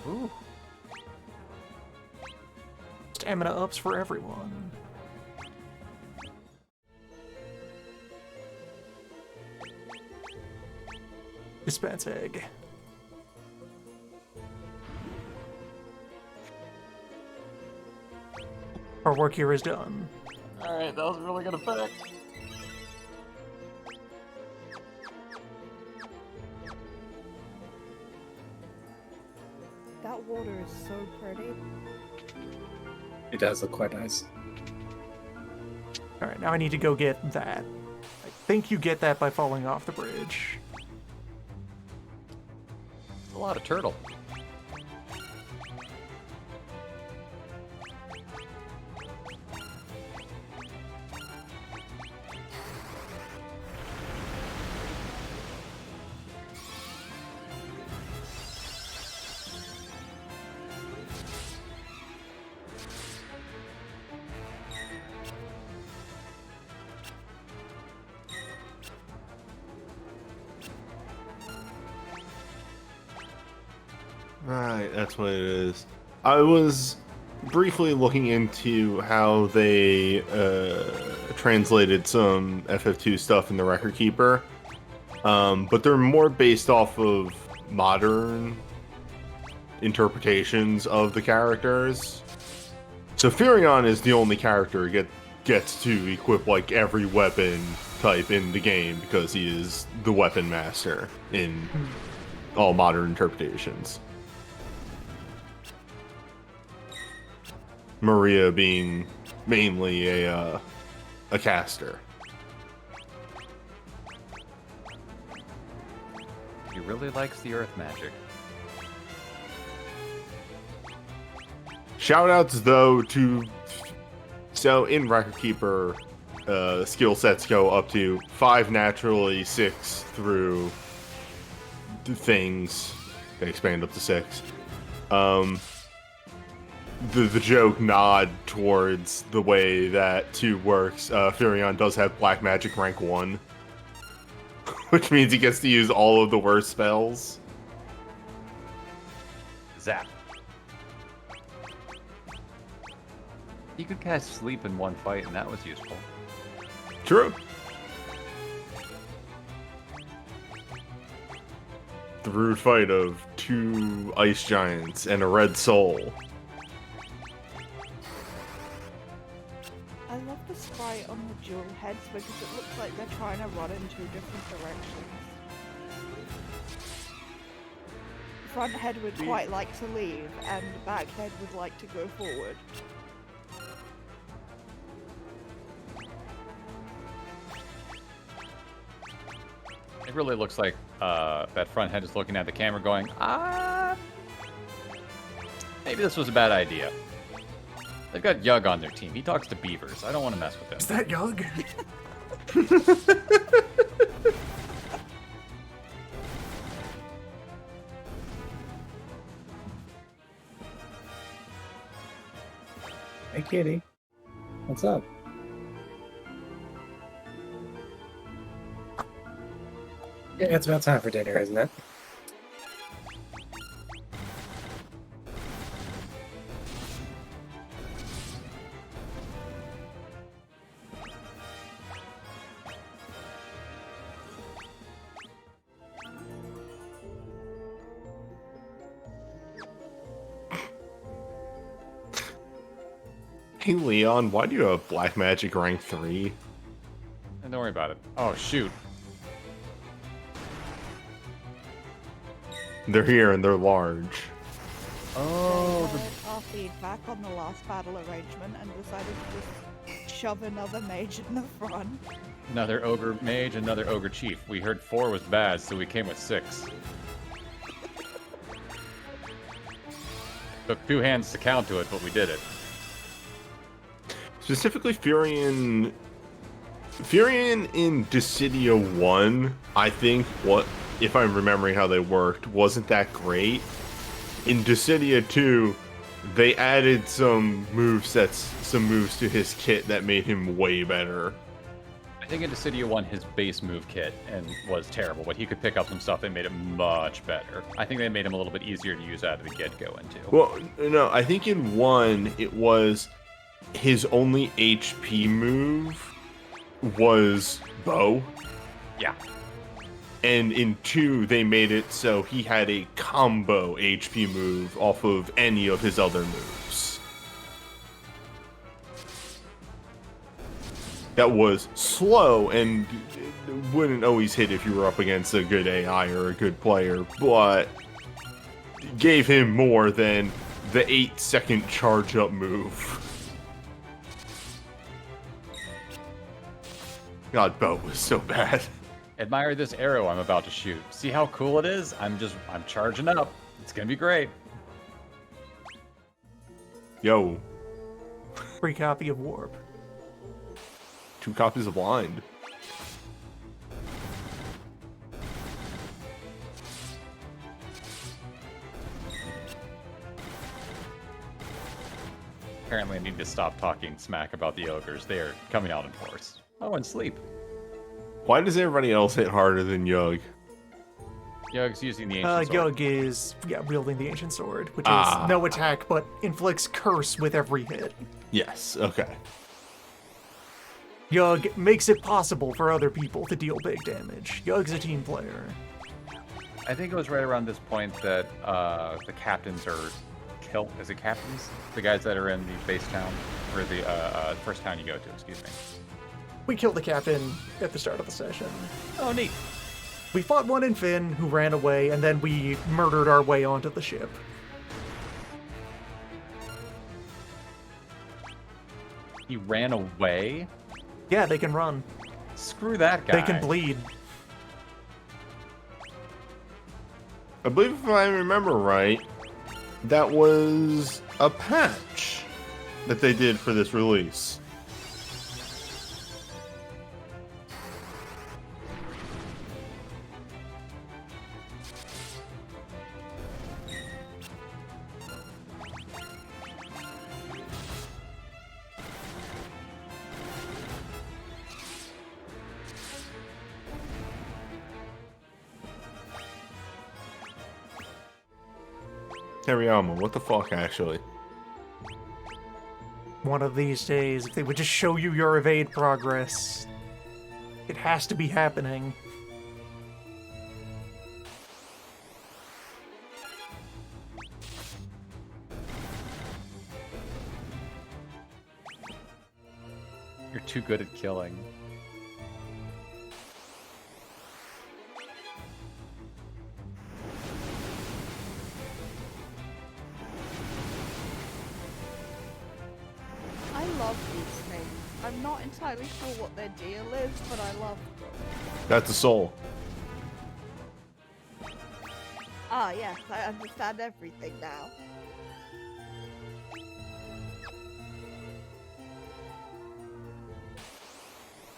Ooh. Stamina ups for everyone. Dispense egg. Our work here is done. Alright, that was a really good effect. That water is so pretty. It does look quite nice. Alright, now I need to go get that. I think you get that by falling off the bridge. It's a lot of turtle. Right, that's what it is. I was briefly looking into how they translated some FF2 stuff in the Record Keeper, but they're more based off of modern interpretations of the characters. So Furion is the only character gets to equip like every weapon type in the game because he is the weapon master in all modern interpretations. Maria being mainly a caster. He really likes the earth magic. Shoutouts though to so in Record Keeper, skill sets go up to 5 naturally, 6 through things. They expand up to 6. The joke nod towards the way that 2 works. Furion does have Black Magic rank 1, which means he gets to use all of the worst spells. Zap. He could cast Sleep in one fight, and that was useful. True. The rude fight of 2 ice giants and a red soul. I love the sprite on the dual heads because it looks like they're trying to run in 2 different directions. Front head would quite like to leave, and back head would like to go forward. It really looks like that front head is looking at the camera going, maybe this was a bad idea. They've got Yug on their team. He talks to beavers. I don't want to mess with him. Is that Yug? Hey, kitty. What's up? Yeah, it's about time for dinner, isn't it? Hey Leon, why do you have Black Magic rank 3? And don't worry about it. Oh, shoot. They're here and they're large. Oh, They heard our feedback on the last battle arrangement and decided to just shove another mage in the front. another ogre mage, another ogre chief. We heard 4 was bad, so we came with 6. Took 2 hands to count to it, but we did it. Specifically, Furion in Dissidia 1, I think, if I'm remembering how they worked, wasn't that great. In Dissidia 2, they added some moves to his kit that made him way better. I think in Dissidia 1, his base move kit was terrible, but he could pick up some stuff that made it much better. I think they made him a little bit easier to use out of the get-go into. Well, no, I think in 1, it was his only HP move was bow. Yeah. And in 2, they made it so he had a combo HP move off of any of his other moves. That was slow and wouldn't always hit if you were up against a good AI or a good player, but gave him more than the 8-second charge-up move. God, bow was so bad. Admire this arrow I'm about to shoot. See how cool it is? I'm charging up. It's gonna be great. Yo, Free copy of Warp. 2 copies of Blind. Apparently I need to stop talking smack about the ogres. They are coming out in force. Oh, and sleep. Why does everybody else hit harder than Yug? Yug's using the ancient sword. Yug is wielding the ancient sword, which is no attack but inflicts curse with every hit. Yes. Okay. Yug makes it possible for other people to deal big damage. Yug's a team player. I think it was right around this point that the captains are killed. Is it captains? The guys that are in the base town, or the first town you go to, excuse me. We killed the captain at the start of the session. Oh, neat. We fought one in Finn who ran away, and then we murdered our way onto the ship. He ran away? Yeah, they can run. Screw that guy. They can bleed. I believe if I remember right, that was a patch that they did for this release. Teriyama, what the fuck, actually? One of these days, if they would just show you your evade progress, it has to be happening. You're too good at killing. I love these things. I'm not entirely sure what their deal is, but I love them. That's a soul. Ah, yes, I understand everything now.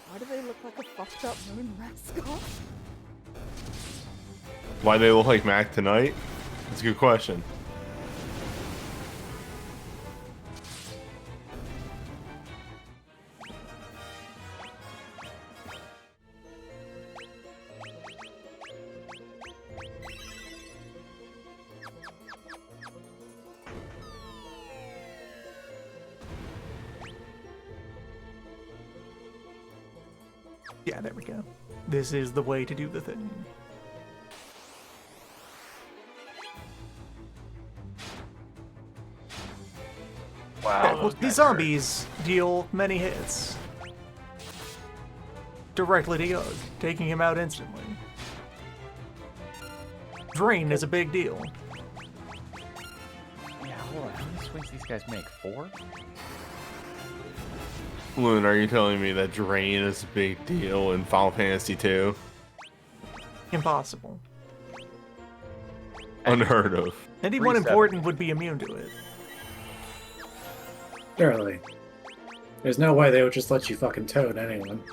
Why do they look like a fucked up moon mascot? Why they look like Mac tonight? That's a good question. Yeah, there we go. This is the way to do the thing. Wow. These zombies deal many hits. Directly to Yug, taking him out instantly. Drain is a big deal. Yeah, hold on. How many swings these guys make? 4? Loon, are you telling me that Drain is a big deal in Final Fantasy II? Impossible. Unheard of. Anyone 3-7. important would be immune to it. Surely. There's no way they would just let you fucking toad anyone.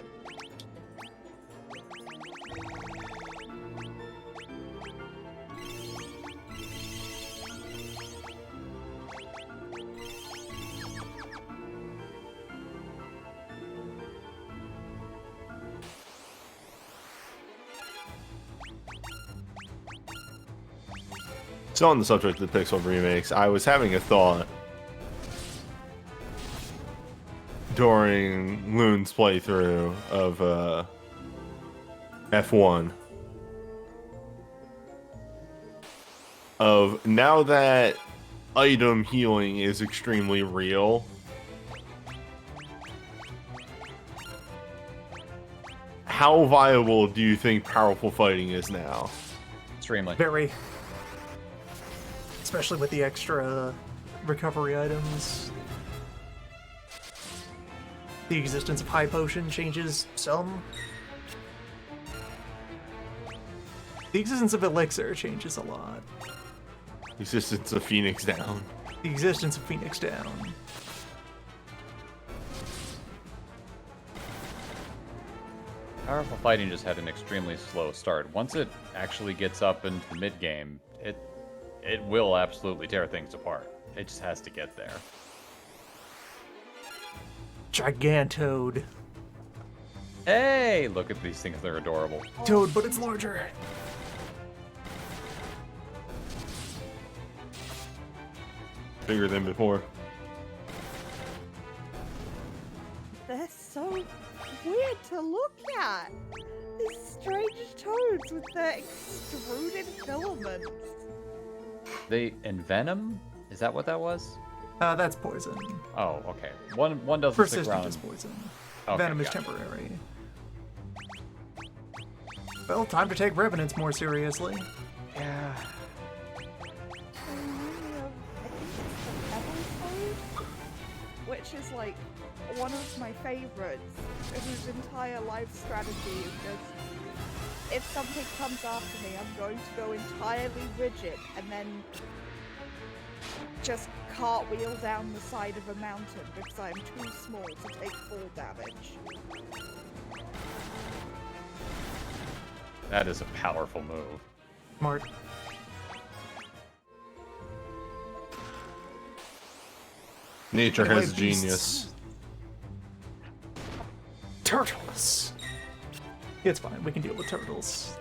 So on the subject of the Pixel remakes, I was having a thought during Loon's playthrough of F1 of now that item healing is extremely real, how viable do you think powerful fighting is now? Extremely. Very. Especially with the extra recovery items. The existence of high potion changes some. The existence of elixir changes a lot. Existence of Phoenix down. The existence of Phoenix down. Powerful fighting just had an extremely slow start. Once it actually gets up into the mid game, it will absolutely tear things apart. It just has to get there. Gigantoad. Hey, look at these things, they're adorable. Toad, but it's larger. Bigger than before. They're so weird to look at. These strange toads with their extruded filaments. They envenom? Is that what that was? That's poison. Oh, okay. One doesn't stick Persistent around. is poison. Okay, Venom is gotcha. temporary. Well, time to take revenants more seriously. Yeah. They remind me of, I think it's the pebble toad, which is like one of my favorites, whose entire life strategy is just, if something comes after me, I'm going to go entirely rigid and then just cartwheel down the side of a mountain because I'm too small to take full damage. That is a powerful move. Smart. Nature Anyway, has beasts. genius. Turtles. It's fine. We can deal with turtles.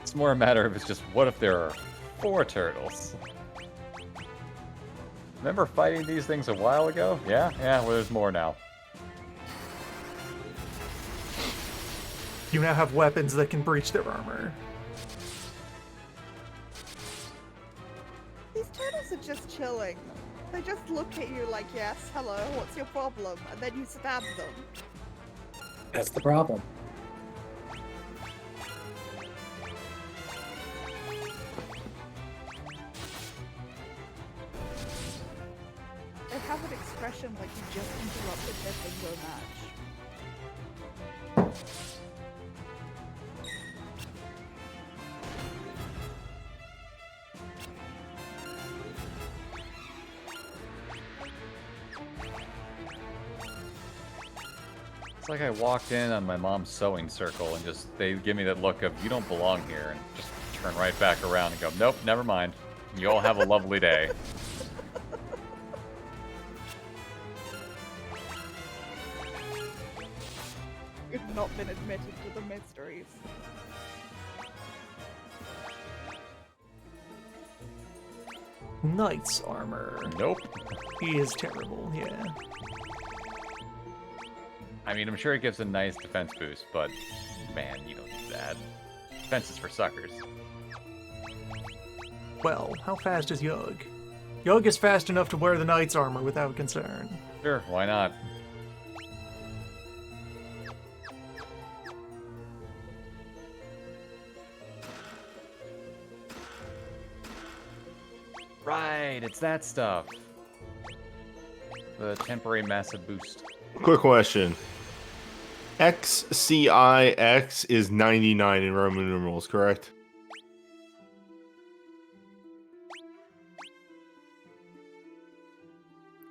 It's more a matter of it's just what if there are 4 turtles? Remember fighting these things a while ago? Yeah? Yeah, well there's more now. You now have weapons that can breach their armor. These turtles are just chilling. They just look at you like, yes, hello, what's your problem? And then you stab them. That's the problem. They have an expression like you just interrupted their bingo match. It's like I walked in on my mom's sewing circle and just they give me that look of you don't belong here and just turn right back around and go, nope, never mind. You all have a lovely day. You've not been admitted to the mysteries. Knight's armor. Nope. He is terrible, yeah. I mean, I'm sure it gives a nice defense boost, but man, you don't need that. Defense is for suckers. Well, how fast is Yug? Yug is fast enough to wear the knight's armor without concern. Sure, why not? Right, it's that stuff. The temporary massive boost. Quick question. XCIX is 99 in Roman numerals, correct?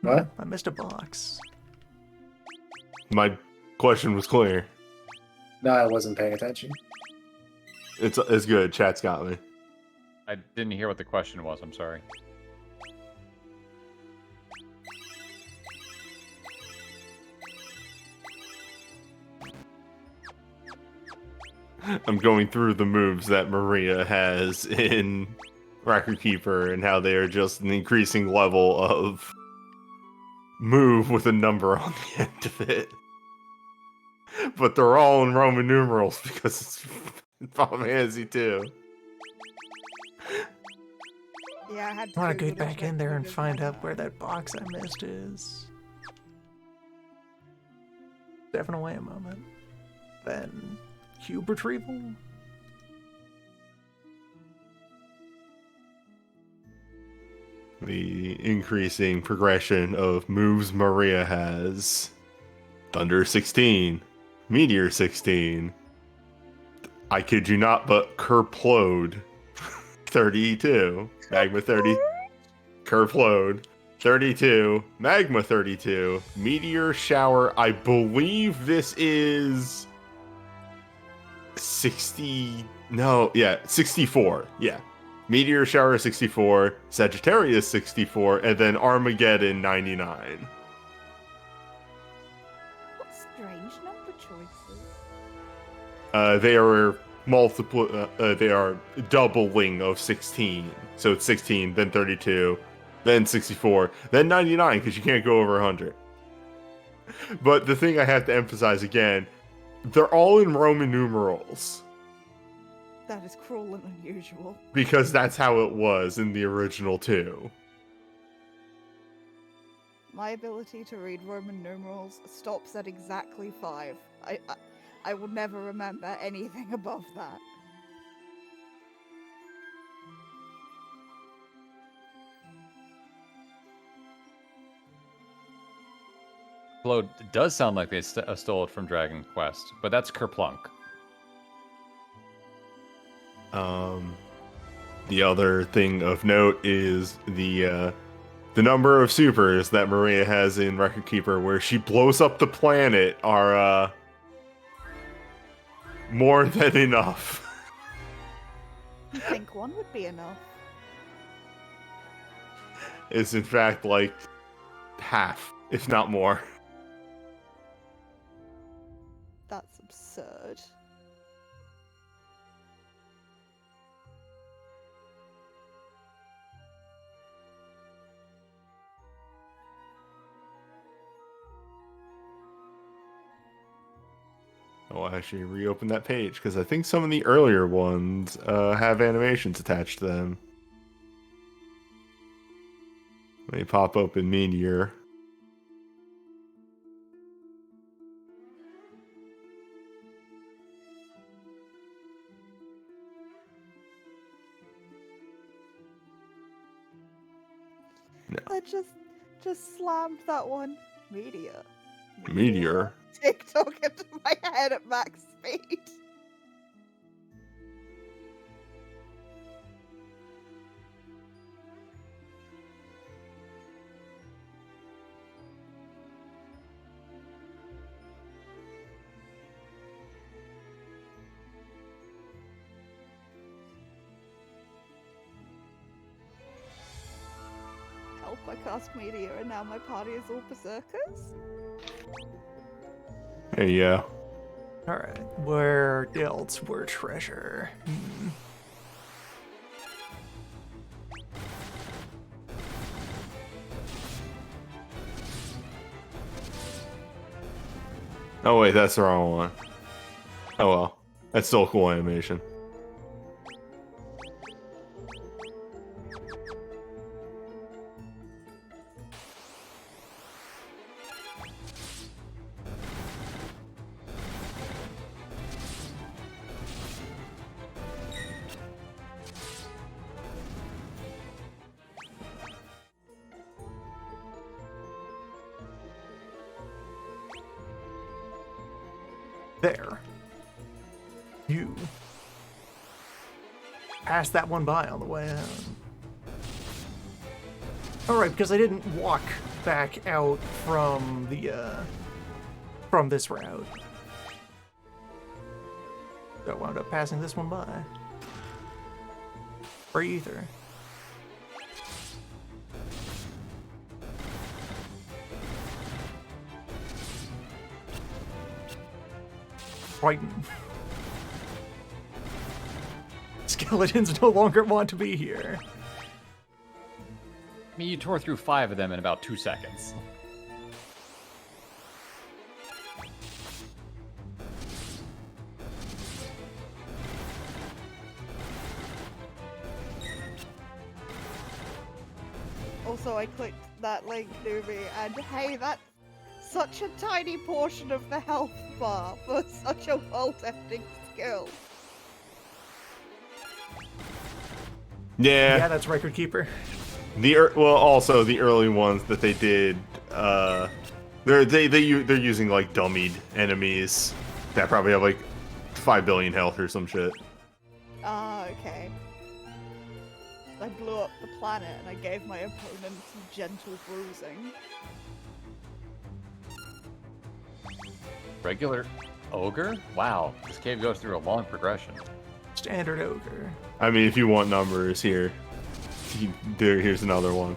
What? I missed a box. My question was clear. No, I wasn't paying attention. It's good. Chat's got me. I didn't hear what the question was, I'm sorry. I'm going through the moves that Maria has in Record Keeper and how they are just an increasing level of move with a number on the end of it. But they're all in Roman numerals because it's Final Fantasy 2. Yeah, I had I want to Google get back check in there who and does find that. out where that box I missed is. Definitely a moment. Then, cube retrieval? The increasing progression of moves Maria has. Thunder 16. Meteor 16. I kid you not, but Kerplode 32. Magma 30. Kerplode 32. Magma 32. Meteor Shower. I believe this is 60. No, yeah, 64. Yeah. Meteor Shower 64, Sagittarius 64, and then Armageddon 99. What strange number choices. They are they are doubling of 16. So it's 16, then 32, then 64, then 99 because you can't go over 100. But the thing I have to emphasize again, they're all in Roman numerals That is cruel and unusual. because that's how it was in the original 2. My ability to read Roman numerals stops at exactly 5. I will never remember anything above that. Blow does sound like they stole it from Dragon Quest, but that's Kerplunk. The other thing of note is the number of supers that Maria has in Record Keeper, where she blows up the planet, are more than enough. You think one would be enough? It's in fact like half, if not more. That's absurd. I'll actually reopen that page because I think some of the earlier ones have animations attached to them. Let me pop open Meteor. I just slammed that one. Meteor? TikTok into my head at max speed. Help, I cast Meteor and now my party is all berserkers? There you go. Alright, where else were treasure? Oh wait, that's the wrong one. Oh well. That's still a cool animation. There. You passed that one by on the way out. Alright, because I didn't walk back out from the, from this route. So I wound up passing this one by. Or either. Frightened. Skeletons no longer want to be here. I mean, you tore through 5 of them in about 2 seconds. Also, I clicked that link, newbie, and hey, that's such a tiny portion of the health bar for such a world-ending skill. Yeah. Yeah, that's Record Keeper. Well, also the early ones that they did, they're using like dummied enemies that probably have like 5 billion health or some shit. Ah, okay. I blew up the planet and I gave my opponent some gentle bruising. Regular ogre? Wow, this cave goes through a long progression. Standard ogre. I mean, if you want numbers here, here's another one.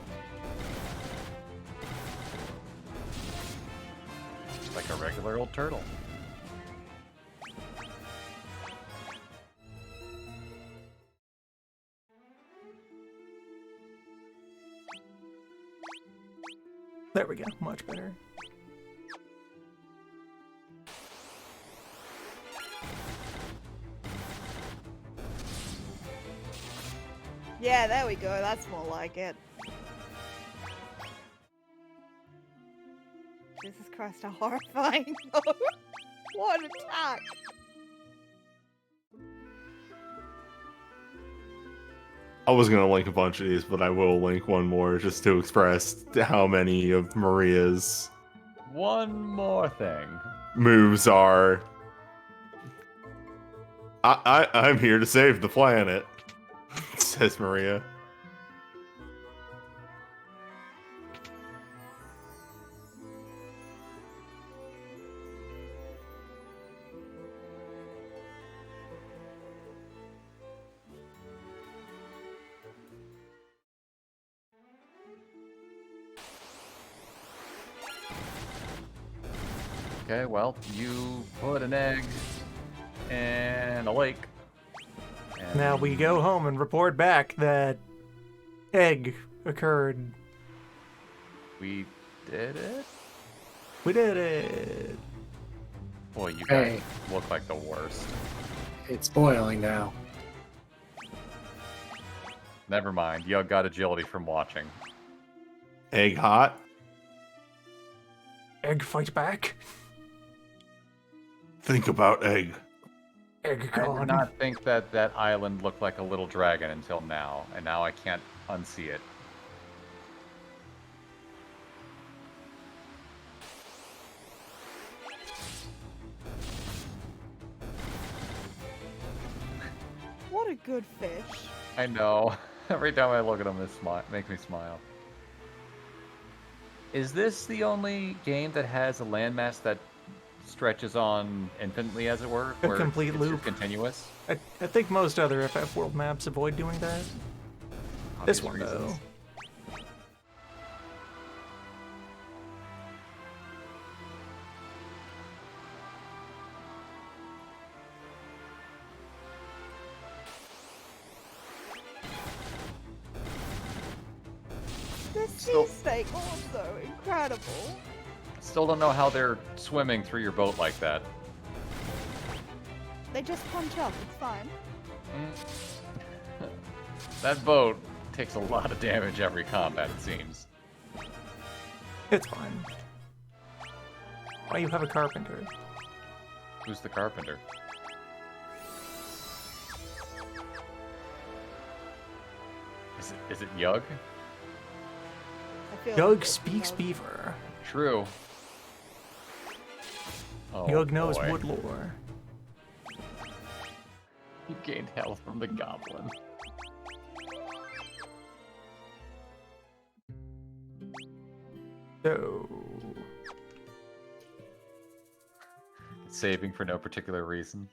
Just like a regular old turtle. There we go. Much better. Yeah, there we go. That's more like it. Jesus Christ, how horrifying. What an attack! I was gonna link a bunch of these, but I will link one more just to express how many of Maria's One more thing. moves are. I'm here to save the planet, says Maria. Okay, well, you put an egg in a lake. And Now we go home and report back that egg occurred. We did it? We did it. Boy, you Hey. guys look like the worst. It's boiling now. Never mind. Yug got agility from watching. Egg hot. Egg fight back. Think about egg. Egg I gone. did not think that that island looked like a little dragon until now, and now I can't unsee it. What a good fish. I know. Every time I look at him, it makes me smile. Is this the only game that has a landmass that stretches on infinitely, as it were? A where complete it's loop. just continuous? I think most other FF World maps avoid doing that. This Obvious one, reasons. though. This Still- sea steak also incredible. Still don't know how they're swimming through your boat like that. They just punch up, it's fine. That boat takes a lot of damage every combat, it seems. It's fine. Why you have a carpenter? Who's the carpenter? Is it Yug? I feel Yug like it's speaks love. beaver. True. Oh, Yug knows boy. wood lore. You gained health from the goblin. So, Saving for no particular reason.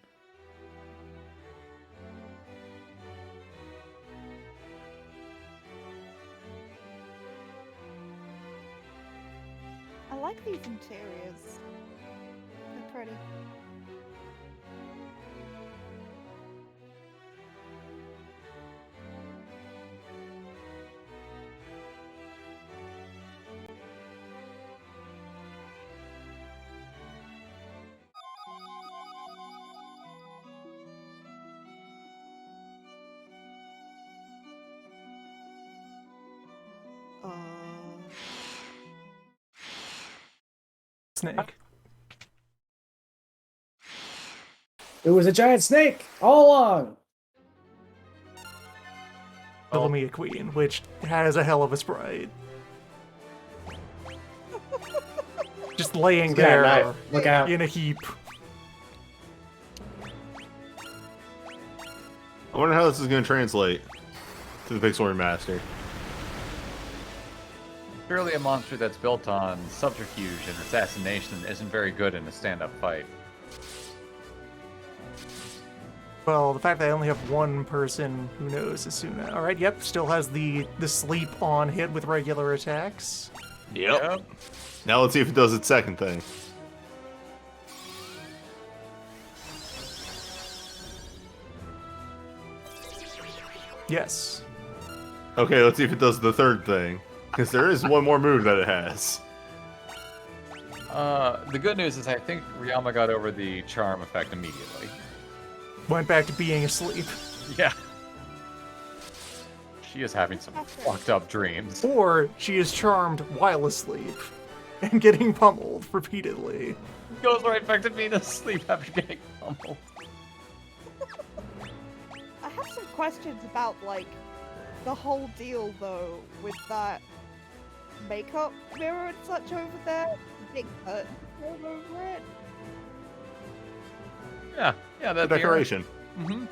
I like these interiors. They're pretty. snake. It was a giant snake all along. Wilhelmia Queen, which has a hell of a sprite. Just laying He's got a there knife. Look out. in a heap. I wonder how this is going to translate to the Pixel Remaster. Surely a monster that's built on subterfuge and assassination isn't very good in a stand-up fight. Well, the fact that I only have one person who knows Asuna. Alright, yep, still has the sleep on hit with regular attacks. Yep. Now let's see if it does its second thing. Yes. Okay, let's see if it does the third thing. Because there is one more move that it has. The good news is I think Ryama got over the charm effect immediately. Went back to being asleep. Yeah. She is having some fucked up dreams. Or she is charmed while asleep and getting pummeled repeatedly. Goes right back to being asleep after getting pummeled. I have some questions about, like, the whole deal, though, with that makeup mirror and such over there. Big curtain all over it. Yeah, The that decoration. Mm-hmm.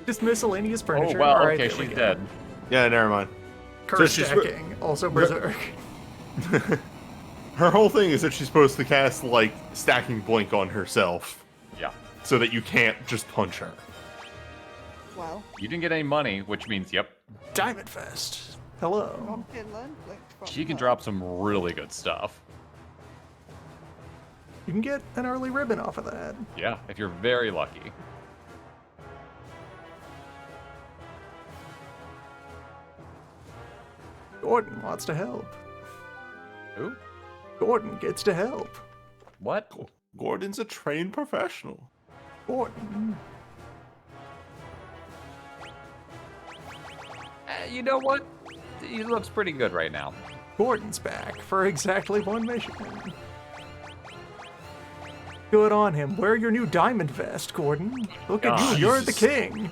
Just miscellaneous Oh, furniture. well, All right, okay, there we she's go. dead. Yeah, never mind. Curse she's- stacking, also berserk. Her whole thing is that she's supposed to cast, like, stacking blink on herself Yeah. so that you can't just punch her. Well, You didn't get any money, which means, yep, Diamond Fest. Hello. from Finland, linked from she can her. drop some really good stuff. You can get an early ribbon off of that. Yeah, if you're very lucky. Gordon wants to help. Who? Gordon gets to help. What? Gordon's a trained professional. Gordon. You know what? He looks pretty good right now. Gordon's back for exactly one mission. Good on him. Wear your new diamond vest, Gordon. Look at you. You're the Jesus. king.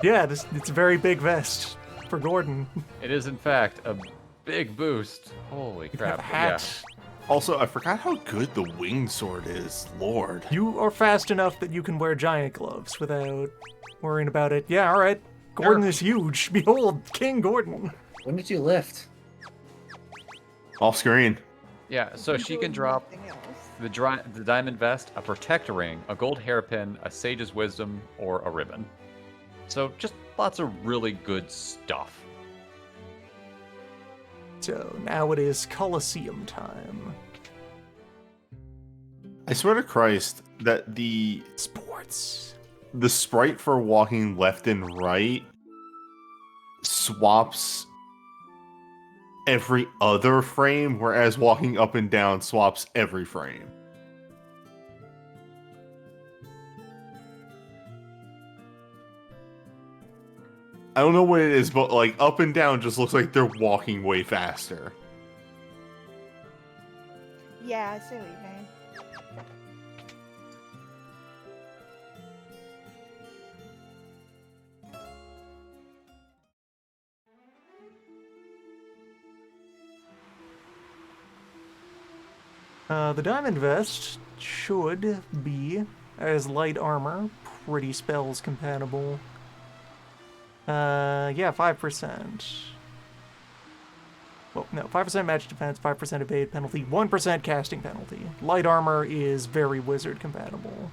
Yeah, it's a very big vest for Gordon. It is, in fact, a big boost. Holy crap. Hat. Also, I forgot how good the wing sword is. Lord. You are fast enough that you can wear giant gloves without worrying about it. Yeah, all right. Gordon Sure. is huge. Behold, King Gordon. When did you lift? Off screen. Yeah, so she can Doing drop nothing else. the diamond vest, a protect ring, a gold hairpin, a sage's wisdom, or a ribbon. So just lots of really good stuff. So now it is Colosseum time. I swear to Christ that the Sports. sprite for walking left and right swaps every other frame, whereas walking up and down swaps every frame. I don't know what it is, but like up and down just looks like they're walking way faster. Yeah, I see what you mean. The diamond vest should be, as light armor, pretty spells compatible. Yeah, 5%. Well, no, 5% magic defense, 5% evade penalty, 1% casting penalty. Light armor is very wizard compatible.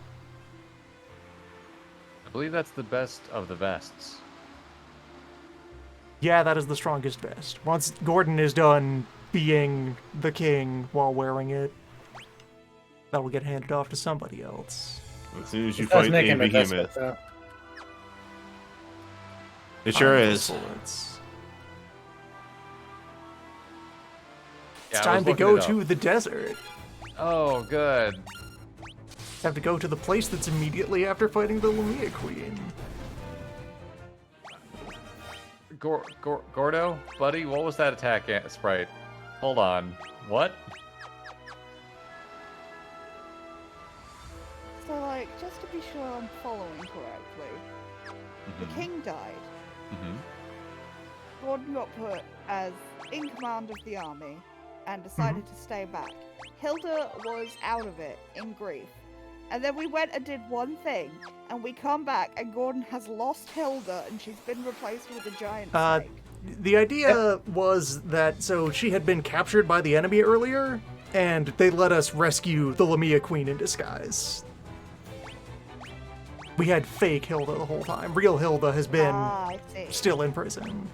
I believe that's the best of the vests. Yeah, that is the strongest vest. Once Gordon is done being the king while wearing it, that will get handed off to somebody else. As soon as you It does fight make a an investment, behemoth. though. It sure Iron is. bullets. Yeah, It's I was time to looking go it up. to the desert. Oh, good. Have to go to the place that's immediately after fighting the Lumia Queen. Gordo? Buddy, what was that attack sprite? Hold on. What? So, like, just to be sure I'm following correctly, the king died. Mm-hmm. Gordon got put as in command of the army and decided to stay back. Hilda was out of it in grief. And then we went and did one thing, and we come back, and Gordon has lost Hilda, and she's been replaced with a giant snake. The idea was that, so she had been captured by the enemy earlier, and they let us rescue the Lumia Queen in disguise. We had fake Hilda the whole time. Real Hilda has been I see. still in prison.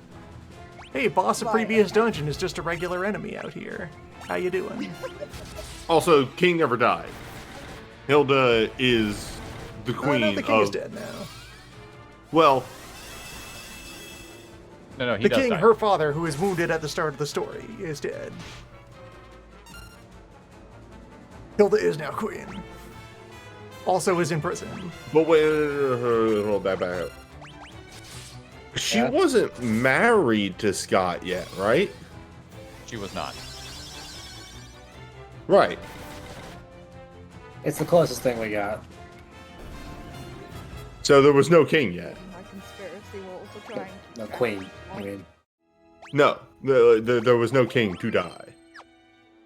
Hey, boss of Right, previous okay. dungeon is just a regular enemy out here. How you doing? Also, King never died. Hilda is the Oh, queen no, the king is of. dead now. Well, No, he The does king, die. her father, who is wounded at the start of the story, is dead. Hilda is now queen. Also is in prison. But wait, hold back up. She Yeah. wasn't married to Scott yet, right? She was not. Right. It's the closest thing we got. So there was no king yet. My conspiracy walls are trying to No track queen. me I down. mean, No, there was no king to die.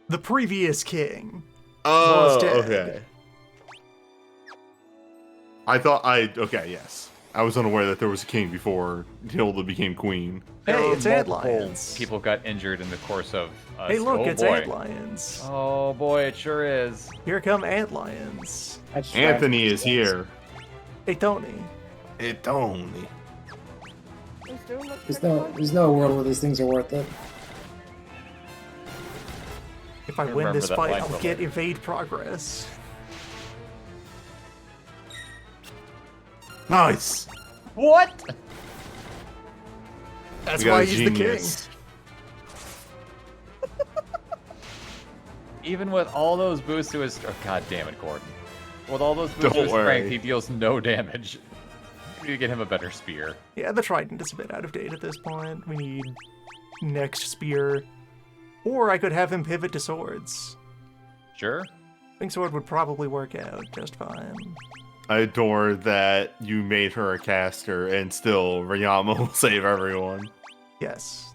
The previous king. Oh, Was dead. okay. Okay, yes. I was unaware that there was a king before Hilda became queen. There Hey, were it's multiple antlions. People got injured in the course of. Hey, look, oh it's boy. antlions. Oh boy, it sure is. Here come antlions. I just Anthony is here. Hey, Tony. It only. Those do look There's pretty no, fun. there's no world where these things are worth it. If I I win remember this that fight, line I'll from get it. evade progress. Nice. What? That's We got why a he's genius. Even with all those boosts to his. Oh, God damn it, Gordon. With all those boosts to Don't his worry. strength, he deals no damage. We need to get him a better spear. the king. Yeah, the trident is a bit out of date at this point. We need next spear. Or I could have him pivot to swords. Sure. I think sword would probably work out just fine. I adore that you made her a caster and still Ryama will save everyone. Yes.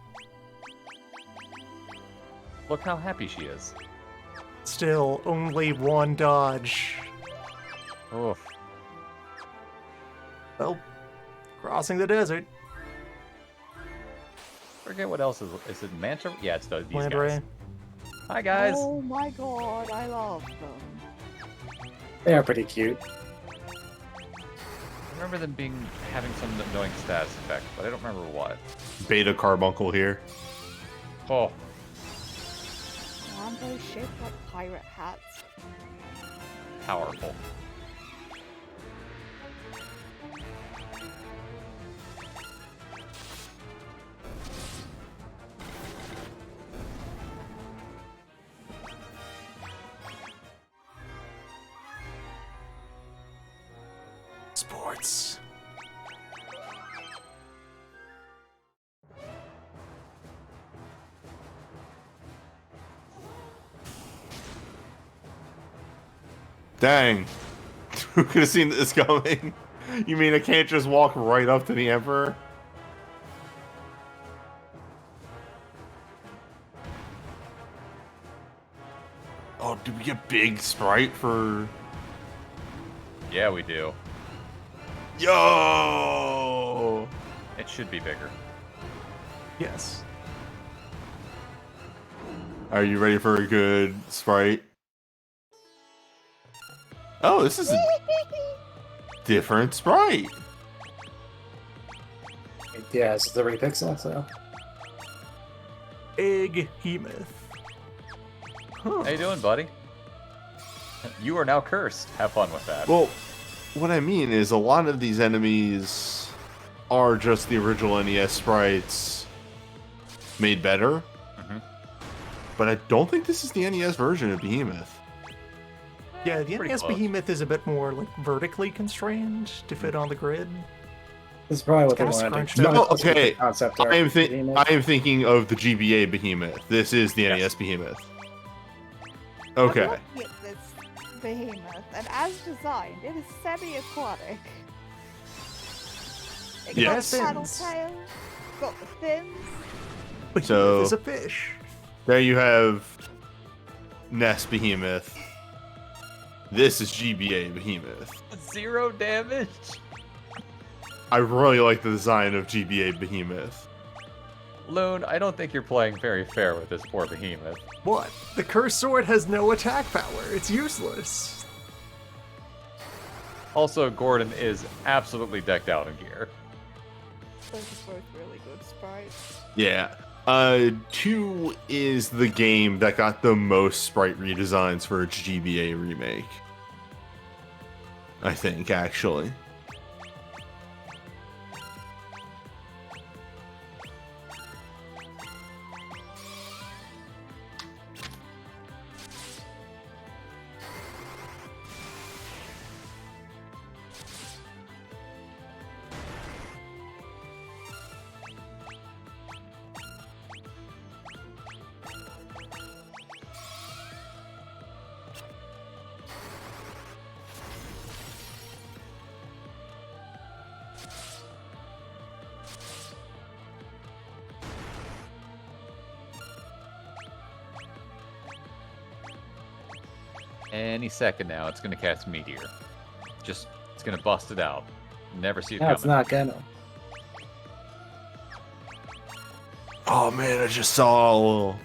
Look how happy she is. Still, only one dodge. Oof. Well, crossing the desert. Forget what else is it Manta? Yeah, it's these Land guys. ray. Hi guys. Oh my god, I love them. They are pretty cute. I remember them having some annoying status effect, but I don't remember what. Beta Carbuncle here. Oh, Aren't they shaped like pirate hats? powerful. Sports. Dang. Who could have seen this coming? You mean I can't just walk right up to the Emperor? Oh, did we get big sprite for... Yeah, we do. Yo! It should be bigger. Yes. Are you ready for a good sprite? Oh, this is a different sprite. Yeah, it's 30 pixel, so. Big Hemoth. Huh. How you doing, buddy? You are now cursed. Have fun with that. Well, what I mean is a lot of these enemies are just the original NES sprites made better. Mhm. But I don't think this is the NES version of Behemoth. Yeah, the Pretty NES close. Behemoth is a bit more like vertically constrained to fit on the grid. This is probably what they Kinda wanted to scrunched do. up. No, That's what the okay. Concept I art am, Behemoth. I am thinking of the GBA Behemoth. This is the Yes. NES Behemoth. I'm Okay. looking at this behemoth, and as designed, it is semi-aquatic. It Yeah. got Yes. the paddle Fins. tail, got the fins. Behemoth So- is a fish. There you have NES Behemoth. This is GBA Behemoth. 0 damage. I really like the design of GBA Behemoth. Loon, I don't think you're playing very fair with this poor behemoth. What? The cursed sword has no attack power. It's useless. Also, Gordon is absolutely decked out in gear. Those are both really good sprites. Yeah. 2 is the game that got the most sprite redesigns for its GBA remake. I think, actually. Any second now, it's gonna cast Meteor. It's gonna bust it out. Never see it No, coming. it's not gonna. Oh man, I just saw a little.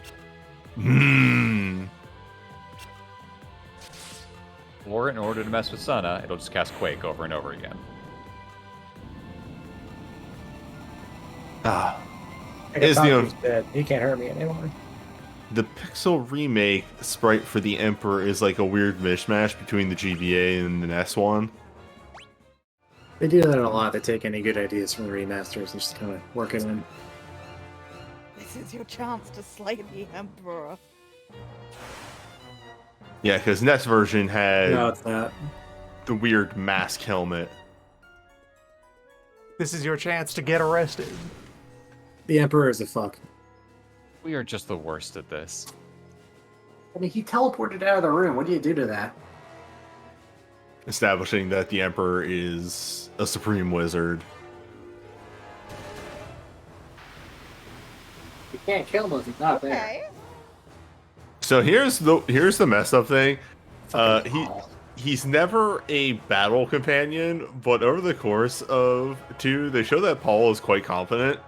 Or in order to mess with Sunna, it'll just cast Quake over and over again. Ah. Is Is the dead. He can't hurt me anymore. The Pixel remake sprite for the Emperor is like a weird mishmash between the GBA and the NES one. They do that a lot. They take any good ideas from the remasters and just kind of work it in. This is your chance to slay the Emperor. Yeah, because NES version had No, it's not. the weird mask helmet. This is your chance to get arrested. The Emperor is a fuck. We are just the worst at this. I mean, he teleported out of the room. What do you do to that? Establishing that the Emperor is a supreme wizard. You can't kill him if he's not there. Okay. So here's the messed up thing. Fucking Paul. He's never a battle companion, but over the course of 2, they show that Paul is quite competent.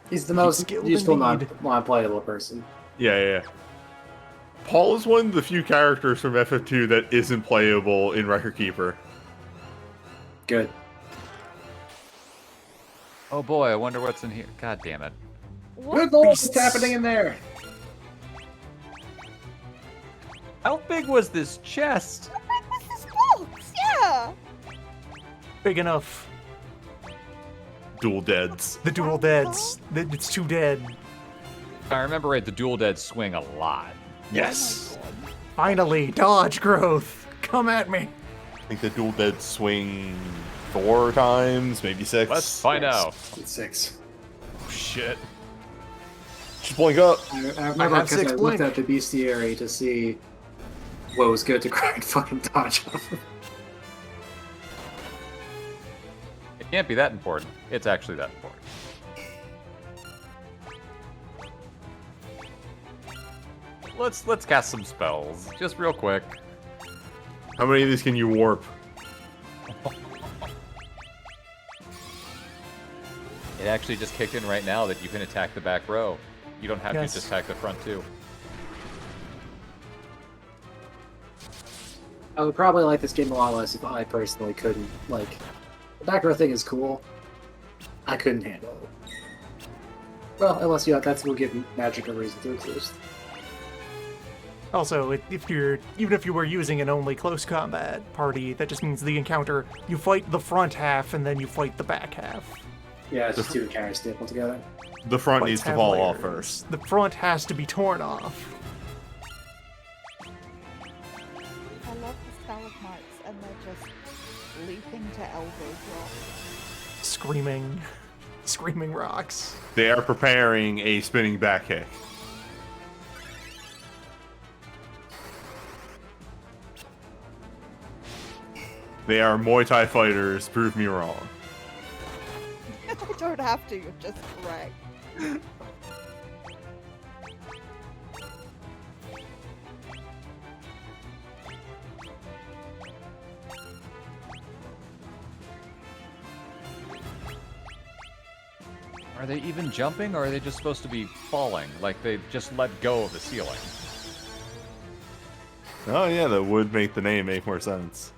He's the most skilled useful indeed. non-playable person. Yeah. Paul is one of the few characters from FF2 that isn't playable in Record Keeper. Good. Oh boy, I wonder what's in here. God damn it. Good lord, what's happening in there? How big was this chest? What's this box? Yeah. Big enough. Dual deads. The dual deads. It's too dead. If I remember right, the dual dead swing a lot. Yes. Oh my god. Finally, dodge growth. Come at me. I think the dual dead swing 4 times, maybe 6. Let's find out. It's 6. Oh, shit. Just blink up. I remember have because 6 I blink. looked at the bestiary to see what was good to grind fucking dodge off of. It can't be that important. It's actually that important. Let's cast some spells, just real quick. How many of these can you warp? It actually just kicked in right now that you can attack the back row. You don't have Yes. to just attack the front too. I would probably like this game a lot less if I personally couldn't. Like, the back row thing is cool. I couldn't handle it. Well, unless that's what will give magic a reason to exist. Also, even if you were using an only close combat party, that just means the encounter, you fight the front half and then you fight the back half. Yeah, it's just two encounters stapled together. The front Fights needs to have fall layers. off first. The front has to be torn off. I love the stalagmites and they're just leaping to elbow drop. Screaming rocks. They are preparing a spinning back kick. They are Muay Thai fighters, prove me wrong. You don't have to, you're just correct. Are they even jumping, or are they just supposed to be falling? Like they just let go of the ceiling? Oh yeah, that would make the name make more sense.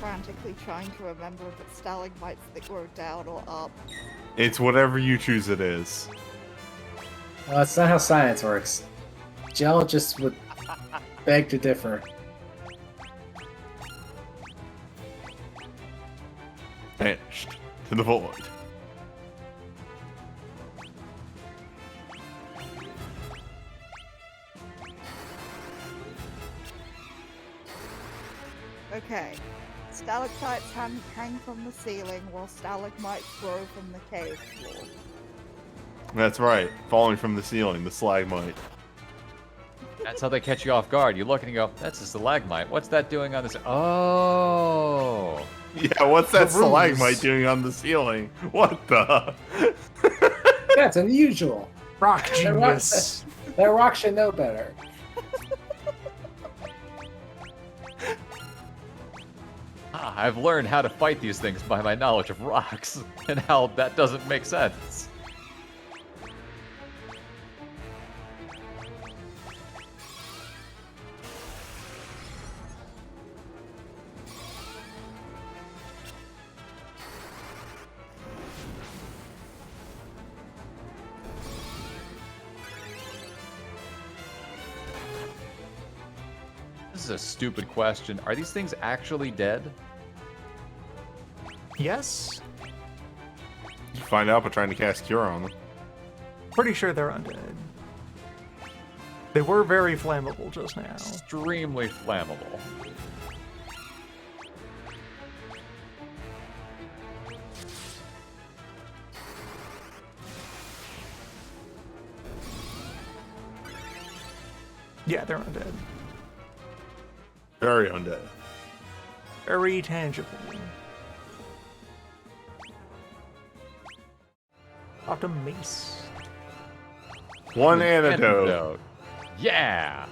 Frantically trying to remember if it's stalagmites that grow down or up. It's whatever you choose it is. Well, that's not how science works. Geologists would beg to differ. Vanished to the void. Okay. Stalactites hang from the ceiling while stalagmites grow from the cave floor. That's right, falling from the ceiling, the stalagmite. That's how they catch you off guard. You look and you go, "That's a stalagmite. What's that doing on this?" Oh. Yeah, what's that The rooms. stalagmite doing on the ceiling? What the? That's unusual. Rock They're rock- genius. That rock should know better. I've learned how to fight these things by my knowledge of rocks, and how that doesn't make sense. This is a stupid question. Are these things actually dead? Yes? You find out by trying to cast Cure on them. Pretty sure they're undead. They were very flammable just now. Extremely flammable. Yeah, they're undead. Very undead. Very tangible. Optum Mace. One antidote. Yeah!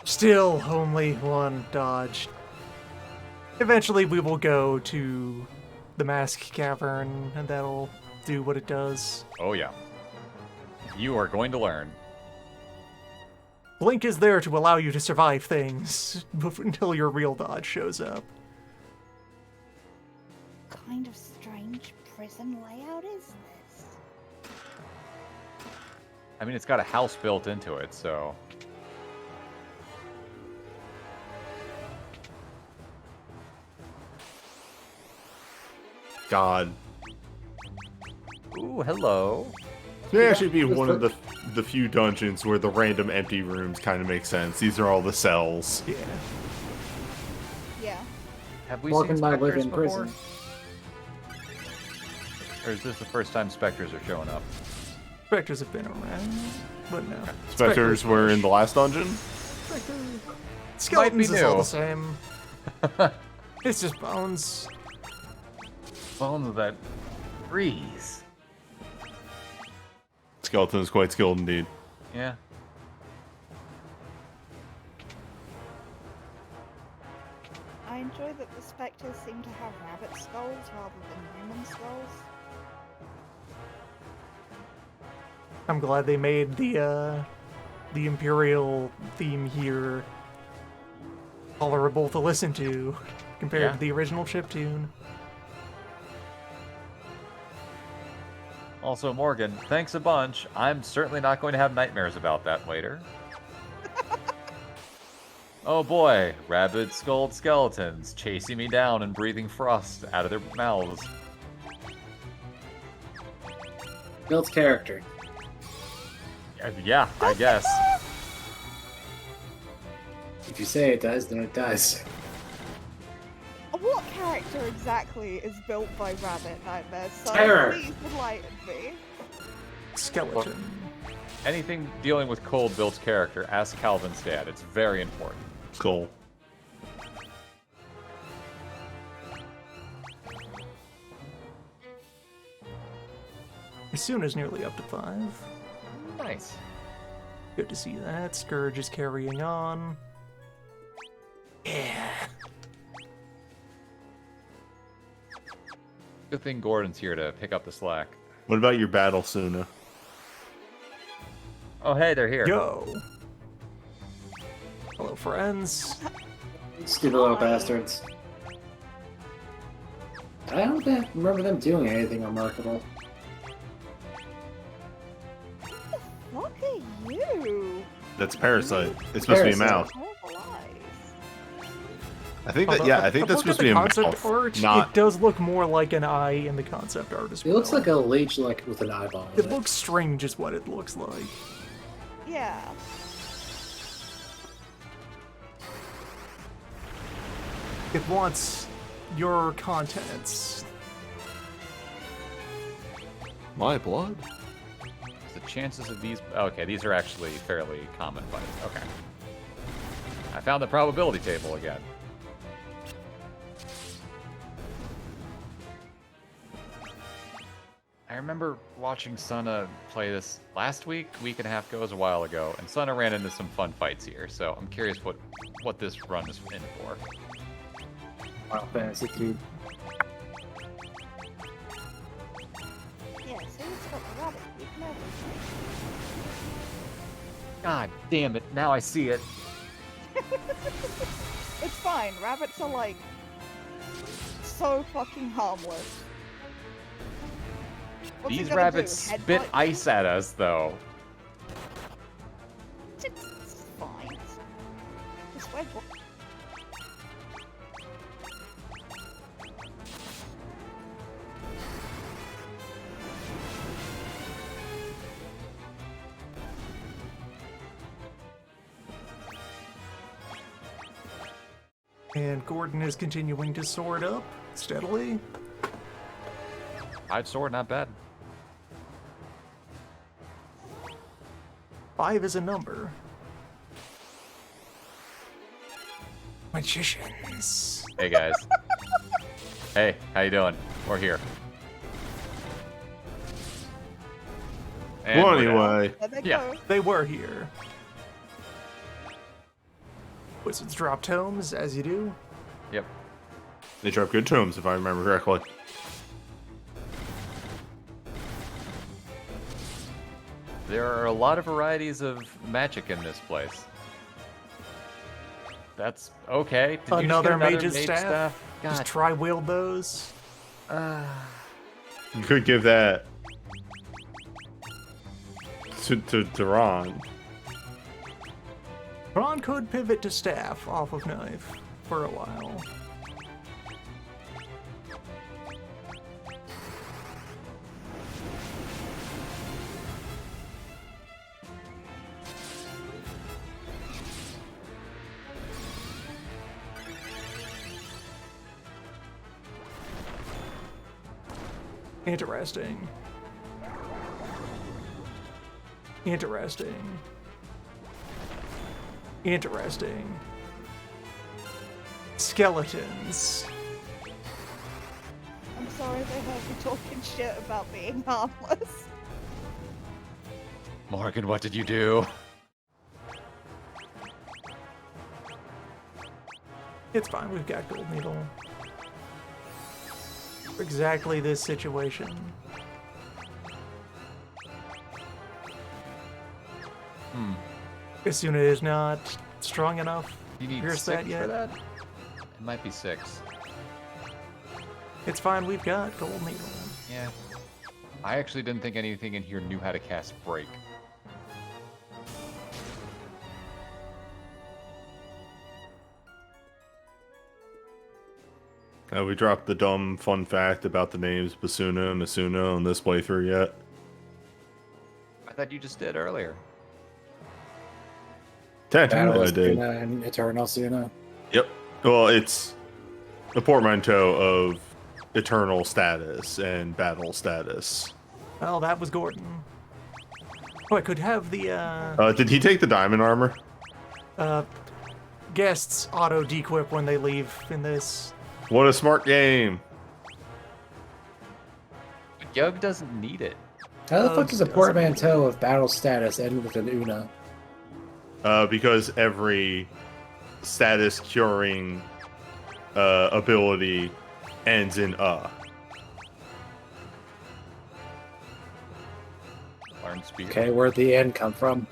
Still only one dodge. Eventually we will go to the Mask Cavern, and that'll do what it does. Oh yeah. You are going to learn. Blink is there to allow you to survive things until your real dodge shows up. Kind of strange prison layout is this? I mean, it's got a house built into it, so... God. Ooh, hello. May actually be one of the few dungeons where the random empty rooms kind of make sense. These are all the cells. Yeah. Yeah. Have we Morgan seen might live specters in before? prison. Or is this the first time specters are showing up? Spectres have been around, but no. Spectres were in the last dungeon? Skeletons is all new. the same. It's just bones. Bones that freeze. Skeleton is quite skilled indeed. Yeah. I enjoy that the spectres seem to have rabbit skulls rather than human skulls. I'm glad they made the Imperial theme here tolerable to listen to compared Yeah. to the original chiptune. Also, Morgan, thanks a bunch. I'm certainly not going to have nightmares about that later. Oh boy, rabbit-skulled skeletons chasing me down and breathing frost out of their mouths. Builds character. Yeah, I guess. If you say it does, then it does. What character exactly is built by Rabbit Nightmares? So Terror. please enlighten me. Skeleton. Anything dealing with cold builds character, ask Calvin's dad. It's very important. Skull. As nearly up to 5. Nice. Good to see that. Scourge is carrying on. Yeah. Good thing Gordon's here to pick up the slack. What about your battle, Suna? Oh, hey, they're here. Go. Hello, friends. Stupid little bastards. I don't remember them doing anything remarkable. What are you? That's Parasite. It's supposed to be a Parasite. mouth. Horrible eyes. I think that, Although, yeah, I think I've that's looked supposed to at be a the mouth. concept art. Not. It does look more like an eye in the concept art as It well. looks like a leech, like with an eyeball. in It looks strange, is what it looks like. Yeah. It wants your contents. My blood? The chances of these... Okay, these are actually fairly common fights. Okay. I found the probability table again. remember watching Sunna play this last week and a half ago, it was a while ago, and Sunna ran into some fun fights here, so I'm curious what this run is in for. Final Fantasy Cube. Yeah, see, it's got the rabbit. You can have it. God damn it, now I see it. It's fine. Rabbits are like so fucking harmless. What's it These gonna rabbits do? spit Headbutt you? ice at us, though. It's fine. Just wait. And Gordon is continuing to sword up steadily. 5 sword, not bad. 5 is a number. Magicians. Hey guys. Hey, how you doing? We're here. And Well, we're down. anyway, There they Yeah. go. They were here. Wizards drop tomes, as you do. Yep. they drop good tomes, if I remember correctly. There are a lot of varieties of magic in this place. That's okay. Did you just Another get another mage's mage staff? God. Just try wield those. You could give that to Ron. Ron could pivot to staff off of knife for a while. Interesting. Interesting. Interesting. Skeletons. I'm sorry they heard me talking shit about being harmless. Morgan, what did you do? It's fine, we've got Gold Needle. For exactly this situation. Hmm. Asuna is not strong enough. You need Pierce 6 that for yet? that? It might be 6. It's fine, we've got Gold Needle. Yeah. I actually didn't think anything in here knew how to cast Break. We dropped the dumb fun fact about the names Basuna and Asuna on this playthrough yet. I thought you just did earlier. Technically, I did. Suna and Eternal Suna. Yep. Well, it's a portmanteau of eternal status and battle status. Well, that was Gordon. Oh, I could have the Did he take the diamond armor? guests auto dequip when they leave in this. What a smart game! But Yug doesn't need it. How the fuck does a doesn't- portmanteau of battle status end with an Una? Because every status curing ability ends in Learn speed. Okay, where'd the end come from?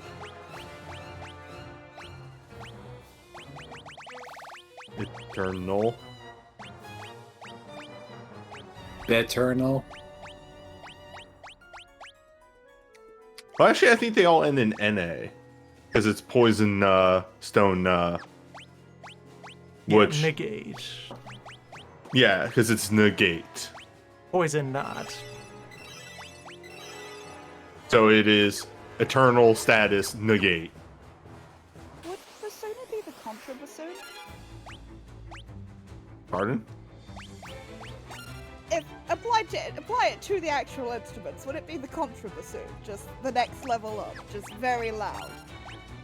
Eternal. The Eternal. Well, actually, I think they all end in NA. Because it's poison, stone, which... Negate. Yeah, because it's negate. Poison not. So it is eternal status negate. Would Basuna be the Contra Bassoon? Pardon? If apply it to the actual instruments, would it be the Contra Bassoon? Just the next level up, just very loud.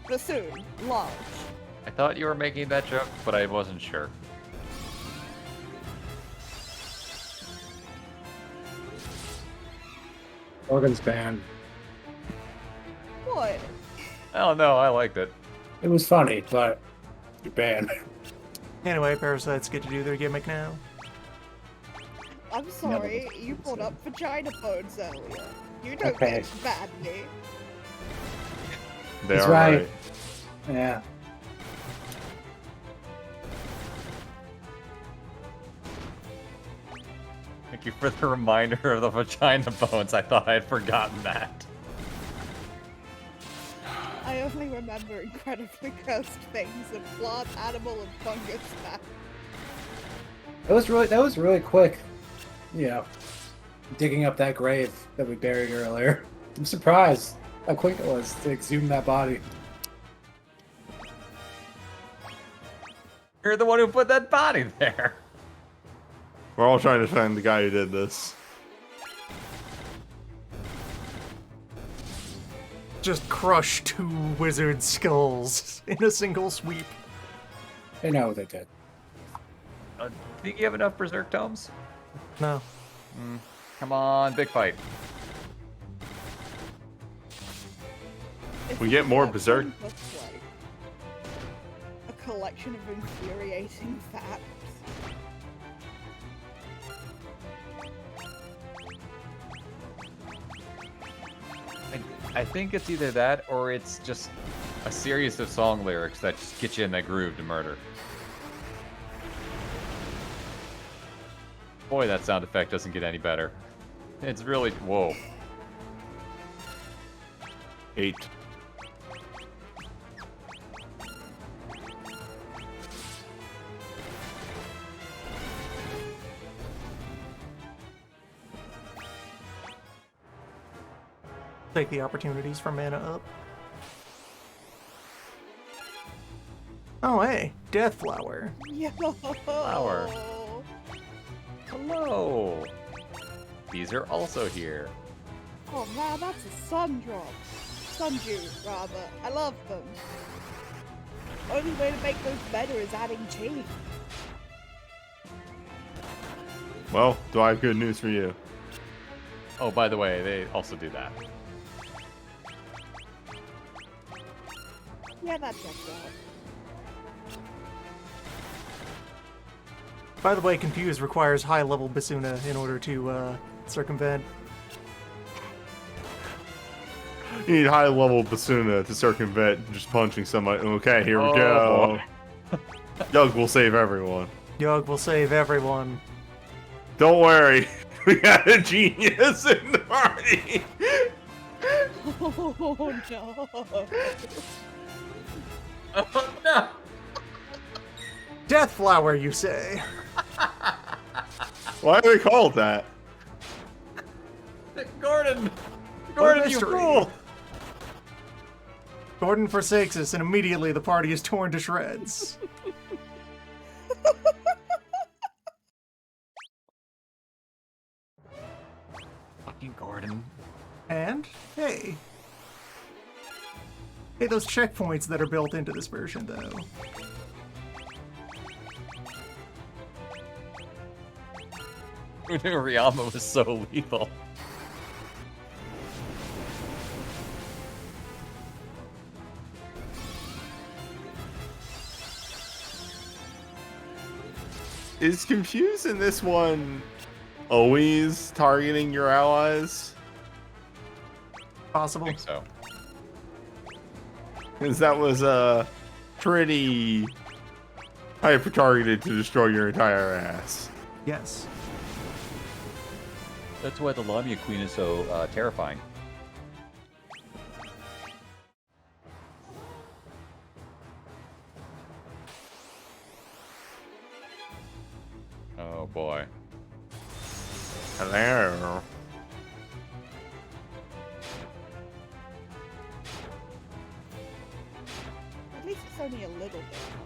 Bassoon, large. I thought you were making that joke, but I wasn't sure. Organ's banned. What? I don't know. I liked it. It was funny, but you're banned. Anyway, parasites get to do their gimmick now. I'm sorry, you brought up vagina bones earlier. You don't Okay. get to ban me. They He's are right. right. Yeah. Thank you for the reminder of the vagina bones. I thought I had forgotten that. I only remember incredibly cursed things of plant, animal, and fungus now. That was really quick. You know, digging up that grave that we buried earlier. I'm surprised how quick it was to exhume that body. You're the one who put that body there. We're all trying to find the guy who did this. Just crush 2 wizard skulls in a single sweep. They know what they did. Think you have enough Berserk tomes? No. Come on, big fight. It's We get more like Berserk. one looks like a collection of infuriating facts. I think it's either that or it's just a series of song lyrics that just get you in that groove to murder. Boy, that sound effect doesn't get any better. It's really... Whoa. 8. Take the opportunities for mana up. Oh, hey, Death Flower. Yo! Flower. Hello. These are also here. Oh man, that's a sun drop. Sundew, rather. I love them. Only way to make those better is adding tea. Well, do I have good news for you? Oh, by the way, they also do that. Yeah, that checks out. By the way, Confuse requires high-level Basuna in order to circumvent. You need high level Basuna to circumvent just punching somebody. Okay, here we Oh, go. Doug will save everyone. Yug will save everyone. Don't worry. We got a genius in the party. Oh no! Oh, no! Death Flower, you say? Why are they called that? Gordon! Gordon, you mystery. fool! Gordon forsakes us, and immediately the party is torn to shreds. Fucking Gordon. And, hey. Hey, those checkpoints that are built into this version, though. Riyama was so lethal. Is Confuse in this one always targeting your allies? I Possible. think so. Because that was pretty hyper targeted to destroy your entire ass. Yes. That's why the Lamia Queen is so terrifying. Oh boy. Hello. At least it's only a little bit nice.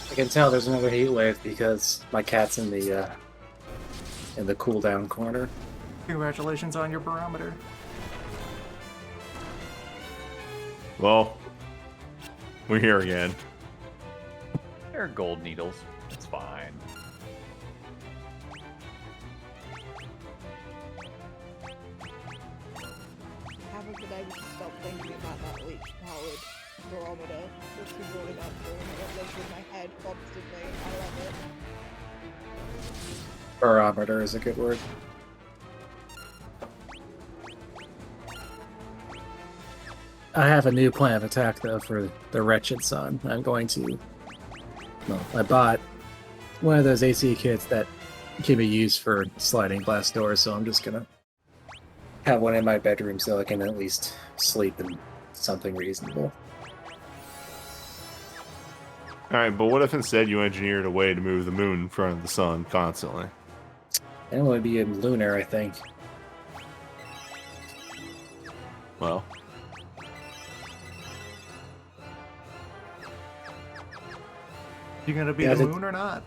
I can tell there's another heat wave because my cat's in the in the cooldown corner. Congratulations on your barometer. Well, we're here again. They're gold needles. It's fine. Haven't been able to stop thinking about that leech-powered barometer. Just keep rolling up through and it lives in my head constantly. I love it. Barometer is a good word. I have a new plan of attack, though, for the Wretched Sun. I'm going to... Well, I bought one of those AC kits that can be used for sliding glass doors, so I'm just gonna have one in my bedroom so I can at least sleep in something reasonable. Alright, but what if instead you engineered a way to move the moon in front of the sun constantly? And it would be in lunar, I think. Well, You gonna be Yeah, the the- moon or not?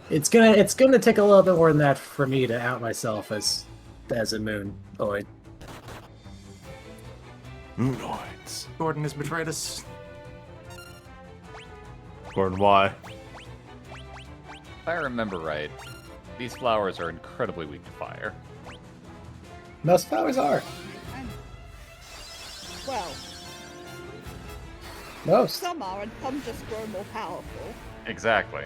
It's gonna take a little bit more than that for me to out myself as a moon boy. moonoids. Gordon has betrayed us. Gordon, why? If I remember right, these flowers are incredibly weak to fire. Most flowers are. And, well, Most. some are, and some just grow more powerful. Exactly.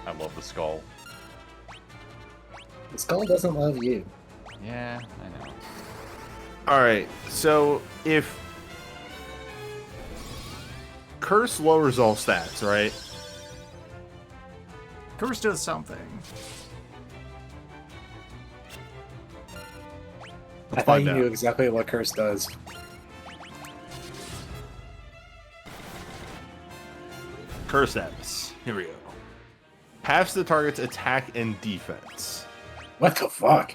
I love the skull. The skull doesn't love you. Yeah, I know. Alright, so if Curse lowers all stats, right? Curse does something. I thought find you out. knew exactly what Curse does. Curse status. Here we go. Halves the target's attack and defense. What the fuck?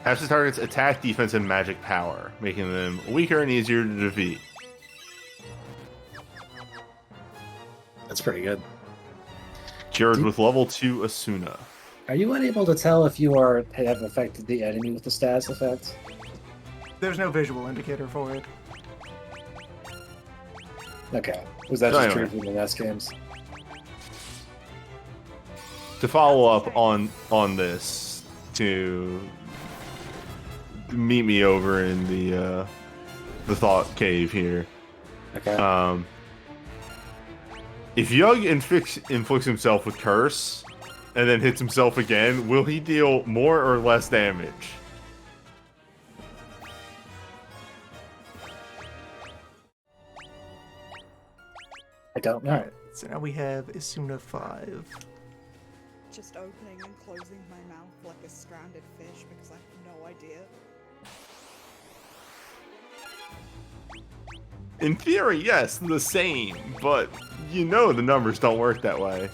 Halves the target's attack, defense, and magic power, making them weaker and easier to defeat. That's pretty good. Cured with level 2 Asuna. Are you unable to tell if you have affected the enemy with the status effect? There's no visual indicator for it. Okay. Was that So just anyway. true for the NES games? To follow up on this, to meet me over in the thought cave here. Okay. If Yug inflicts himself with Curse and then hits himself again, will he deal more or less damage? I don't know. Alright, so now we have Isuna 5. Just opening and closing my mouth like a stranded fish because I have no idea. In theory, yes, the same, but you know the numbers don't work that way.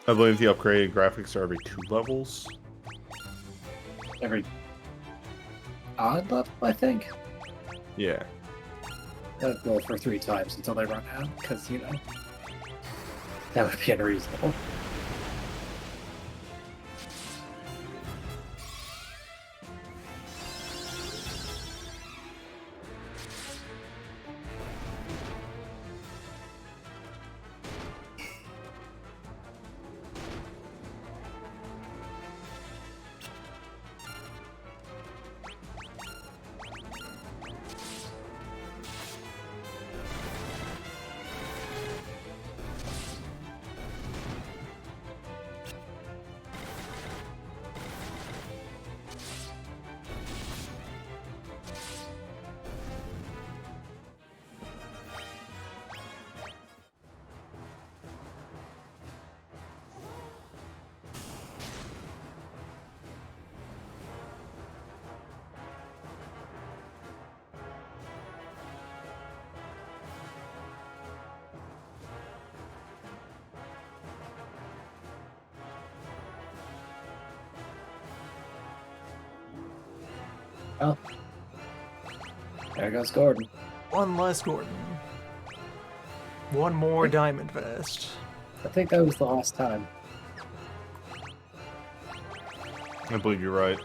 I believe the upgraded graphics are every 2 levels. Every odd level, I think. Yeah. Well, for 3 times until they run out, because, you know, that would be unreasonable. Oh. There goes Gordon. One less Gordon. One more Diamond Vest. I think that was the last time. I believe you're right.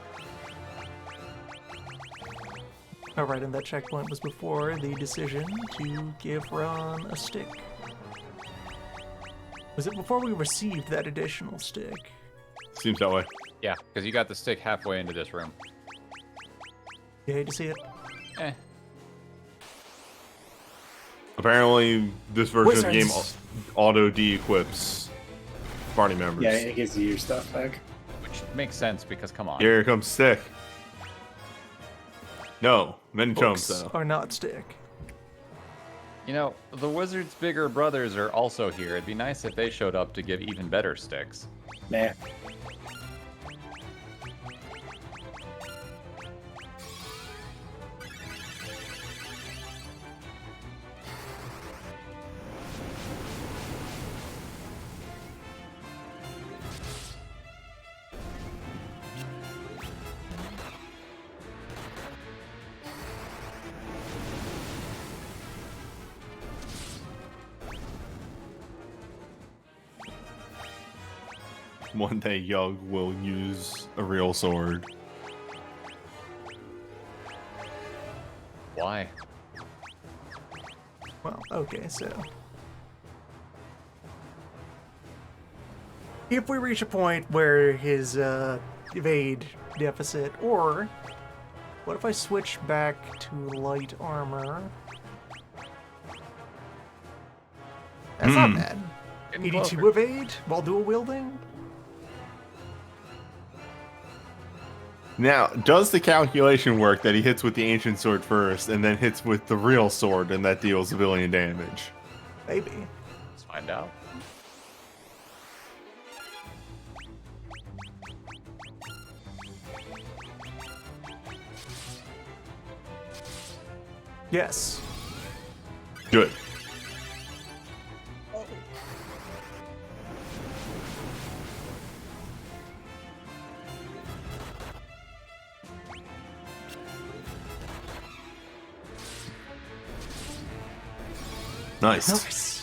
Alright, and that checkpoint was before the decision to give Ron a stick. Was it before we received that additional stick? Seems that way. Yeah, because you got the stick halfway into this room. You hate to see it? Eh. Apparently, this version of the game Wizards. auto de-equips party members. Yeah, it gives you your stuff back. Which makes sense because, come on. Here comes stick. No, many jumps Books though. are not stick. You know, the wizard's bigger brothers are also here. It'd be nice if they showed up to give even better sticks. Nah. One day, Yug will use a real sword. Why? Well, okay, so. If we reach a point where his evade deficit, or what if I switch back to light armor? That's not bad. Getting 82 closer. evade while dual wielding? Now, does the calculation work that he hits with the ancient sword first and then hits with the real sword and that deals a billion damage? Maybe. Let's find out. Yes. Good. Oh, Nice. Nice.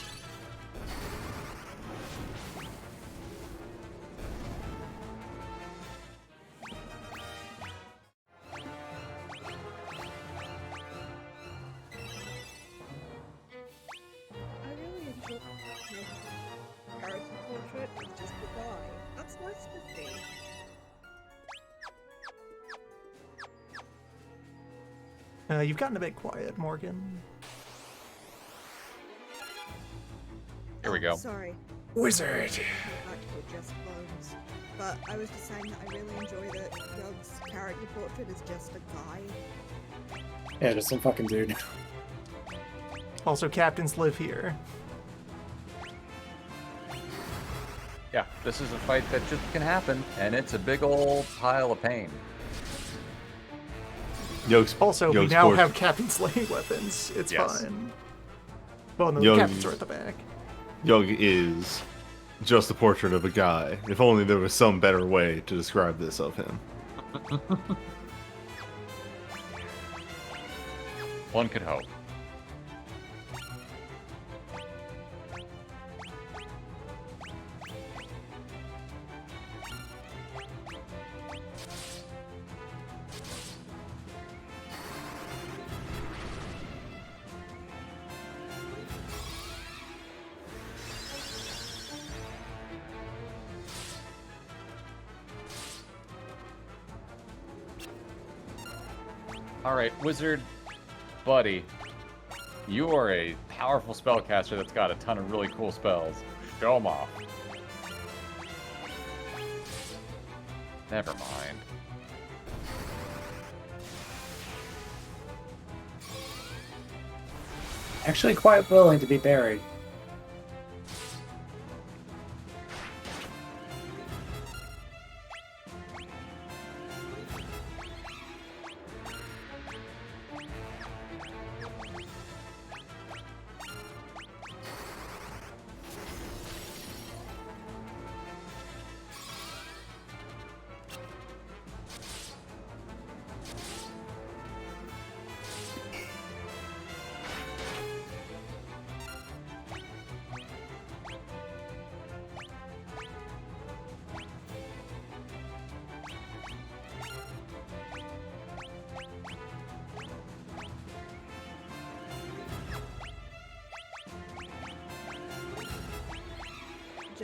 I really enjoyed your character portrait with just the guy. That's nice to see. You've gotten a bit quiet, Morgan. Here we go. Sorry. Wizard. Back to just bones. But I was just saying that I really enjoy that Yug's character portrait is just a guy. Yeah, just some fucking dude. Also, captains live here. Yeah, this is a fight that just can happen, and it's a big old pile of pain. Yug's, Also, we Yug's now port- have captain slaying weapons. It's Yes. fine. Well, no, Yo- the captains are at the back. Yug is just a portrait of a guy. If only there was some better way to describe this of him. One could hope. Alright, wizard buddy. You are a powerful spellcaster that's got a ton of really cool spells. Show 'em off. Never mind. Actually quite willing to be buried.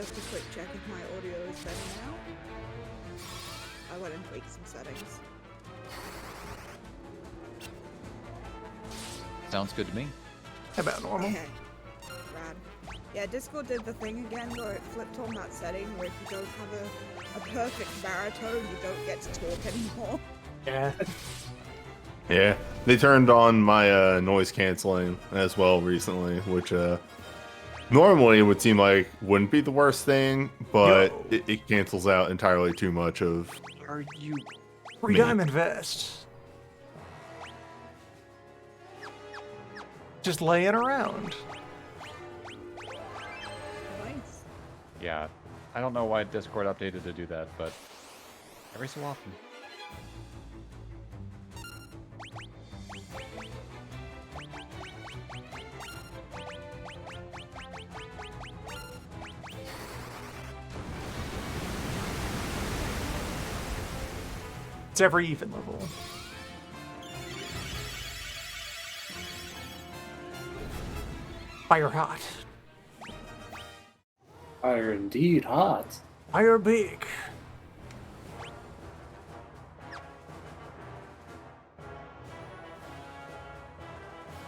Just a quick check if my audio is better now. I went and tweaked some settings. Sounds good to me. About normal. Okay. Rad. Yeah, Discord did the thing again where it flipped on that setting where if you don't have a perfect baritone, you don't get to talk anymore. Yeah. Yeah, they turned on my noise canceling as well recently, which normally it would seem like wouldn't be the worst thing, but Yo. it cancels out entirely too much of. Are you? Free Me. diamond vest. Just laying around. Nice. Yeah, I don't know why Discord updated to do that, but every so often. It's every even level. Fire hot. Fire indeed hot. Fire big.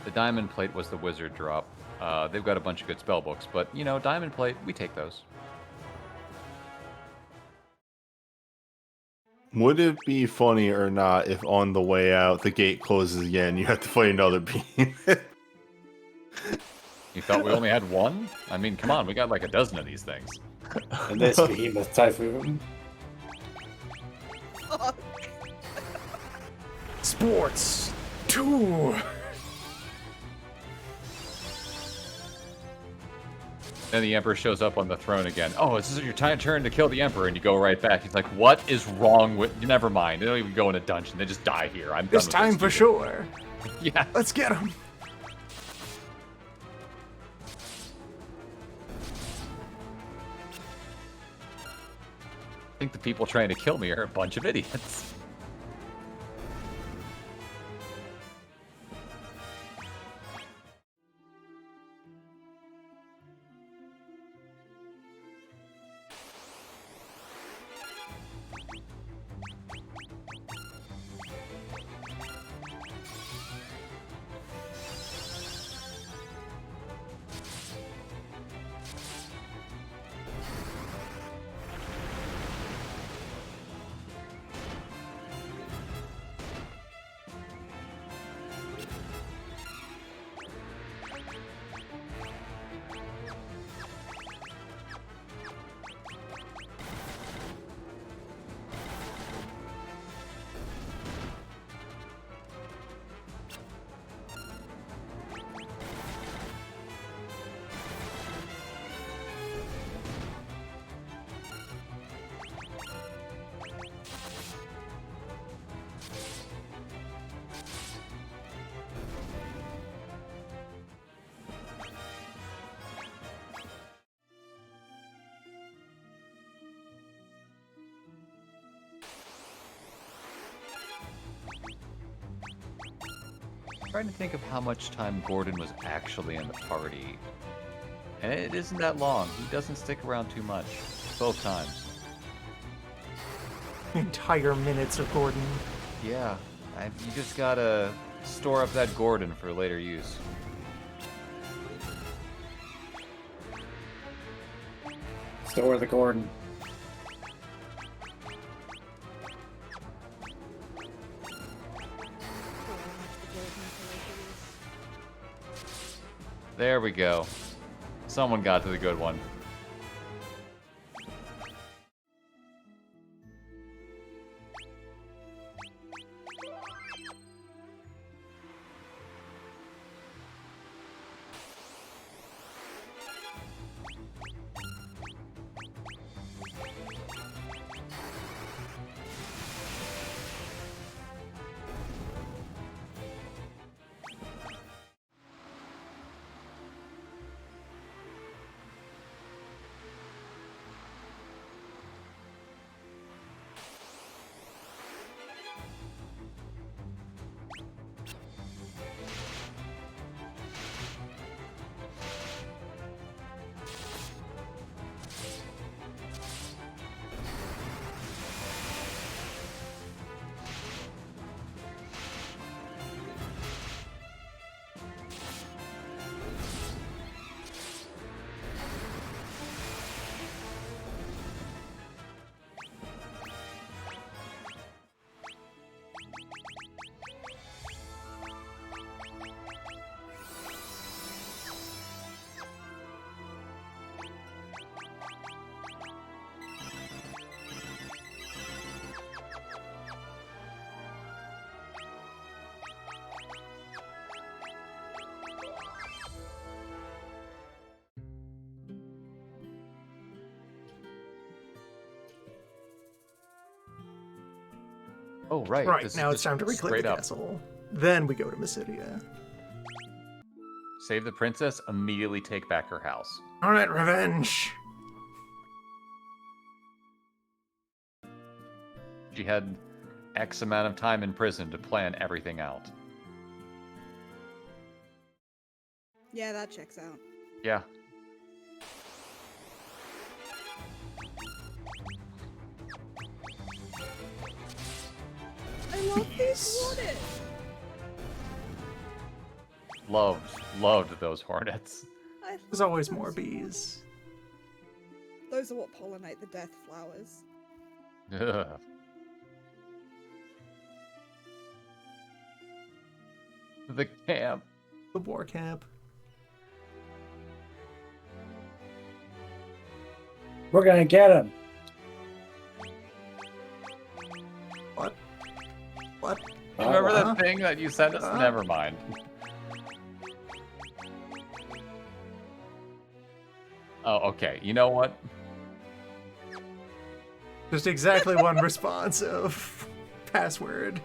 The diamond plate was the wizard drop. They've got a bunch of good spell books, but you know, diamond plate, we take those. Would it be funny or not if on the way out the gate closes again, you have to fight another beam? You thought we only had one? I mean, come on, we got like a dozen of these things. And this behemoth typhoon. Fuck. Sports 2. Then the Emperor shows up on the throne again. Oh, this is your turn to kill the Emperor, and you go right back. He's like, what is wrong with... Never mind. They don't even go in a dungeon. They just die here. I'm done This with time this for dude. sure. Yeah. Let's get him. I think the people trying to kill me are a bunch of idiots. Trying to think of how much time Gordon was actually in the party. And it isn't that long. He doesn't stick around too much. Both times. Entire minutes of Gordon. Yeah. You just gotta store up that Gordon for later use. Store the Gordon. There we go. Someone got to the good one. Oh, right. Right, this now is it's time to just reclaim straight the up. castle. Then we go to Mysidia. Save the princess, immediately take back her house. Alright, revenge! She had X amount of time in prison to plan everything out. Yeah, that checks out. Yeah. I love these Yes. hornets. Loved those hornets. I There's love always those more hornets. bees. Those are what pollinate the death flowers. Ugh. The camp. The war camp. We're gonna get him. What? What? Remember Uh-huh. that thing that you sent us? Never mind. Oh, okay. You know what? Just exactly one response of password.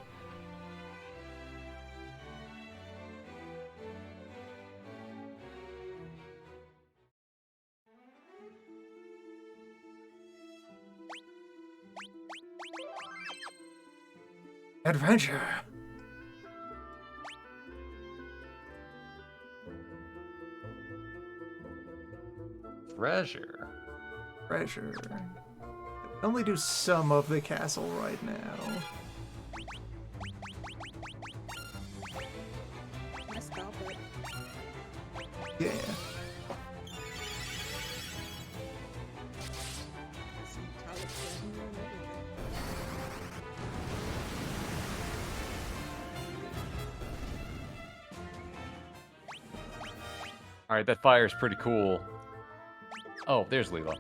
Adventure. Treasure. Treasure. I only do some of the castle right now. I scalp it. Yeah. Some talisman and everything. Alright, that fire's pretty cool. Oh, there's Leela.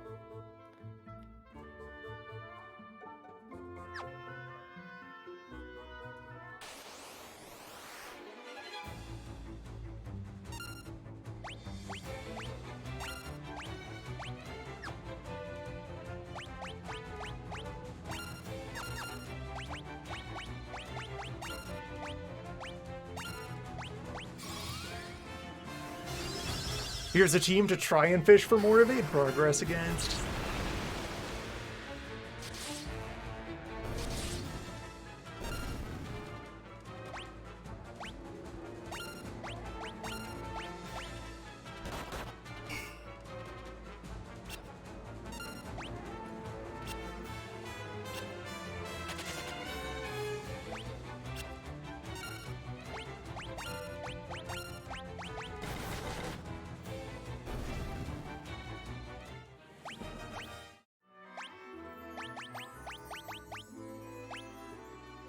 Here's a team to try and fish for more evade progress against.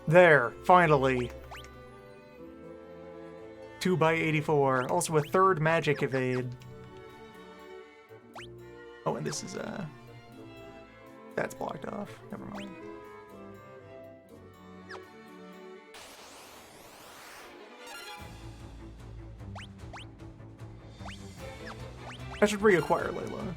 There, finally. 2x84. Also a third magic evade. Oh, and this is, that's blocked off. Never mind. I should reacquire Layla.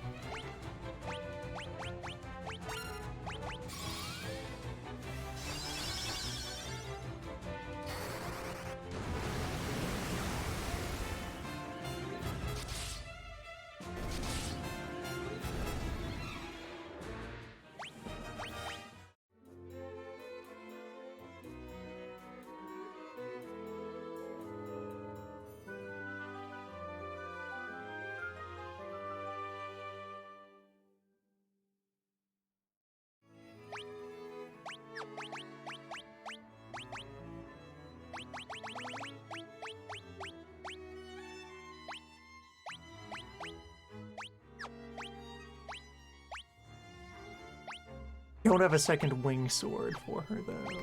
Don't have a second wing sword for her, though.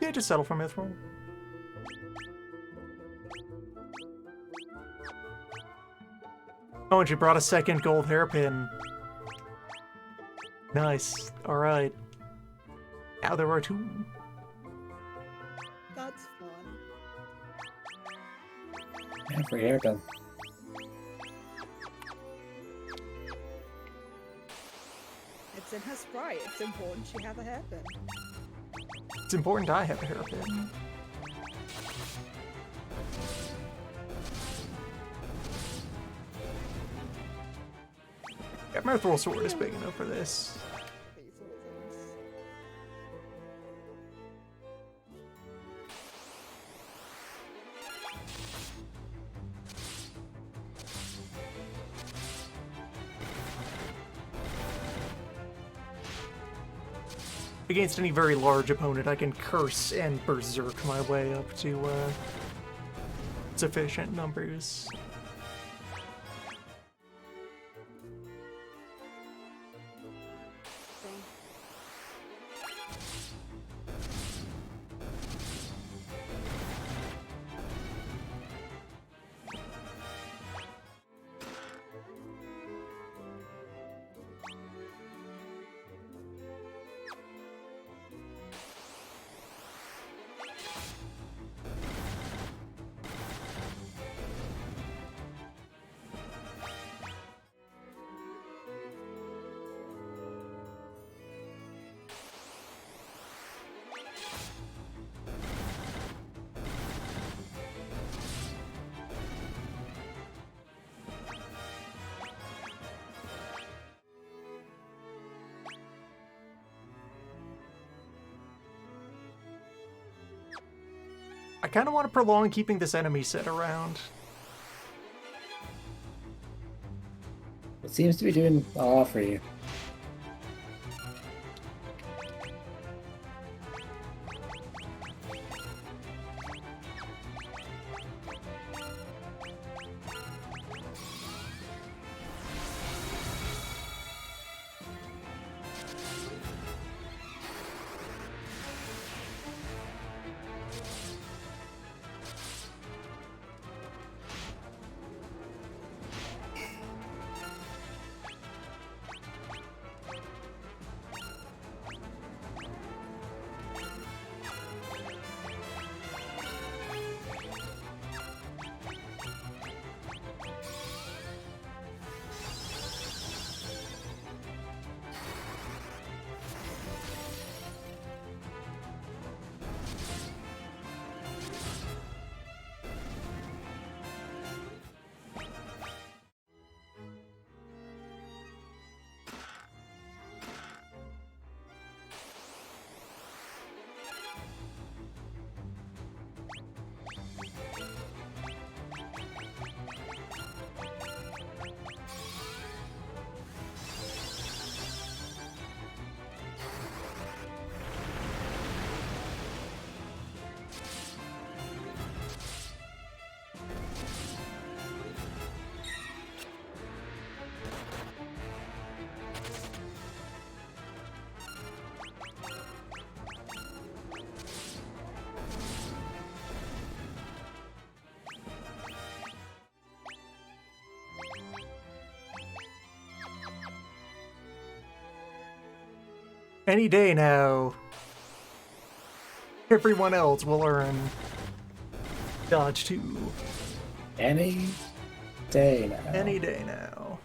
Yeah, just settle for Mithril. Oh, and she brought a second gold hairpin. Nice. Alright. Now there are 2. That's fun. Yeah, free hairpin. It's in her sprite. It's important she have a hairpin. It's important I have a hairpin. Yeah, Mirthral Sword is big enough for this. These sort of things. Against any very large opponent, I can curse and berserk my way up to sufficient numbers. I kind of want to prolong keeping this enemy set around. It seems to be doing a lot for you. Any day now, everyone else will earn dodge 2. Any day now. Any day now.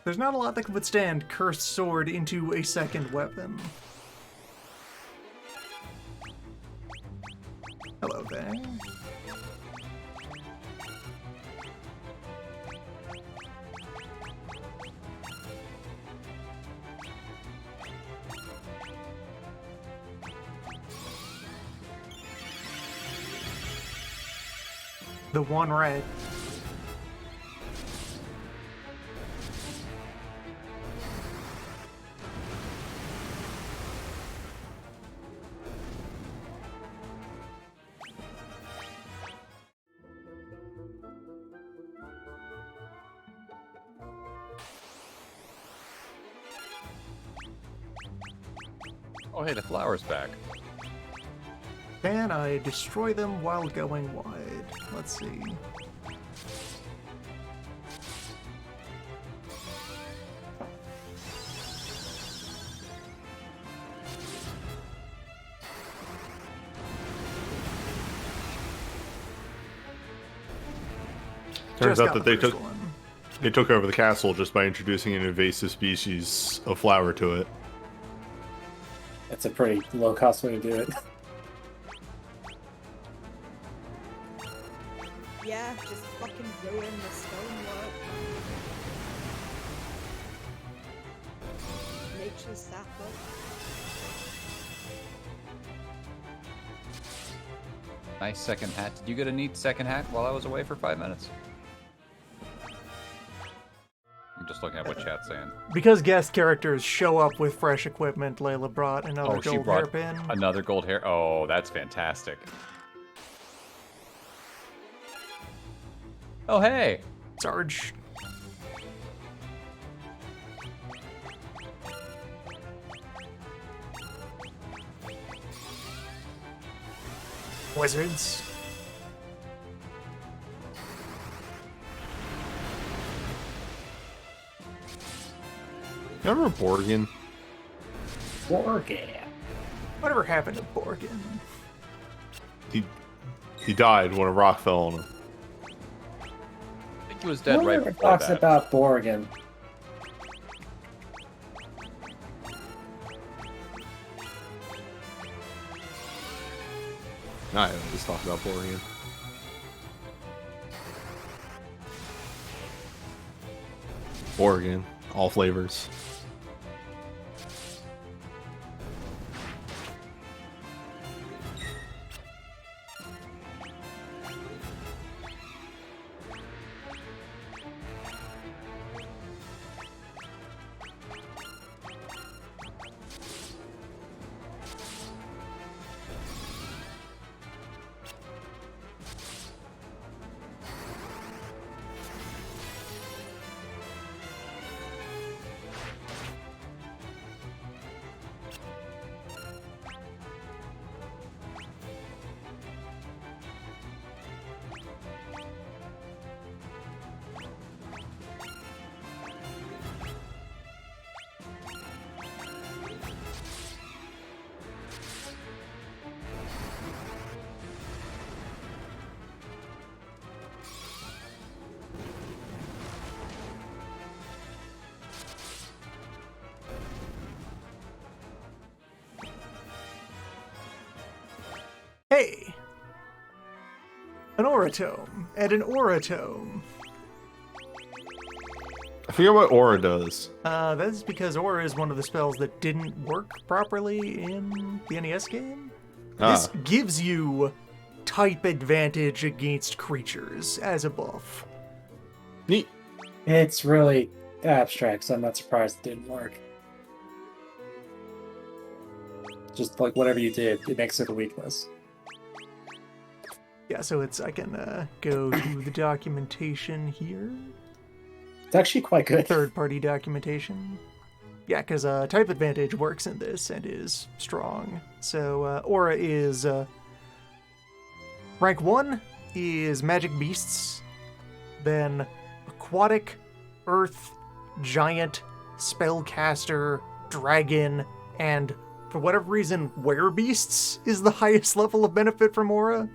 There's not a lot that can withstand Cursed Sword into a second weapon. Hello there. The one red. Oh, hey, the flower's back. Can I destroy them while going wide? Let's see. Turns Just out got that the they first took one. they took over the castle just by introducing an invasive species of flower to it. That's a pretty low-cost way to do it. Yeah, just fucking ruin the stonework. Nature's sapper. Nice second hat. Did you get a neat second hat while I was away for 5 minutes? I'm just looking at what chat's saying. Because guest characters show up with fresh equipment, Layla brought another Oh, she gold brought hairpin. another gold hair. Oh, that's fantastic. Oh, hey. Sarge. Wizards. Remember Borgin? Borgia. Whatever happened to Borgin? He died when a rock fell on him. I think he was dead No right one ever before talks that. about Borgin. Nah, I just talk about Borgin. Borgin, all flavors. Hey! An Oratome and an Oratome. I forget what Aura does. That's because Aura is one of the spells that didn't work properly in the NES game. This Ah, gives you type advantage against creatures as a buff. neat. It's really abstract, so I'm not surprised it didn't work. Just like whatever you did, it makes it a weakness. Yeah, so I can go to the documentation here. It's actually quite good. Third-party documentation. Yeah, because type advantage works in this and is strong. So Aura is rank 1 is magic beasts, then aquatic, earth, giant, spellcaster, dragon, and for whatever reason, werebeasts is the highest level of benefit from Aura.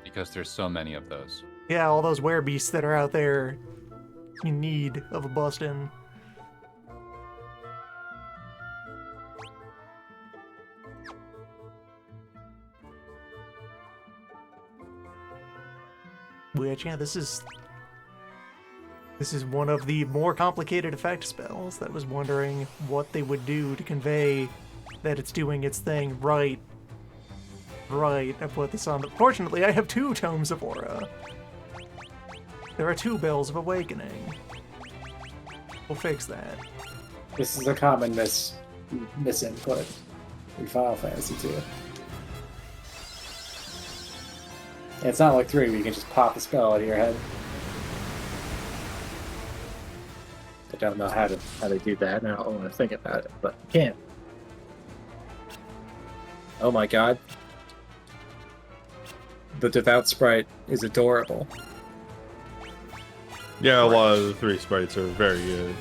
Because there's so many of those. Yeah, all those werebeasts that are out there in need of a bust-in. Which, yeah, this is one of the more complicated effect spells that was wondering what they would do to convey that it's doing its thing right. Right, I put this on. Fortunately, I have 2 Tomes of Aura. There are 2 Bells of Awakening. We'll fix that. This is a common misinput in Final Fantasy 2. It's not like 3 where you can just pop a spell out of your head. I don't know how they do that, and I don't want to think about it, but you can. Oh my god. The Devout Sprite is adorable. Yeah, a lot of the 3 sprites are very good.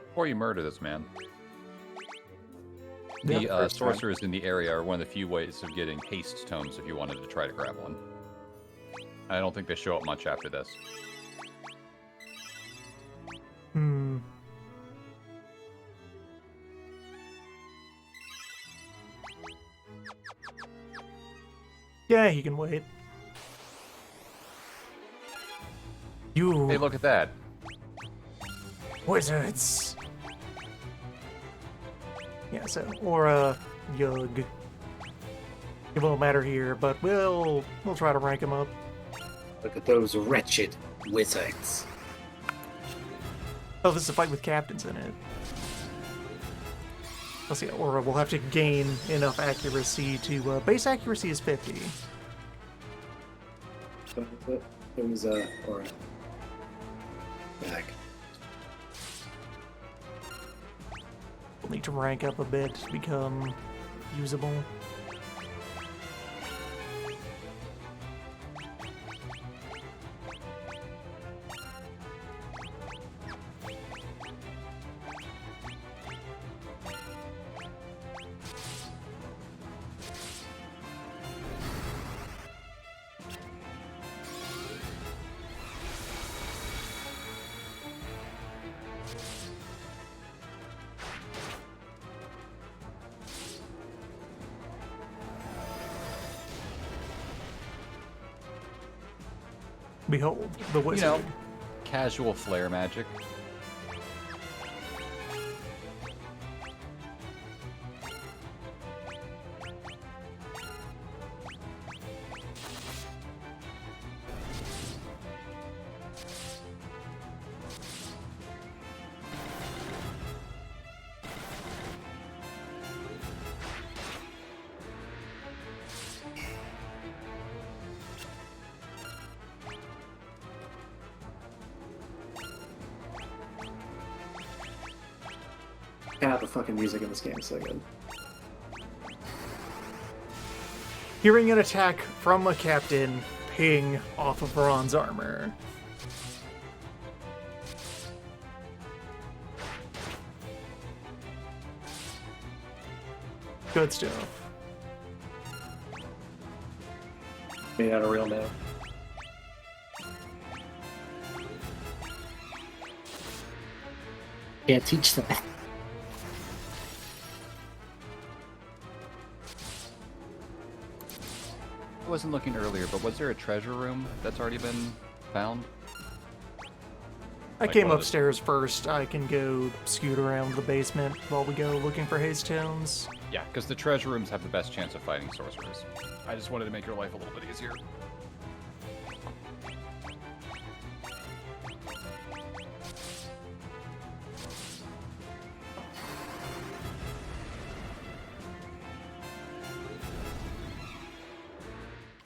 Before you murder this man, Yeah, the first time. sorcerers in the area are one of the few ways of getting haste tomes if you wanted to try to grab one. I don't think they show up much after this. Hmm. Yeah, you can wait. You Hey, look at that. wizards. Yeah, so Aura, Yug. It won't matter here, but we'll try to rank them up. Look at those wretched wizards. Oh, this is a fight with captains in it. Let's see, Aura will have to gain enough accuracy to... base accuracy is 50. It was Aura. Back. We'll need to rank up a bit to become usable. Behold, the You wizard. know, casual flare magic. God, the fucking music in this game is so good. Hearing an attack from a captain ping off of bronze armor. Good stuff. Made out of real now. Can't teach that. I wasn't looking earlier, but was there a treasure room that's already been found? I Like came one of the- upstairs first. I can go scoot around the basement while we go looking for haze tones. Yeah, because the treasure rooms have the best chance of fighting sorcerers. I just wanted to make your life a little bit easier.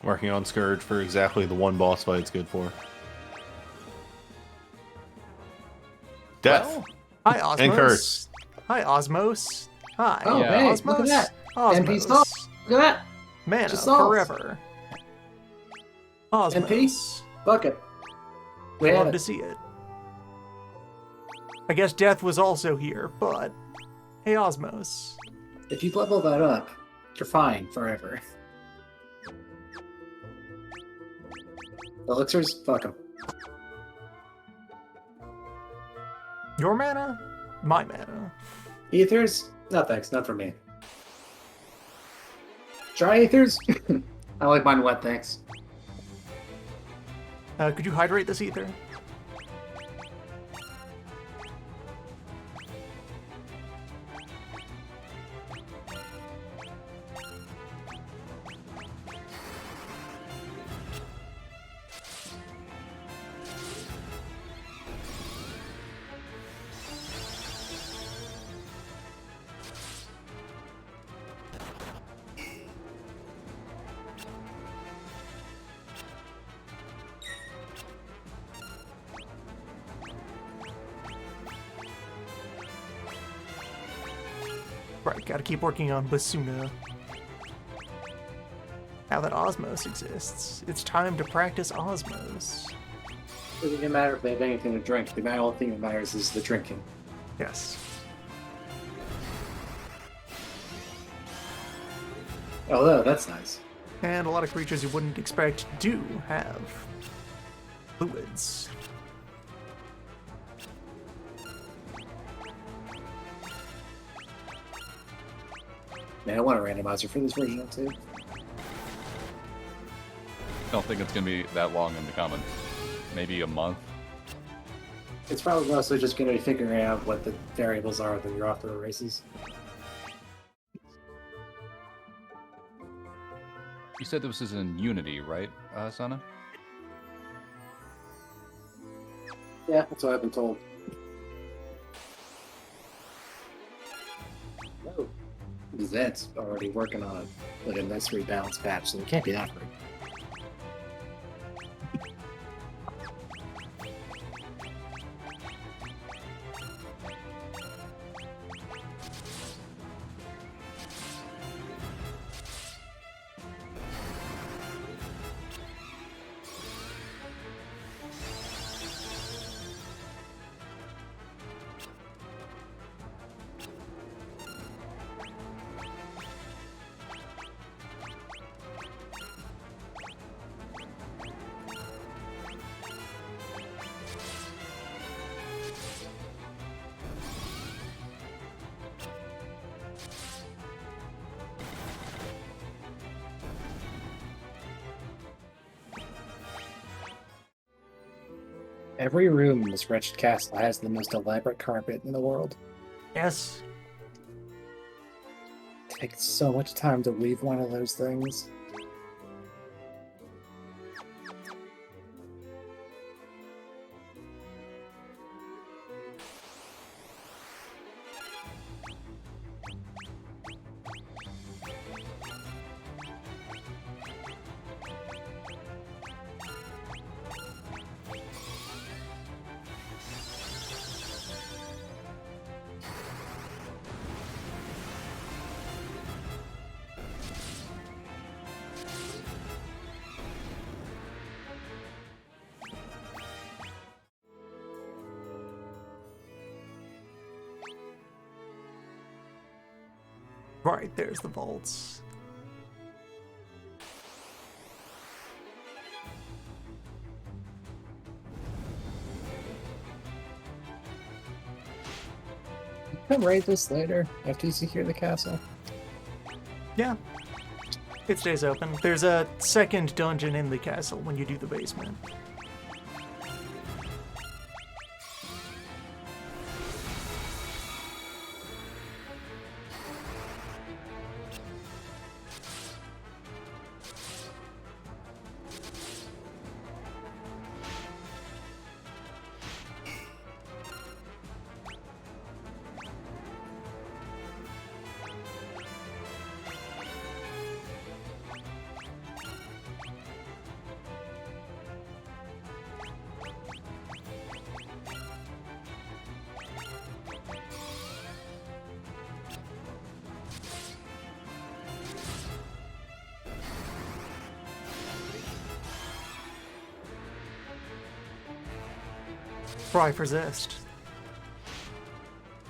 Working on Scourge for exactly the one boss fight it's good for. Death. Well, Hi, Osmos. And curse. Hi, Osmos. Hi. Oh, Yeah. hey, Osmos. look at that. Osmos. NP Salt. Look at that. Mana Just salts. forever. Osmos. Fuck it. We have Love to it. see it. I guess Death was also here, but hey, Osmos. If you level that up, you're fine forever. Elixirs? Fuck them. Your mana? My mana. Ethers? No thanks, not for me. Dry ethers? I like mine wet, thanks. Could you hydrate this ether? Right, gotta keep working on Basuna. Now that Osmos exists, it's time to practice Osmos. It doesn't matter if they have anything to drink. The only thing that matters is the drinking. Yes. Oh, that's nice. And a lot of creatures you wouldn't expect do have fluids. Man, I want a randomizer for this version too. I don't think it's gonna be that long in the coming. Maybe a month. It's probably mostly just going to be figuring out what the variables are that you're off to the races. You said this is in Unity, right, Sana? Yeah, that's what I've been told. No. Zed's already working on a nice rebalance patch, so it can't be that great. Every room in this wretched castle has the most elaborate carpet in the world. Yes. It takes so much time to weave one of those things. Right, there's the vaults. Come raid this later, after you secure the castle. Yeah. It stays open. There's a second dungeon in the castle when you do the basement. Try resist.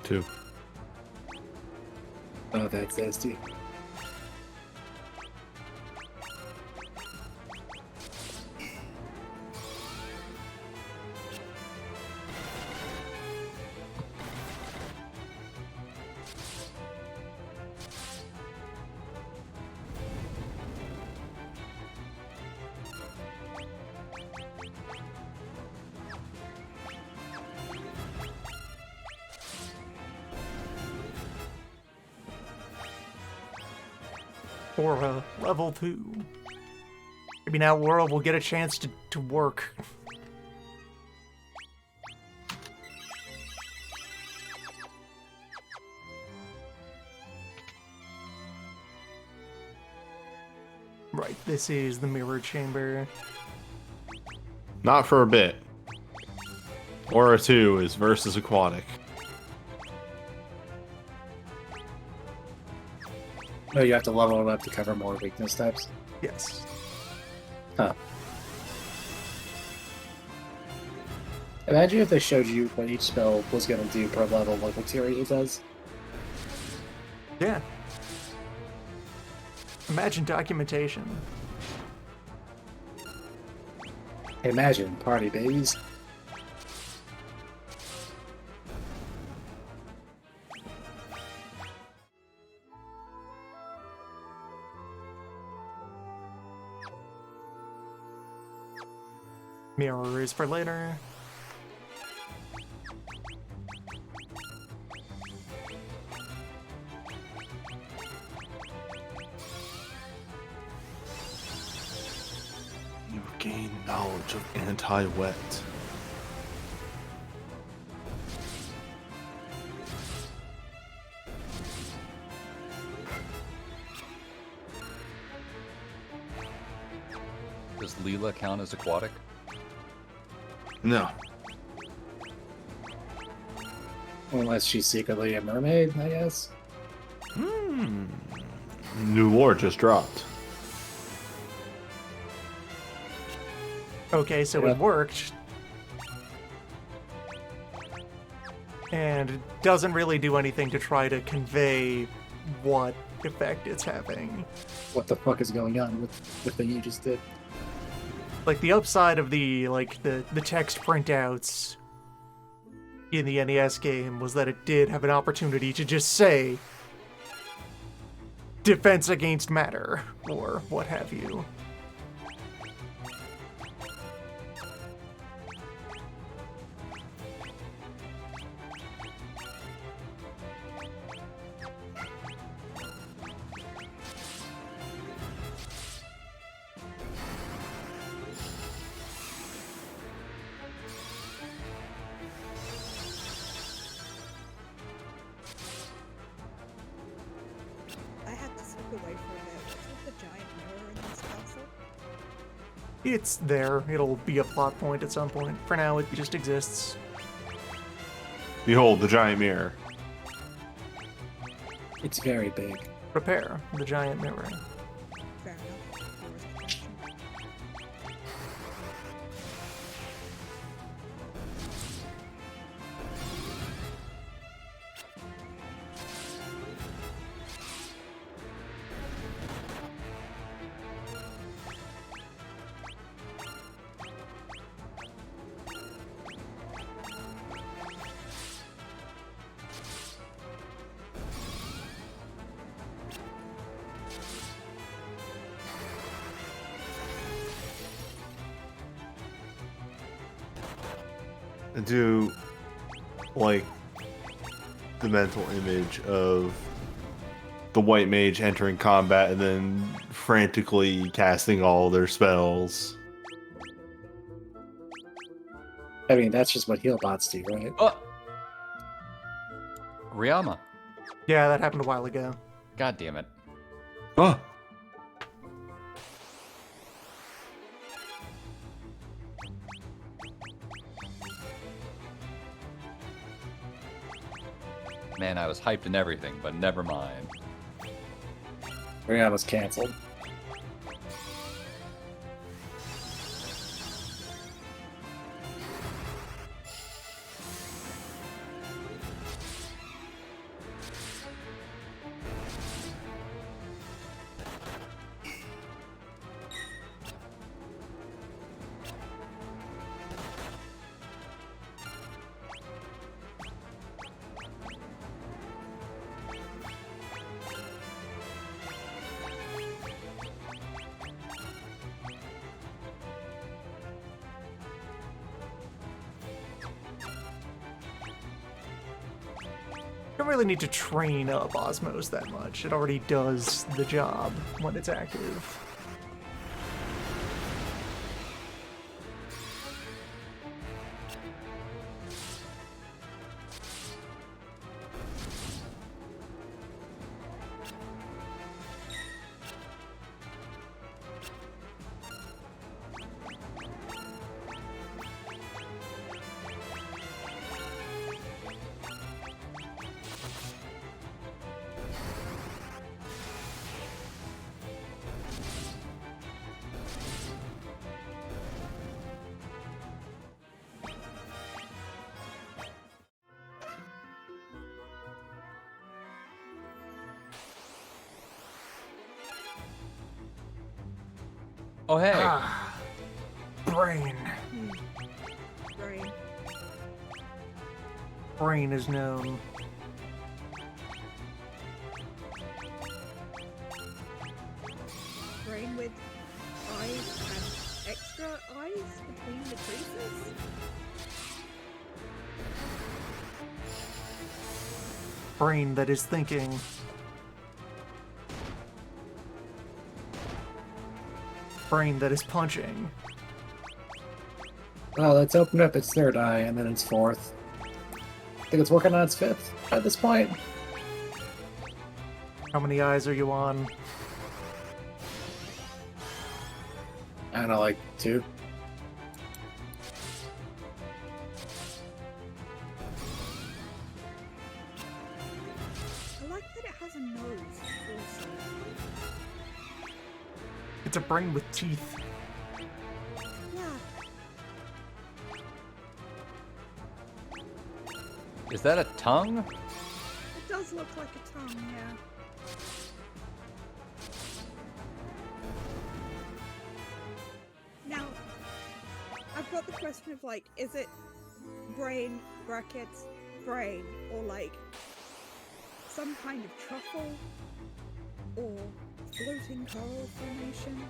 2. Oh, that's nasty. Aura, level 2. Maybe now Aura will get a chance to work. Right, this is the mirror chamber. Not for a bit. Aura 2 is versus aquatic. Oh, you have to level it up to cover more weakness types? Yes. Huh. Imagine if they showed you what each spell was going to do per level, like what Tyria does. Yeah. Imagine documentation. Imagine party babies. Mirror is for later. You gain knowledge of anti-wet. Does Leela count as aquatic? No. Unless she's secretly a mermaid, I guess. New lore just dropped. Okay, so Yeah. it worked. And it doesn't really do anything to try to convey what effect it's having. What the fuck is going on with the thing you just did? Like the upside of the text printouts in the NES game was that it did have an opportunity to just say defense against matter or what have you. I had to slip away for a bit. What's with the giant mirror in this castle? It's there. It'll be a plot point at some point. For now, it just exists. Behold the giant mirror. It's very big. Prepare the giant mirror. Fair enough. There was a question. Do like the mental image of the white mage entering combat and then frantically casting all their spells. I mean, that's just what heal bots do, right? Oh! Ryama. Yeah, that happened a while ago. God damn it. Oh, Man, I was hyped and everything, but never mind. Rihanna's canceled. don't really need to train up Osmos that much. It already does the job when it's active. Oh, hey. Brain. Brain. Brain is known. Brain with eyes and extra eyes between the creases? Brain that is thinking. Brain that is punching. Well, let's open up its third eye and then its fourth. I think it's working on its fifth at this point. How many eyes are you on? I don't know, like 2. I like that it has a nose also. It's a brain with teeth. Yeah. Is that a tongue? It does look like a tongue, yeah. Now, I've got the question of like, is it brain brackets brain or like some kind of truffle or floating coral formation?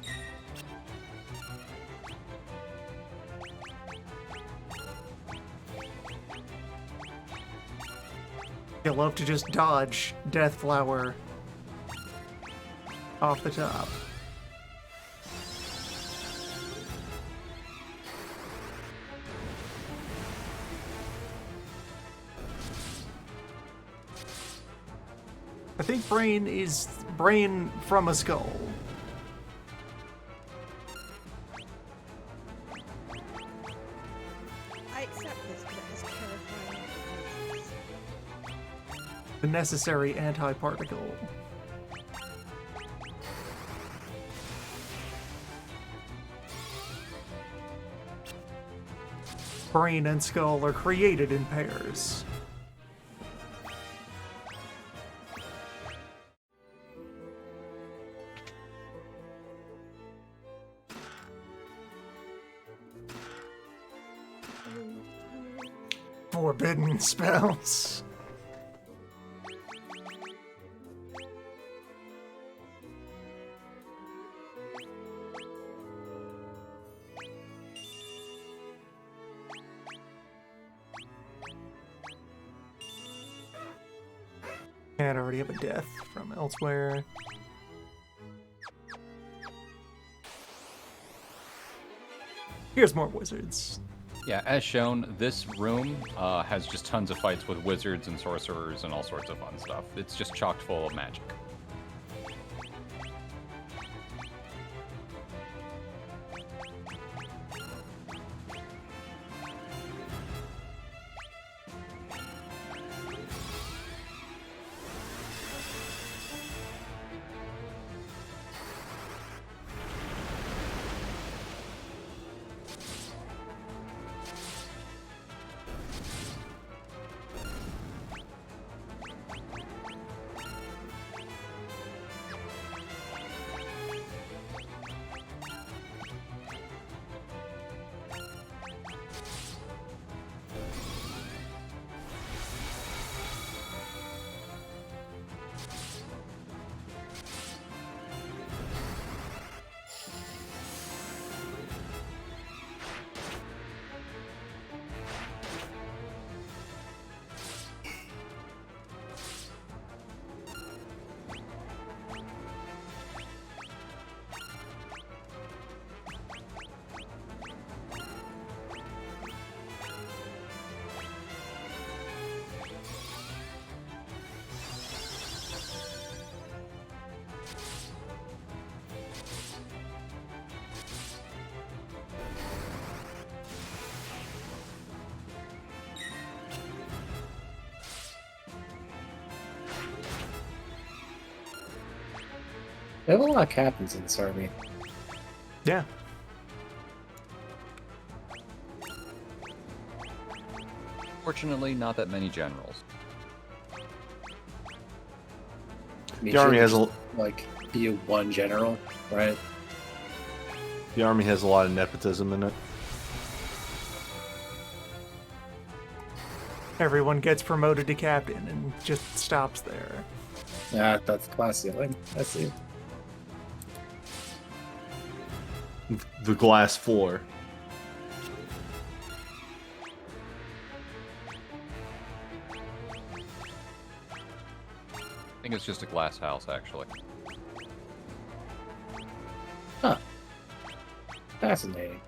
You love to just dodge Death Flower off the top. I think brain is brain from a skull. I accept this, but it has terrifying implications. The necessary anti-particle. Brain and skull are created in pairs. Forbidden spells. And I already have a death from elsewhere. Here's more wizards. Yeah, as shown, this room has just tons of fights with wizards and sorcerers and all sorts of fun stuff. It's just chocked full of magic. They have a lot of captains in this army. Yeah. Fortunately, not that many generals. I mean, The army has shouldn't just, like, be one general, right? The army has a lot of nepotism in it. Everyone gets promoted to captain and just stops there. Yeah, that's class ceiling. I see. The glass floor. I think it's just a glass house, actually. Huh. Fascinating.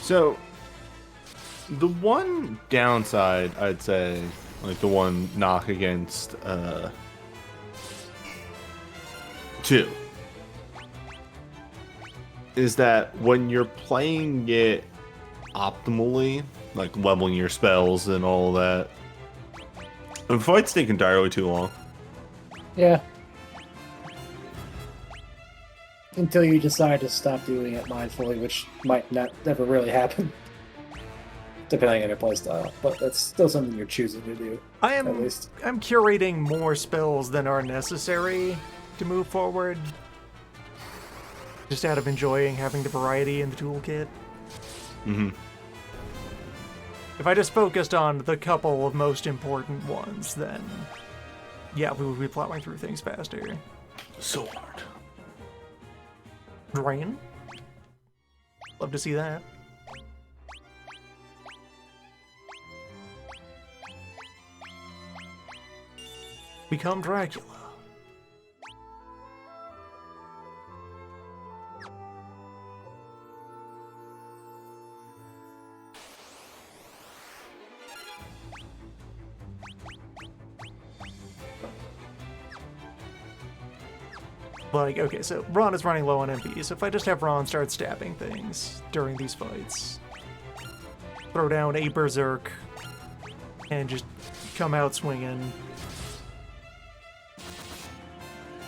So, the one downside, I'd say, like the one knock against 2, is that when you're playing it optimally, like leveling your spells and all that, the fights take entirely too long. Yeah. Until you decide to stop doing it mindfully, which might not never really happen. Depending on your playstyle. But that's still something you're choosing to do. At least. I'm curating more spells than are necessary to move forward. Just out of enjoying having the variety in the toolkit. Mm-hmm. If I just focused on the couple of most important ones, then yeah, we would be plowing through things faster. So hard. Drain? Love to see that. Become Dracula. Like, okay, so Ron is running low on MP, so if I just have Ron start stabbing things during these fights, throw down a Berserk, and just come out swinging.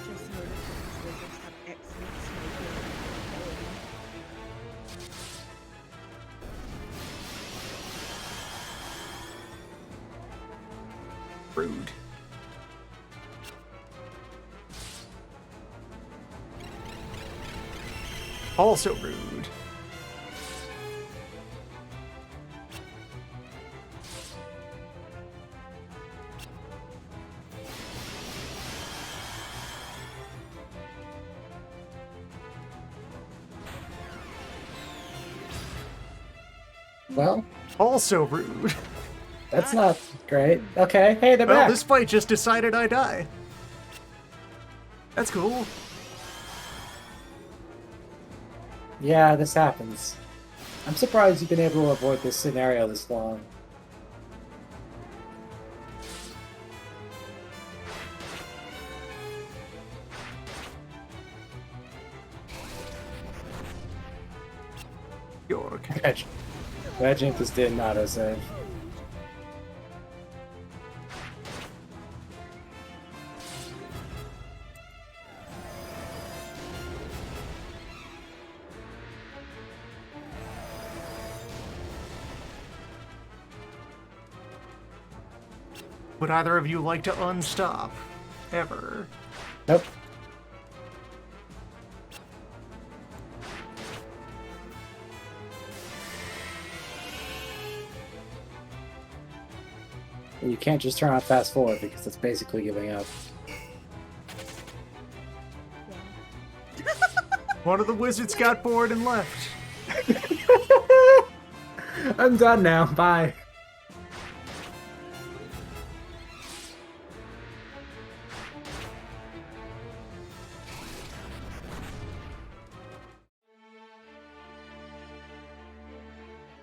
Just noticed that these wizards have excellent sniping. Rude. Also rude. Well, Also rude. that's not great. Okay, hey, they're Well, back. this fight just decided I die. That's cool. Yeah, this happens. I'm surprised you've been able to avoid this scenario this long. York. Imagine if this didn't autosave. Would either of you like to unstop? Ever? Nope. And you can't just turn on fast forward because that's basically giving up. One of the wizards got bored and left. I'm done now. Bye.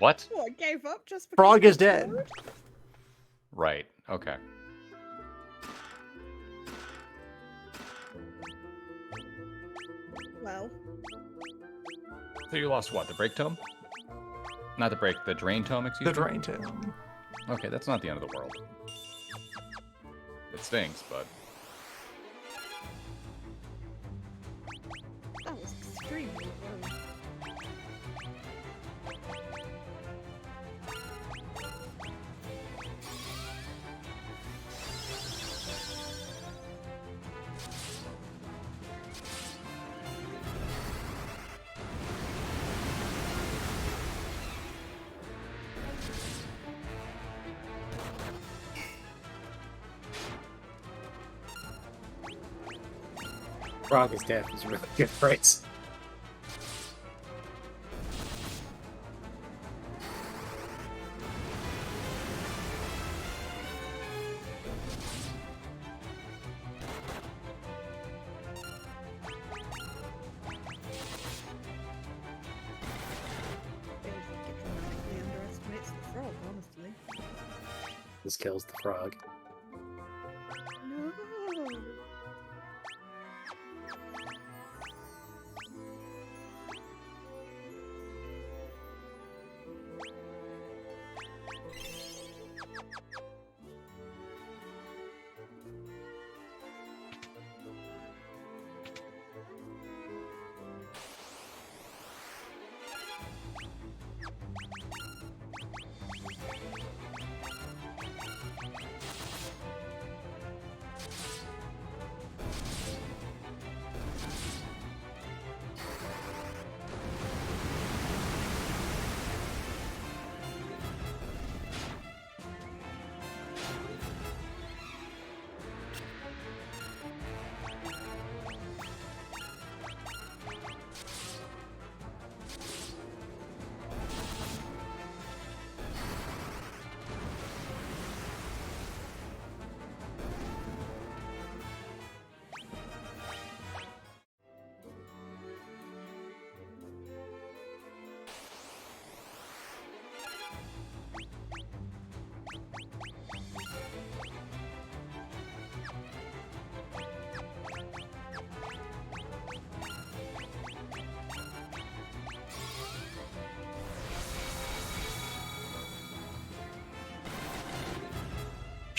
What? What, gave up just because Frog he is dead. toad? Right. Okay. Well, So you lost what? The break tome? Not the break. The drain tome. Excuse The me. drain tomb. Okay, that's not the end of the world. It stinks, but that was extremely rude. Frog is dead is a really good phrase. Feels like it dramatically underestimates the frog, honestly. This kills the frog. No.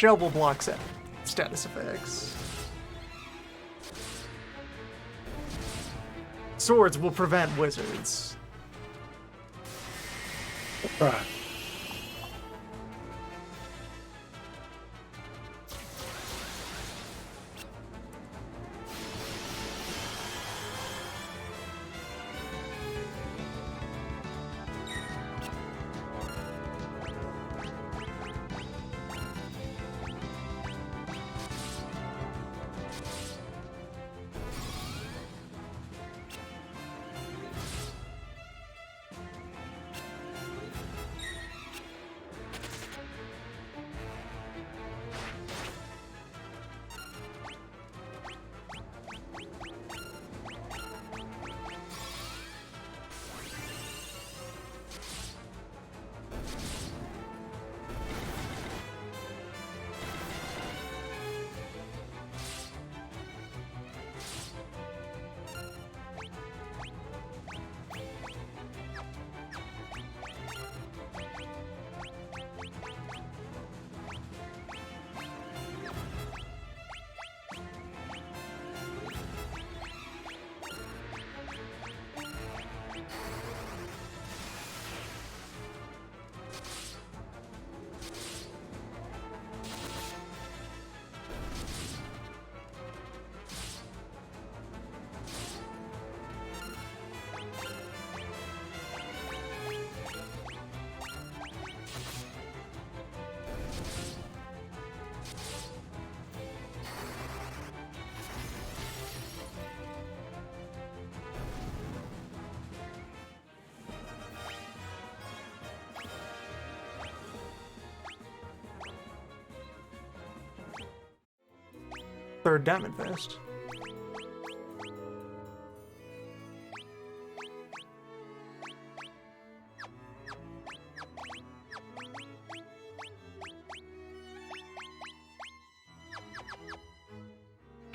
Shell will block set. Status effects. Swords will prevent wizards. Frog. Third Diamond Fist.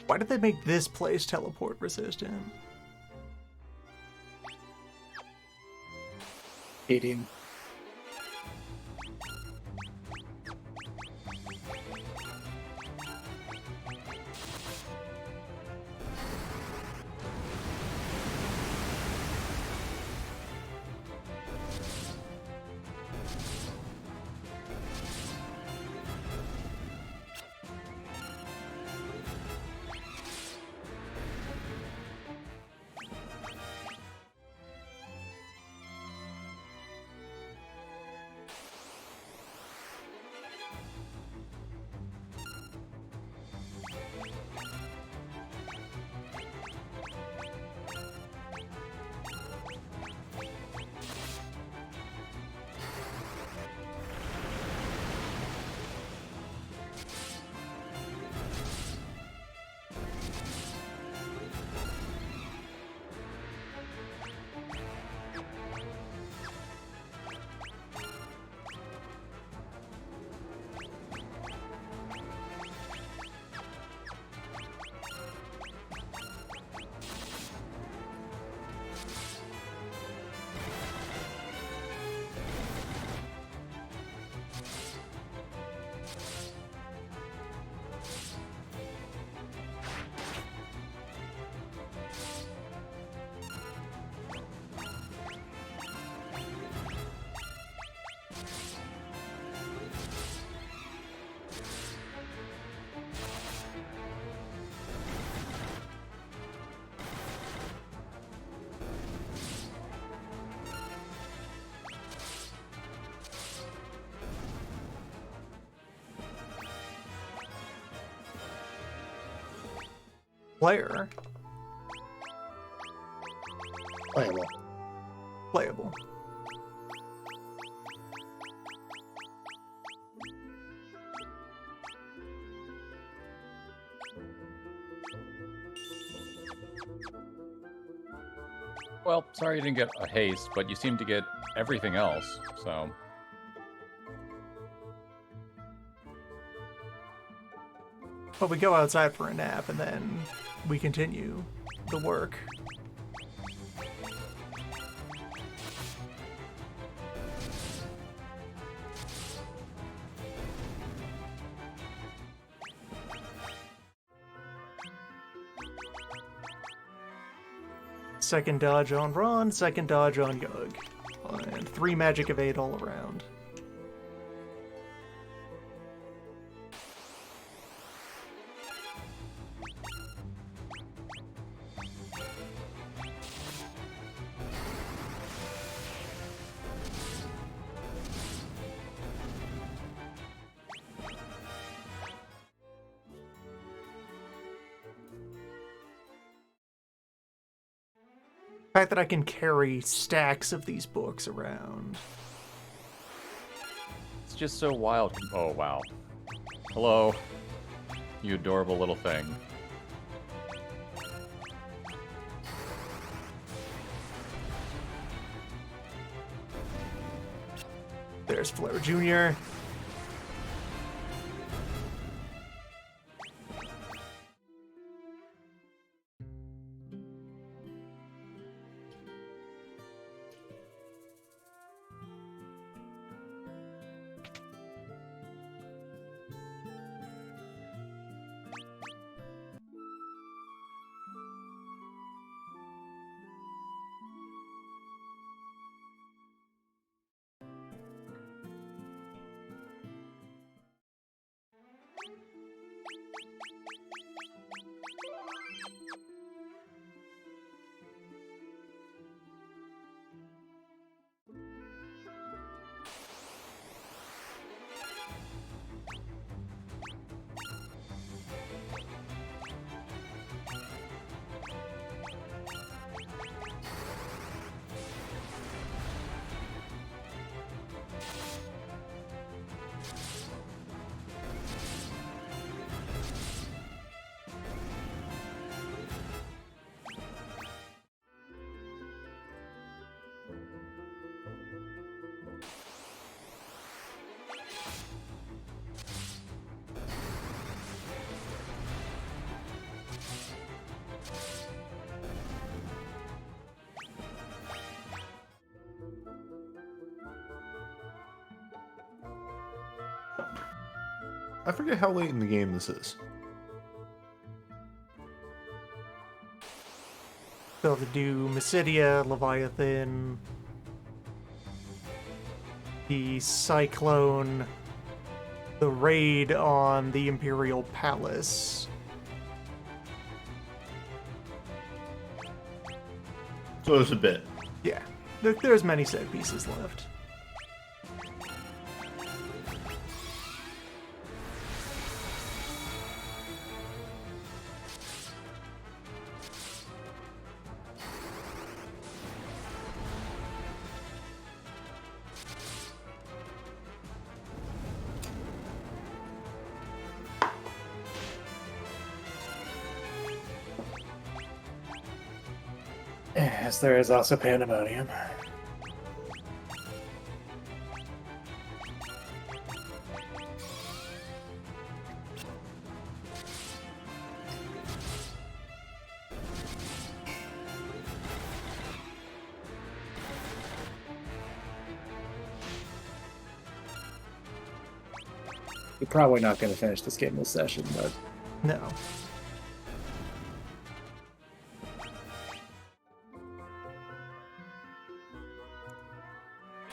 Why did they make this place teleport resistant? 18. Player. Playable. Playable. Well, sorry you didn't get a haste, but you seem to get everything else, so... But we go outside for a nap, and then we continue the work. Second dodge on Ron, second dodge on Yug. And 3 magic evade all around. The fact that I can carry stacks of these books around. It's just so wild. Oh, wow. Hello, you adorable little thing. There's Flair Jr. I forget how late in the game this is. Still have to do Mysidia, Leviathan, the Cyclone, the raid on the Imperial Palace. So there's a bit. Yeah, there's many set pieces left. Yes, there is also Pandemonium. You're probably not going to finish this game this session, but No.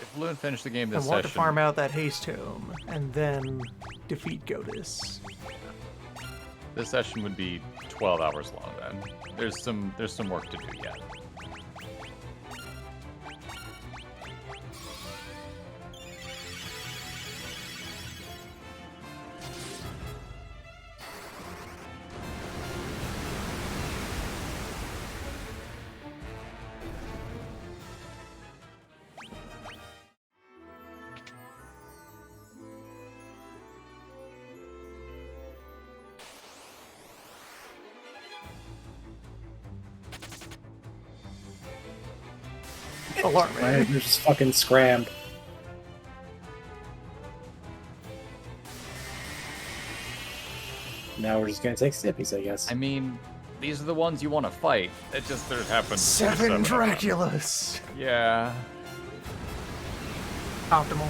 If Loon finished the game I this want to session, farm out that Haste Tome and then defeat Godus. this session would be 12 hours long. Then there's some work to do yet. Alarming. man, you're just fucking scrammed. Now we're just going to take sippies, I guess. I mean, these are the ones you want to fight. It just there happens. Seven of them. Draculas. Yeah. Optimal.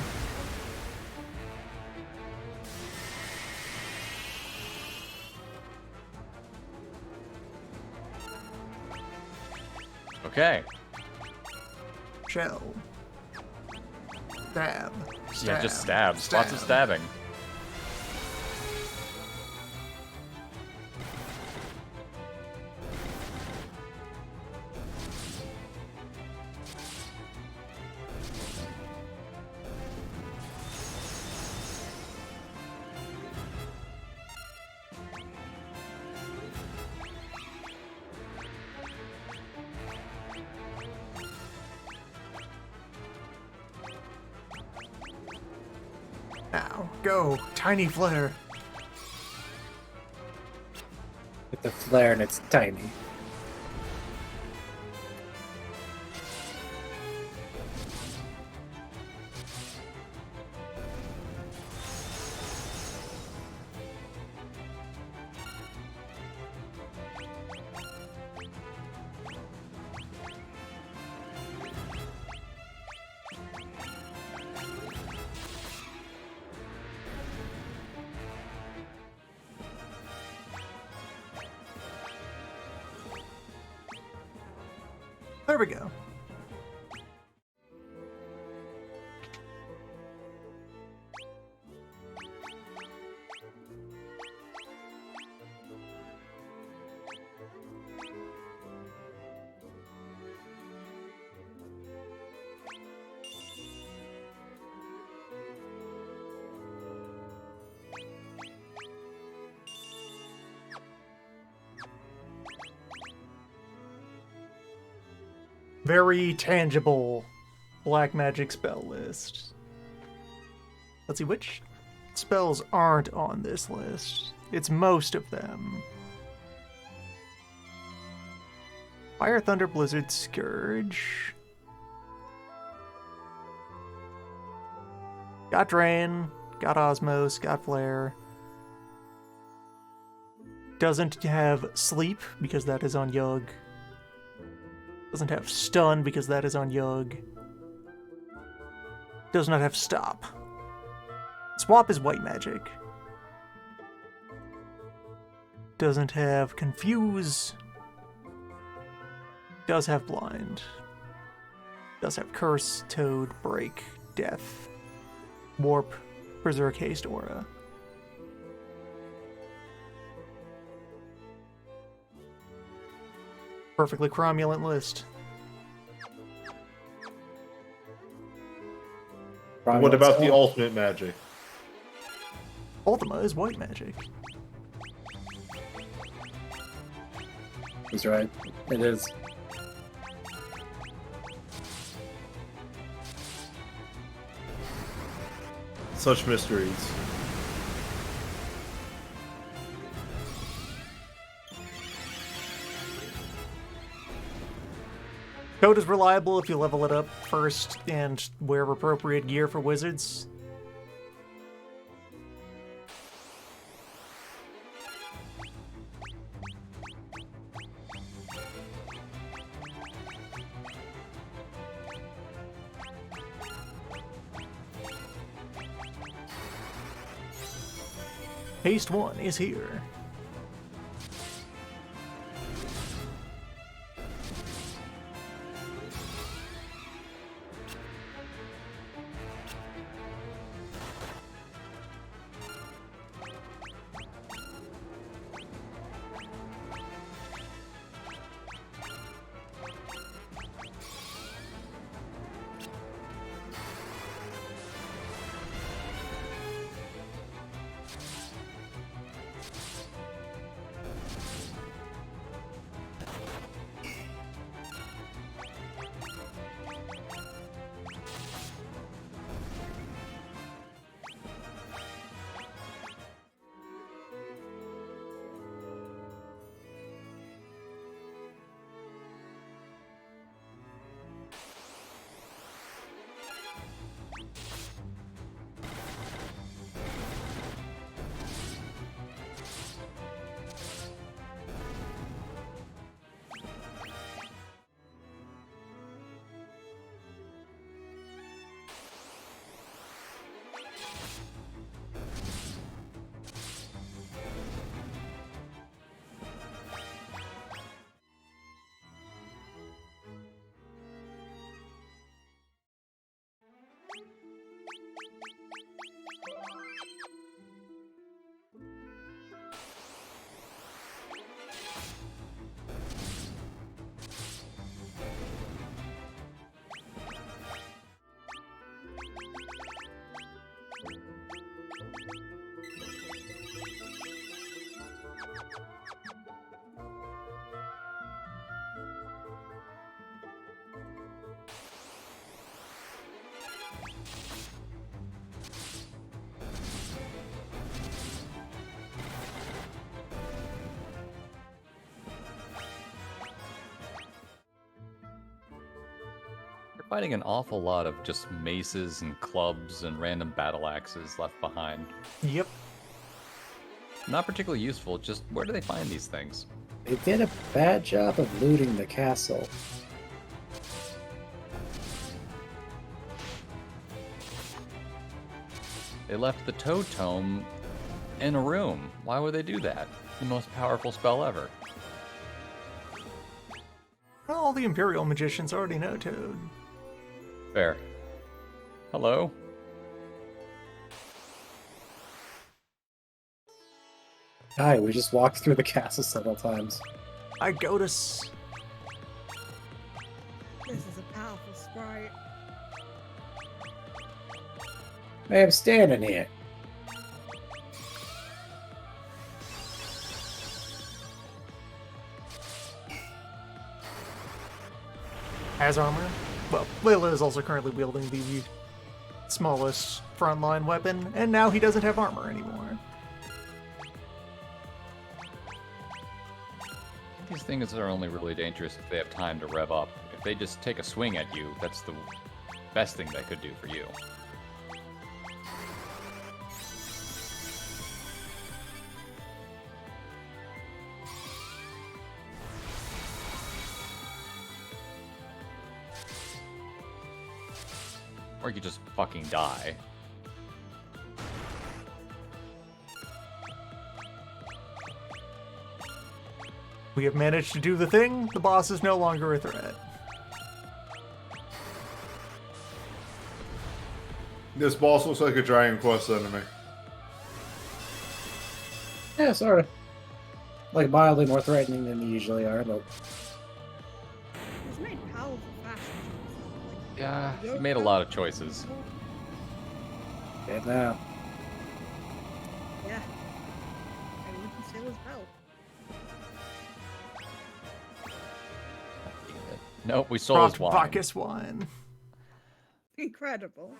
Okay. Shell. Stab. Yeah, just stab. Lots of stabbing. Now, go. Tiny flare. With the flare and it's tiny. There we go. Very tangible black magic spell list. Let's see, which spells aren't on this list? It's most of them. Fire, Thunder, Blizzard, Scourge. Got Drain, got Osmos, got Flare. Doesn't have Sleep, because that is on Yug. Doesn't have Stun, because that is on Yug. Does not have Stop. Swap is white magic. Doesn't have Confuse. Does have Blind. Does have Curse, Toad, Break, Death, Warp, Berserk Haste Aura. Perfectly cromulent list. What about the ultimate magic? Ultima is white magic. He's right. It is. Such mysteries. Code is reliable if you level it up first and wear appropriate gear for wizards. Haste 1 is here. You're fighting an awful lot of just maces and clubs and random battle axes left behind. Yep. Not particularly useful, just where do they find these things? They did a bad job of looting the castle. They left the Toad Tome in a room. Why would they do that? The most powerful spell ever. Well, all the Imperial magicians already know Toad. Fair. Hello? Hi, we just walked through the castle several times. I go to s- This is a powerful sprite. I am standing here. has armor. Well, Layla is also currently wielding the smallest frontline weapon, and now he doesn't have armor anymore. These things are only really dangerous if they have time to rev up. If they just take a swing at you, that's the best thing they could do for you. Or you just fucking die. We have managed to do the thing. The boss is no longer a threat. This boss looks like a Dragon Quest enemy. Yeah, sort of. Like mildly more threatening than they usually are, but He's made powerful fashion choices. Yeah, Like, he made a lot of choices. and now. Yeah. Maybe we can steal his belt. Nope, we stole his Brought wine. Bacchus wine. Incredible.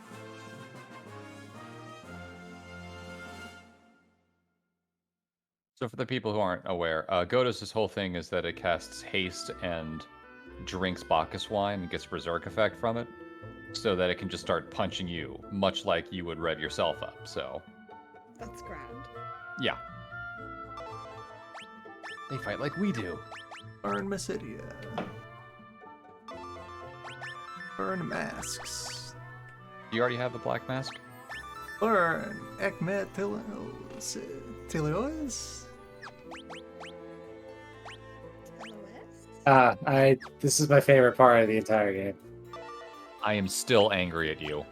So for the people who aren't aware, Godus' whole thing is that it casts haste and drinks Bacchus wine and gets berserk effect from it, so that it can just start punching you, much like you would rev yourself up. So, That's grand. yeah. They fight like we do. Burn Mysidia. Burn masks. You already have the black mask? Burn Ekmet Teleos? LOS? This is my favorite part of the entire game. I am still angry at you.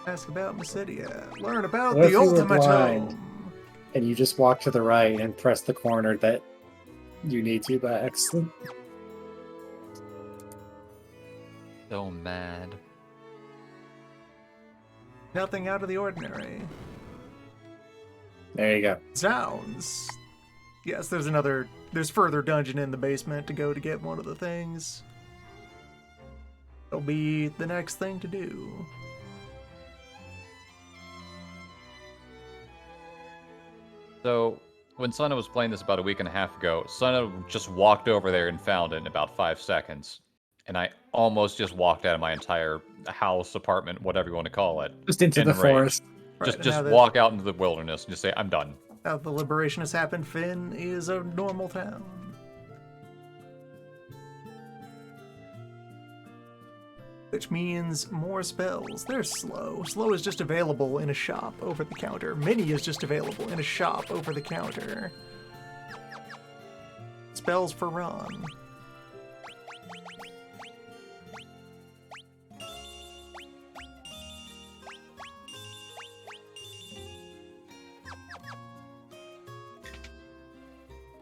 Ask about Mysidia. Learn about What if the you were ultimate blind? home. And you just walk to the right and press the corner that you need to by accident. So mad. Nothing out of the ordinary. There you go. Sounds. Yes, there's further dungeon in the basement to go to get one of the things. It'll be the next thing to do. So, when Sana was playing this about a week and a half ago, Sana just walked over there and found it in about 5 seconds. And I almost just walked out of my entire house, apartment, whatever you want to call it. Just into in the rage. forest. Right, Just and just now that- walk out into the wilderness and just say, I'm done. Now the liberation has happened, Finn is a normal town. Which means more spells. They're slow. Slow is just available in a shop over the counter. Mini is just available in a shop over the counter. Spells for Ron.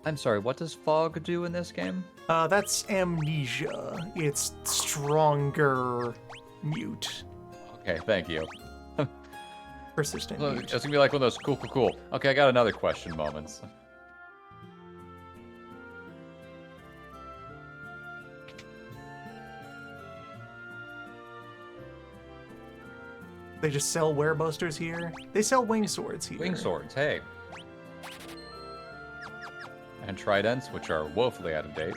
I'm sorry, what does fog do in this game? That's amnesia. It's stronger mute. Okay, thank you. Persistent So, mute. it's gonna be like one of those cool. Okay, I got another question moments. They just sell werebusters here. They sell wing swords here. Wing swords, hey. And tridents, which are woefully out of date.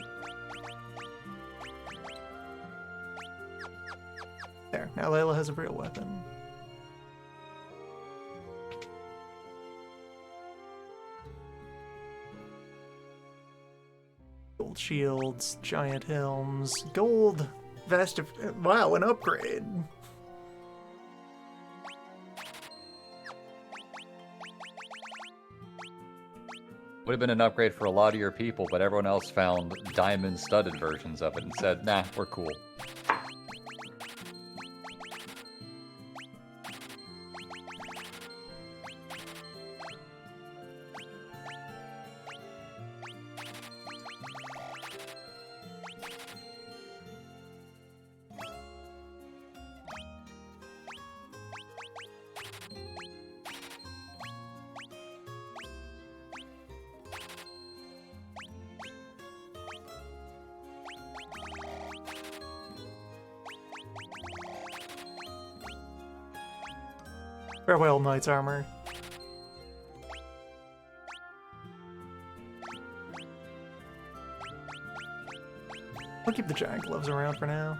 There. Now Layla has a real weapon. Gold shields, giant helms, gold vest of... Wow, an upgrade. Would have been an upgrade for a lot of your people, but everyone else found diamond-studded versions of it and said, nah, we're cool. Farewell, knight's armor. I'll keep the giant gloves around for now.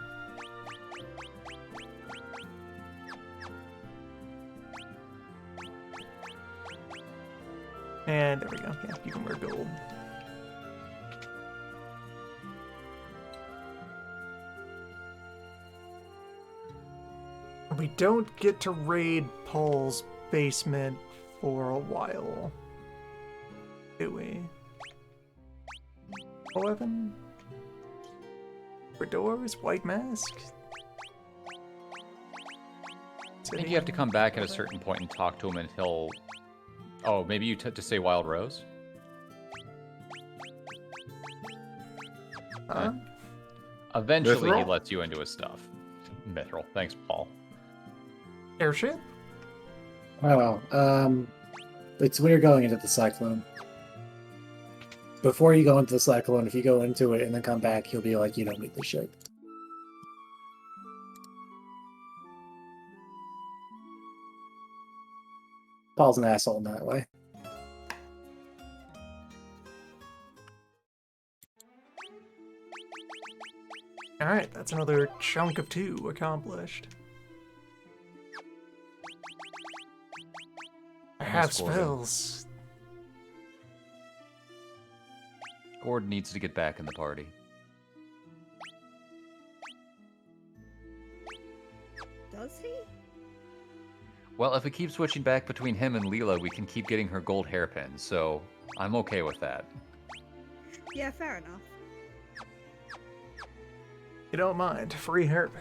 And there we go. Yeah, you can wear gold. We don't get to raid Paul's basement for a while, do we? weapon. For doors, white mask. I think you have to come back at a certain point and talk to him, and he'll. Oh, maybe you to say Wild Rose. Huh? Eventually, he Mithril? lets you into his stuff. Mithril, thanks, Paul. Airship? Oh, it's when you're going into the cyclone. Before you go into the cyclone, if you go into it and then come back, he'll be like, you don't need the ship. Paul's an asshole in that way. Alright, that's another chunk of 2 accomplished. I have Miss Gordon. spells. Gord needs to get back in the party. Does he? Well, if it keeps switching back between him and Leela, we can keep getting her gold hairpin, so I'm okay with that. Yeah, fair enough. You don't mind. Free hairpin.